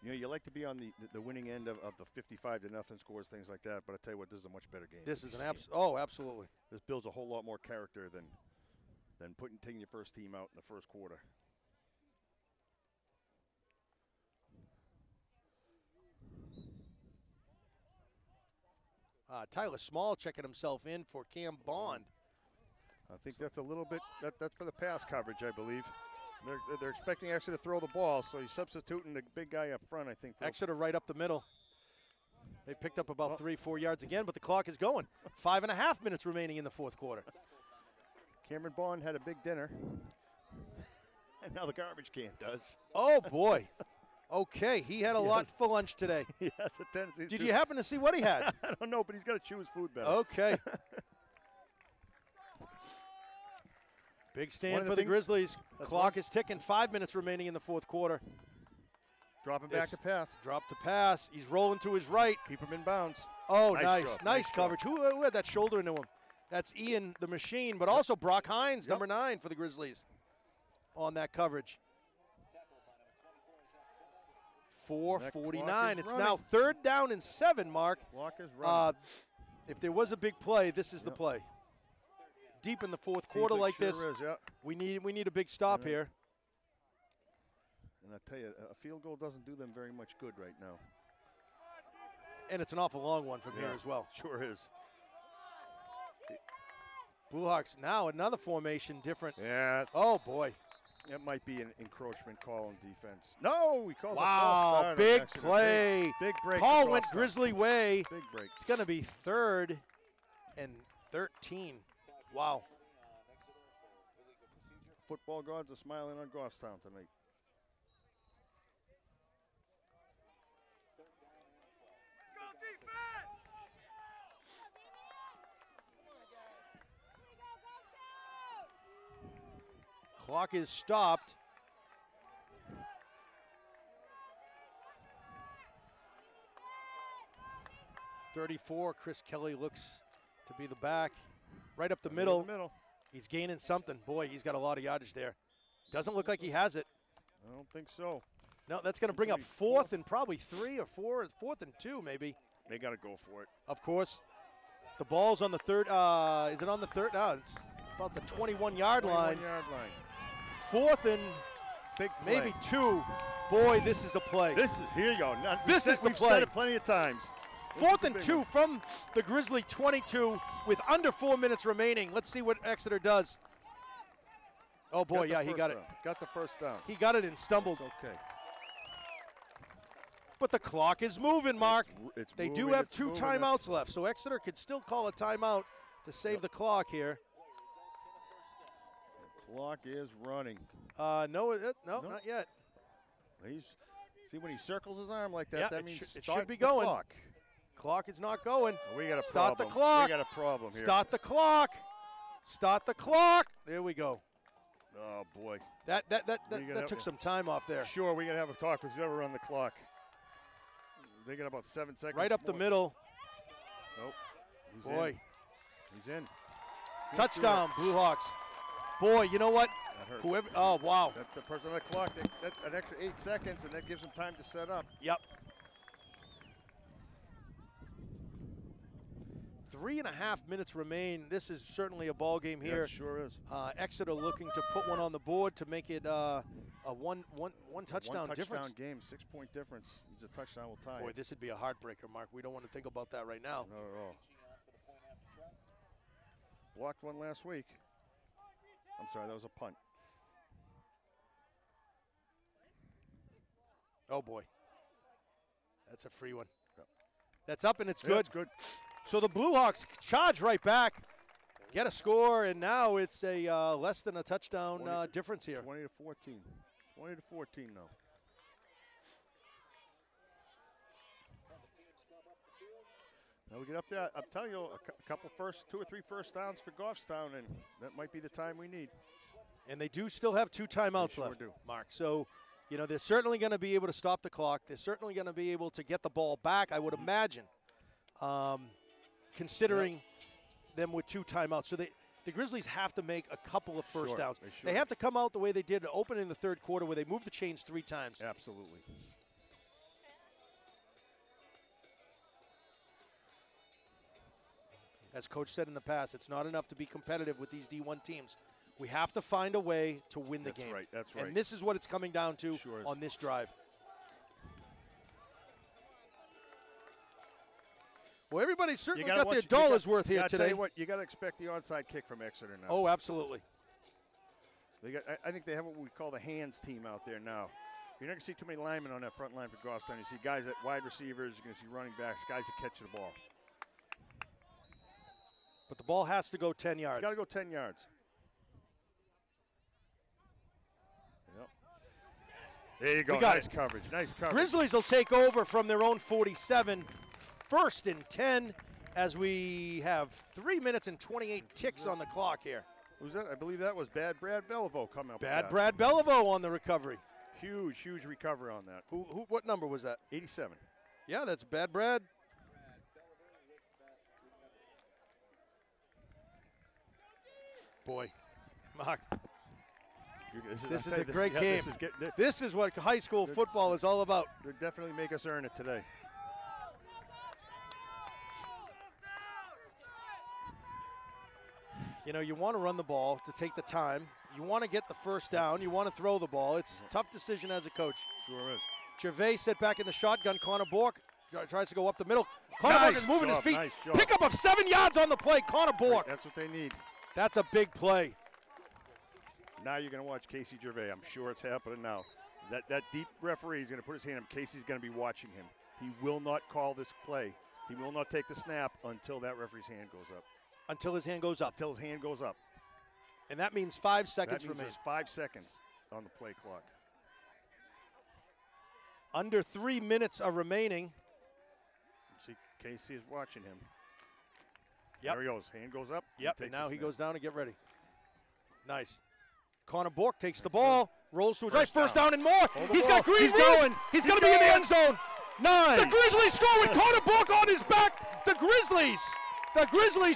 C: You know, you like to be on the winning end of the 55-0 scores, things like that. But I tell you what, this is a much better game.
B: This is an absolutely.
C: This builds a whole lot more character than taking your first team out in the first quarter.
B: Tyler Small checking himself in for Cam Bond.
C: I think that's a little bit, that's for the pass coverage, I believe. They're expecting Exeter to throw the ball, so he's substituting the big guy up front, I think.
B: Exeter right up the middle. They picked up about 3-4 yards again, but the clock is going. 5.5 minutes remaining in the fourth quarter.
C: Cameron Bond had a big dinner, and now the garbage can does.
B: Oh, boy. Okay, he had a lot for lunch today.
C: He has a tendency.
B: Did you happen to see what he had?
C: I don't know, but he's got to chew his food better.
B: Okay. Big stand for the Grizzlies. Clock is ticking. 5 minutes remaining in the fourth quarter.
C: Dropping back to pass.
B: Drop to pass. He's rolling to his right.
C: Keep him in bounds.
B: Oh, nice coverage. Who had that shoulder into him? That's Ian the Machine, but also Brock Hines, number 9 for the Grizzlies on that coverage. 4:49. It's now 3rd down and 7, Mark.
C: Clock is running.
B: If there was a big play, this is the play. Deep in the fourth quarter like this, we need a big stop here.
C: And I tell you, a field goal doesn't do them very much good right now.
B: And it's an awful long one from here as well.
C: Sure is.
B: Blue Hawks now another formation different.
C: Yeah.
B: Oh, boy.
C: That might be an encroachment call on defense. No, he calls a false start.
B: Big play.
C: Big break.
B: Call went Grizzly way.
C: Big break.
B: It's going to be 3rd and 13. Wow.
C: Football gods are smiling on Goffstown tonight.
B: Clock is stopped. .34, Chris Kelly looks to be the back. Right up the middle. He's gaining something. Boy, he's got a lot of yardage there. Doesn't look like he has it.
C: I don't think so.
B: No, that's going to bring up 4th and probably 3 or 4, 4th and 2 maybe.
C: They got to go for it.
B: Of course. The ball's on the 3rd. Is it on the 3rd? No, it's about the 21-yard line.
C: 21-yard line.
B: 4th and
C: big play.
B: Maybe 2. Boy, this is a play.
C: Here you go.
B: This is the play.
C: We've said it plenty of times.
B: 4th and 2 from the Grizzly 22 with under 4 minutes remaining. Let's see what Exeter does. Oh, boy, he got it.
C: Got the first down.
B: He got it and stumbled.
C: It's okay.
B: But the clock is moving, Mark. They do have 2 timeouts left, so Exeter could still call a timeout to save the clock here.
C: The clock is running.
B: No, not yet.
C: See, when he circles his arm like that, that means
B: it should be going. Clock is not going.
C: We got a
B: Start
C: problem.
B: the clock.
C: We got a problem here.
B: Start the clock. Start the clock. There we go.
C: Oh, boy.
B: That took some time off there.
C: Sure, we got to have a talk with whoever on the clock. They got about 7 seconds.
B: Right up the middle.
C: Nope.
B: Boy.
C: He's in.
B: Touchdown, Blue Hawks. Boy, you know what?
C: That hurts.
B: Whoever. Oh, wow.
C: That's the person on the clock. That's an extra 8 seconds, and that gives them time to set up.
B: Yep. 3.5 minutes remain. This is certainly a ball game here.
C: Yeah, it sure is.
B: Exeter looking to put one on the board to make it a one touchdown difference.
C: Game, 6-point difference. It's a touchdown will tie.
B: Boy, this would be a heartbreaker, Mark. We don't want to think about that right now.
C: Not at all. Blocked one last week. I'm sorry, that was a punt.
B: Oh, boy. That's a free one. That's up, and it's good.
C: Yeah, it's good.
B: So the Blue Hawks charge right back, get a score, and now it's a less than a touchdown difference here.
C: 20 to 14. 20 to 14 now. Now we get up there. I'm telling you, a couple two or three first downs for Goffstown, and that might be the time we need.
B: And they do still have 2 timeouts left, Mark. So, you know, they're certainly going to be able to stop the clock. They're certainly going to be able to get the ball back, I would imagine, considering them with 2 timeouts. So the Grizzlies have to make a couple of first downs. They have to come out the way they did open in the third quarter where they moved the chains 3 times.
C: Absolutely.
B: As Coach said in the past, it's not enough to be competitive with these D1 teams. We have to find a way to win the game.
C: That's right.
B: And this is what it's coming down to on this drive. Well, everybody certainly got their dollars worth here today.
C: Tell you what, you got to expect the onside kick from Exeter now.
B: Oh, absolutely.
C: I think they have what we call the hands team out there now. You're not going to see too many linemen on that front line for Goffstown. You see guys at wide receivers. You're going to see running backs, guys that catch the ball.
B: But the ball has to go 10 yards.
C: It's got to go 10 yards. Yep. There you go. Nice coverage. Nice coverage.
B: Grizzlies will take over from their own 47. 1st and 10 as we have 3 minutes and 28 ticks on the clock here.
C: Who's that? I believe that was Bad Brad Beliveau coming up.
B: Bad Brad Beliveau on the recovery.
C: Huge recovery on that.
B: What number was that?
C: 87.
B: Yeah, that's Bad Brad. Boy, Mark, this is a great game. This is what high school football is all about.
C: They'll definitely make us earn it today.
B: You know, you want to run the ball to take the time. You want to get the first down. You want to throw the ball. It's a tough decision as a coach.
C: Sure is.
B: Gervais set back in the shotgun. Connor Bork tries to go up the middle. Connor Bork is moving his feet.
C: Nice
B: Pickup of 7 yards on the play. Connor Bork.
C: That's what they need.
B: That's a big play.
C: Now you're going to watch Casey Gervais. I'm sure it's happening now. That deep referee is going to put his hand up. Casey's going to be watching him. He will not call this play. He will not take the snap until that referee's hand goes up.
B: Until his hand goes up.
C: Until his hand goes up.
B: And that means 5 seconds remain.
C: There's 5 seconds on the play clock.
B: Under 3 minutes are remaining.
C: See, Casey is watching him.
B: Yep.
C: There he goes. Hand goes up.
B: Yep, and now he goes down to get ready. Nice. Connor Bork takes the ball, rolls to his right. First down and more. He's got green room. He's going to be in the end zone.
C: Nice.
B: The Grizzlies score with Connor Bork on his back. The Grizzlies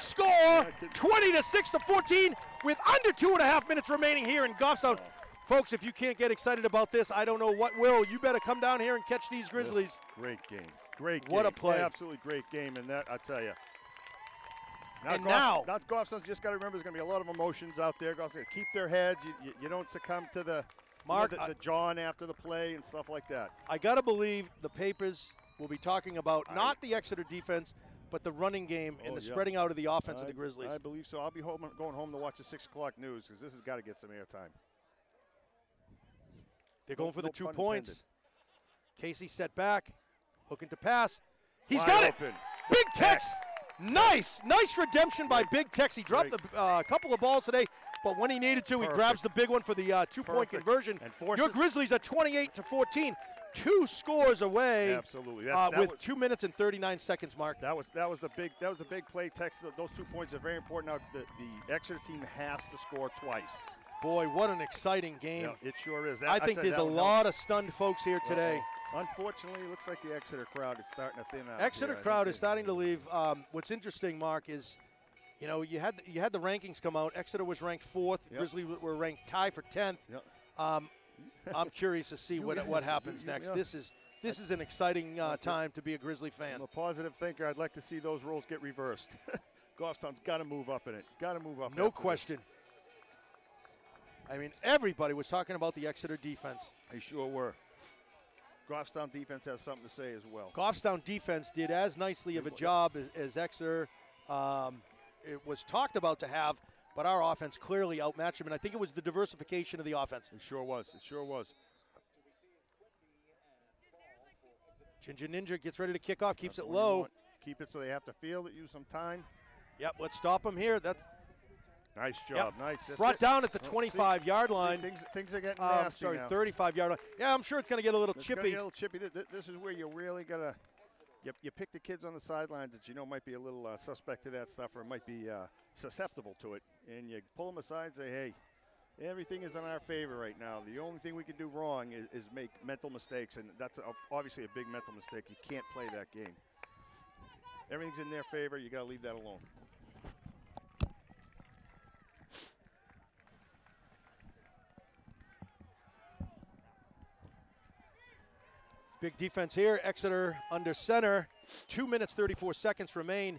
B: score 20-6 to 14 with under 2.5 minutes remaining here in Goffstown. Folks, if you can't get excited about this, I don't know what will. You better come down here and catch these Grizzlies.
C: Great game. Great game.
B: What a play.
C: Absolutely great game. And that, I tell you.
B: Now
C: Goffstown's just got to remember there's going to be a lot of emotions out there. Goffstown, keep their heads. You don't succumb to the John after the play and stuff like that.
B: I got to believe the papers will be talking about not the Exeter defense, but the running game and the spreading out of the offense of the Grizzlies.
C: I believe so. I'll be going home to watch the 6 o'clock news because this has got to get some airtime.
B: They're going for the 2 points. Casey set back, looking to pass. He's got it. Big Tex. Nice redemption by Big Tex. He dropped a couple of balls today, but when he needed to, he grabs the big one for the 2-point conversion.
C: Your
B: Grizzlies are 28-14, 2 scores away.
C: Absolutely.
B: With 2 minutes and 39 seconds, Mark.
C: That was the big play. Tex. Those 2 points are very important. Now the Exeter team has to score twice.
B: Boy, what an exciting game.
C: Yeah, it sure is.
B: I think there's a lot of stunned folks here today.
C: Unfortunately, it looks like the Exeter crowd is starting to thin out.
B: Exeter crowd is starting to leave. What's interesting, Mark, is you had the rankings come out. Exeter was ranked 4th. Grizzlies were ranked tied for 10th.
C: Yep.
B: I'm curious to see what happens next. This is an exciting time to be a Grizzly fan.
C: I'm a positive thinker. I'd like to see those roles get reversed. Goffstown's got to move up in it. Got to move up.
B: No question. I mean, everybody was talking about the Exeter defense.
C: They sure were. Goffstown defense has something to say as well.
B: Goffstown defense did as nicely of a job as Exeter it was talked about to have, but our offense clearly outmatched them, and I think it was the diversification of the offense.
C: It sure was. It sure was.
B: Ginger Ninja gets ready to kick off, keeps
C: That's
B: it
C: the one you
B: low.
C: want. Keep it so they have to field it, use some time.
B: Yep, let's stop him here. That's
C: Nice job, nice. That's
B: brought
C: it.
B: down at the
C: Oh,
B: 25-yard line.
C: Things are getting nasty
B: Sorry,
C: now.
B: 35-yard line. Yeah, I'm sure it's going to get a little
C: It's gonna
B: chippy.
C: get a little chippy. This is where you really got to you pick the kids on the sidelines that you know might be a little suspect to that stuff or might be susceptible to it. And you pull them aside and say, hey, everything is in our favor right now. The only thing we can do wrong is make mental mistakes, and that's obviously a big mental mistake. You can't play that game. Everything's in their favor. You got to leave that alone.
B: Big defense here. Exeter under center. 2 minutes, 34 seconds remain.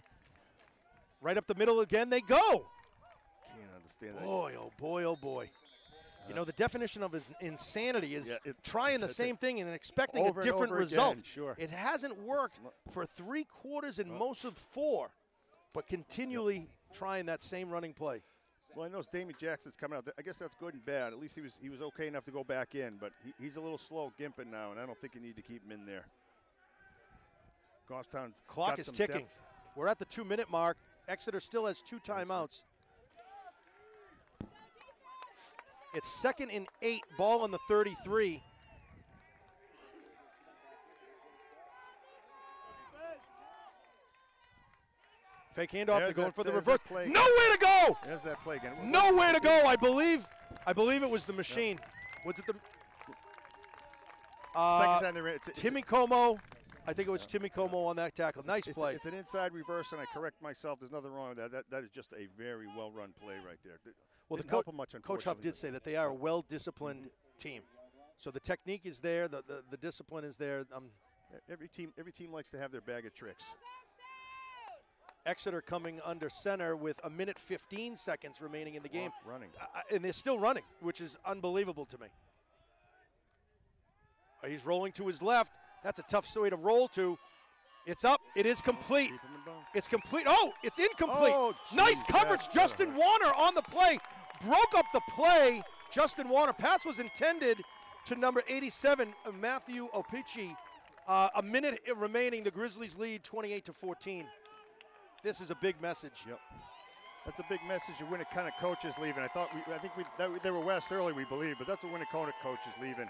B: Right up the middle again they go.
C: Can't understand that.
B: Boy, oh boy, oh boy. You know, the definition of insanity is trying the
C: that's
B: same
C: it.
B: thing and expecting
C: Over
B: a
C: and
B: different
C: over
B: result.
C: again, sure.
B: It hasn't worked for 3 quarters and most of 4, but continually trying that same running play.
C: Well, I know Damien Jackson's coming out. I guess that's good and bad. At least he was okay enough to go back in, but he's a little slow gimping now, and I don't think you need to keep him in there. Goffstown's
B: Clock
C: got
B: is
C: some
B: ticking.
C: depth.
B: We're at the 2-minute mark. Exeter still has 2 timeouts. It's 2nd and 8, ball on the 33. Fake handoff, they're going for the reverse. Nowhere to go!
C: There's that play again.
B: Nowhere to go, I believe it was the machine. Was it the
C: Second time they ran it.
B: Timmy Como? I think it was Timmy Como on that tackle. Nice play.
C: It's an inside reverse, and I correct myself. There's nothing wrong with that. That is just a very well-run play right there.
B: Well,
C: Didn't help him much,
B: Coach Huff
C: unfortunately,
B: did say that they are a well-disciplined team. So the technique is there, the discipline is there.
C: Every team likes to have their bag of tricks.
B: Exeter coming under center with 1 minute 15 seconds remaining in the game.
C: Running.
B: And they're still running, which is unbelievable to me. He's rolling to his left. That's a tough way to roll to. It's up. It is complete.
C: Keep him in bounds.
B: It's complete. Oh, it's incomplete.
C: Oh,
B: nice
C: geez,
B: coverage.
C: that's
B: Justin Warner on the play. Broke up the play. Justin Warner. Pass was intended to number 87, Matthew Opichi. 1 minute remaining. The Grizzlies lead 28-14. This is a big message.
C: Yep. That's a big message. Your Winnicott coach is leaving. I think they were West early, we believe, but that's a Winnicott coach is leaving.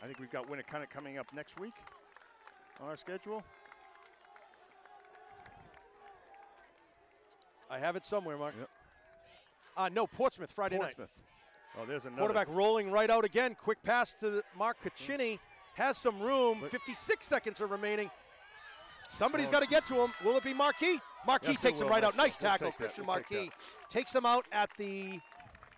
C: I think we've got Winnicott coming up next week on our schedule.
B: I have it somewhere, Mark.
C: Yep.
B: No, Portsmouth, Friday night.
C: Oh, there's another.
B: Quarterback rolling right out again. Quick pass to Mark Caccini. Has some room. 56 seconds are remaining. Somebody's got to get to him. Will it be Marquis? Marquis takes him right out. Nice tackle, Christian Marquis. Takes him out at the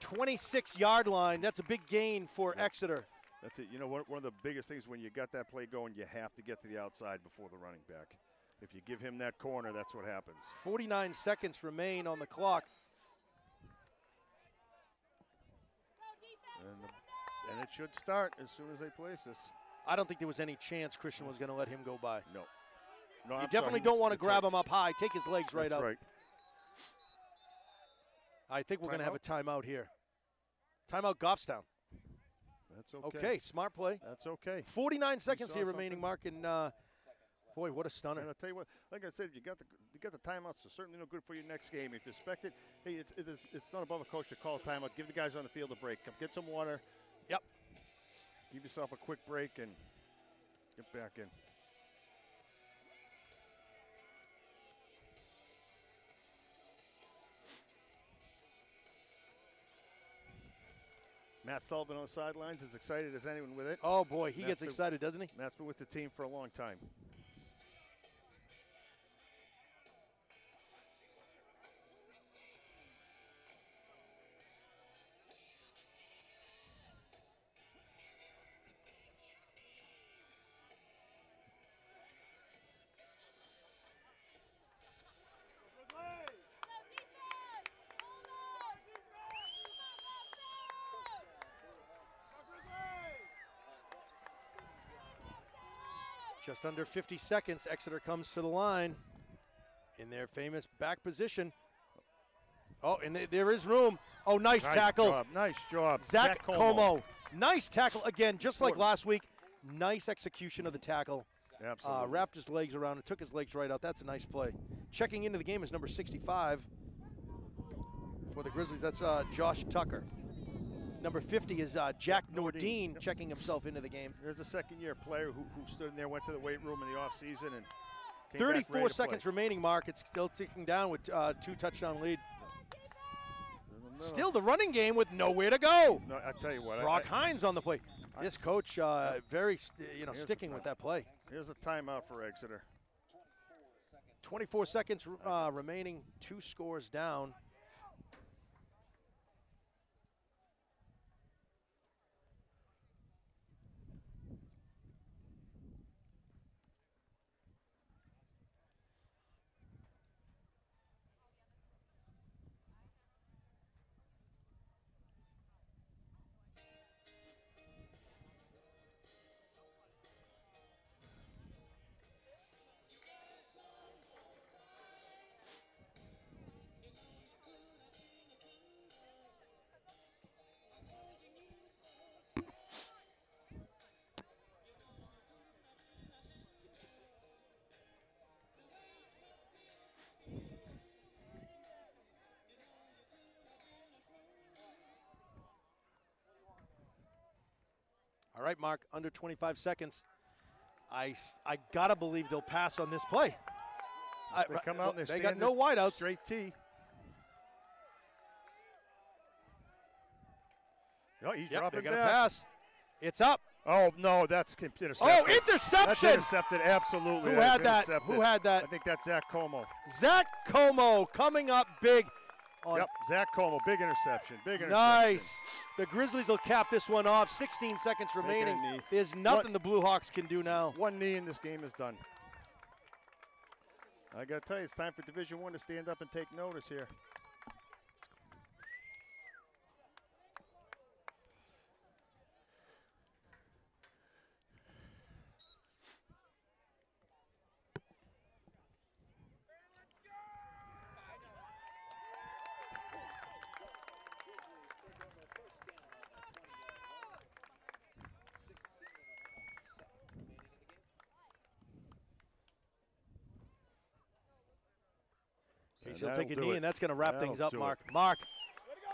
B: 26-yard line. That's a big gain for Exeter.
C: That's it. You know, one of the biggest things when you got that play going, you have to get to the outside before the running back. If you give him that corner, that's what happens.
B: 49 seconds remain on the clock.
C: And it should start as soon as they place this.
B: I don't think there was any chance Christian was going to let him go by.
C: No.
B: You definitely don't want to grab him up high. Take his legs right
C: out.
B: up.
C: Right.
B: I think we're going to have a timeout here. Timeout Goffstown.
C: That's okay.
B: Okay, smart play.
C: That's okay.
B: 49 seconds here remaining,
C: something?
B: Mark, and boy, what a stunner.
C: And I'll tell you what, like I said, you got the timeouts, so certainly no good for your next game. If you expect it, hey, it's not above a coach to call a timeout. Give the guys on the field a break. Come get some water.
B: Yep.
C: Give yourself a quick break and get back in. Matt Sullivan on the sidelines, as excited as anyone with it.
B: Oh, boy, he gets excited, doesn't he?
C: Matt's been with the team for a long time.
B: Just under 50 seconds, Exeter comes to the line in their famous back position. Oh, and there is room. Oh, nice tackle.
C: Nice job.
B: Zach Como. Nice tackle again, just like last week. Nice execution of the tackle.
C: Absolutely.
B: Wrapped his legs around and took his legs right out. That's a nice play. Checking into the game is number 65 for the Grizzlies. That's Josh Tucker. Number 50 is Jack Nordine checking himself into the game.
C: There's a second-year player who stood in there, went to the weight room in the offseason, and came
B: 34 seconds remaining, Mark. It's still ticking down with 2-touchdown lead. Still the running game with nowhere to go.
C: No, I tell you what.
B: Brock Hines on the play. This coach very sticking with that play.
C: Here's a timeout for Exeter.
B: 24 seconds remaining, 2 scores down. All right, Mark, under 25 seconds. I got to believe they'll pass on this play.
C: They come out and
B: they got no wideouts.
C: Straight T. Oh, he's dropping
B: they're going to
C: back.
B: pass. It's up.
C: Oh, no, that's intercepted.
B: Oh, interception.
C: That's intercepted, absolutely.
B: Who had that? Who had that?
C: I think that's Zach Como.
B: Zach Como coming up big.
C: Yep, Zach Como, big interception,
B: Nice. The Grizzlies will cap this one off. 16 seconds remaining.
C: knee.
B: There's nothing the Blue Hawks can do now.
C: One knee and this game is done. I got to tell you, it's time for Division I to stand up and take notice here.
B: He'll take a knee, and that's going to wrap things up,
C: do
B: Mark.
C: it.
B: Mark,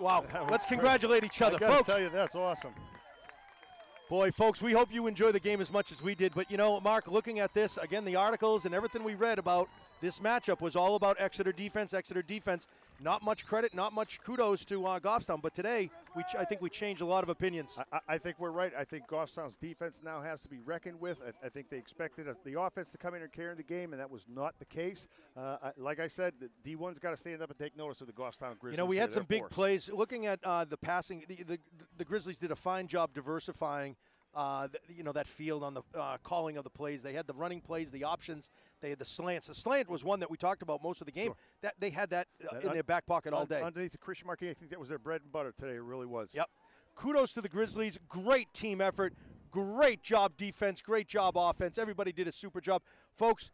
B: wow, let's congratulate each other,
C: I gotta
B: folks.
C: tell you, that's awesome.
B: Boy, folks, we hope you enjoy the game as much as we did. But, you know, Mark, looking at this, again, the articles and everything we read about this matchup was all about Exeter defense, Exeter defense. Not much credit, not much kudos to Goffstown. But today, I think we changed a lot of opinions.
C: I think we're right. I think Goffstown's defense now has to be reckoned with. I think they expected the offense to come in and carry the game, and that was not the case. Like I said, the D1's got to stand up and take notice of the Goffstown Grizzlies.
B: You know, we had some big plays. Looking at the passing, the Grizzlies did a fine job diversifying that field on the calling of the plays. They had the running plays, the options. They had the slants. The slant was one that we talked about most of the game.
C: Sure.
B: That they had that in their back pocket all day.
C: Underneath the Christian Marquis, I think that was their bread and butter today. It really was.
B: Yep. Kudos to the Grizzlies. Great team effort. Great job defense. Great job offense. Everybody did a super job. Folks,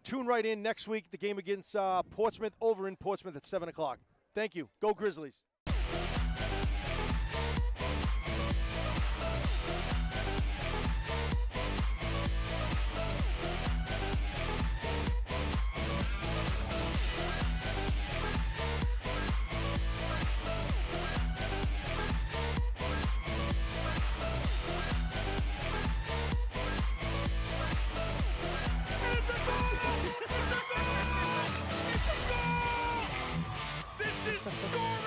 B: tune right in next week. The game against Portsmouth over in Portsmouth at 7 o'clock. Thank you. Go Grizzlies.
A: This is scoring!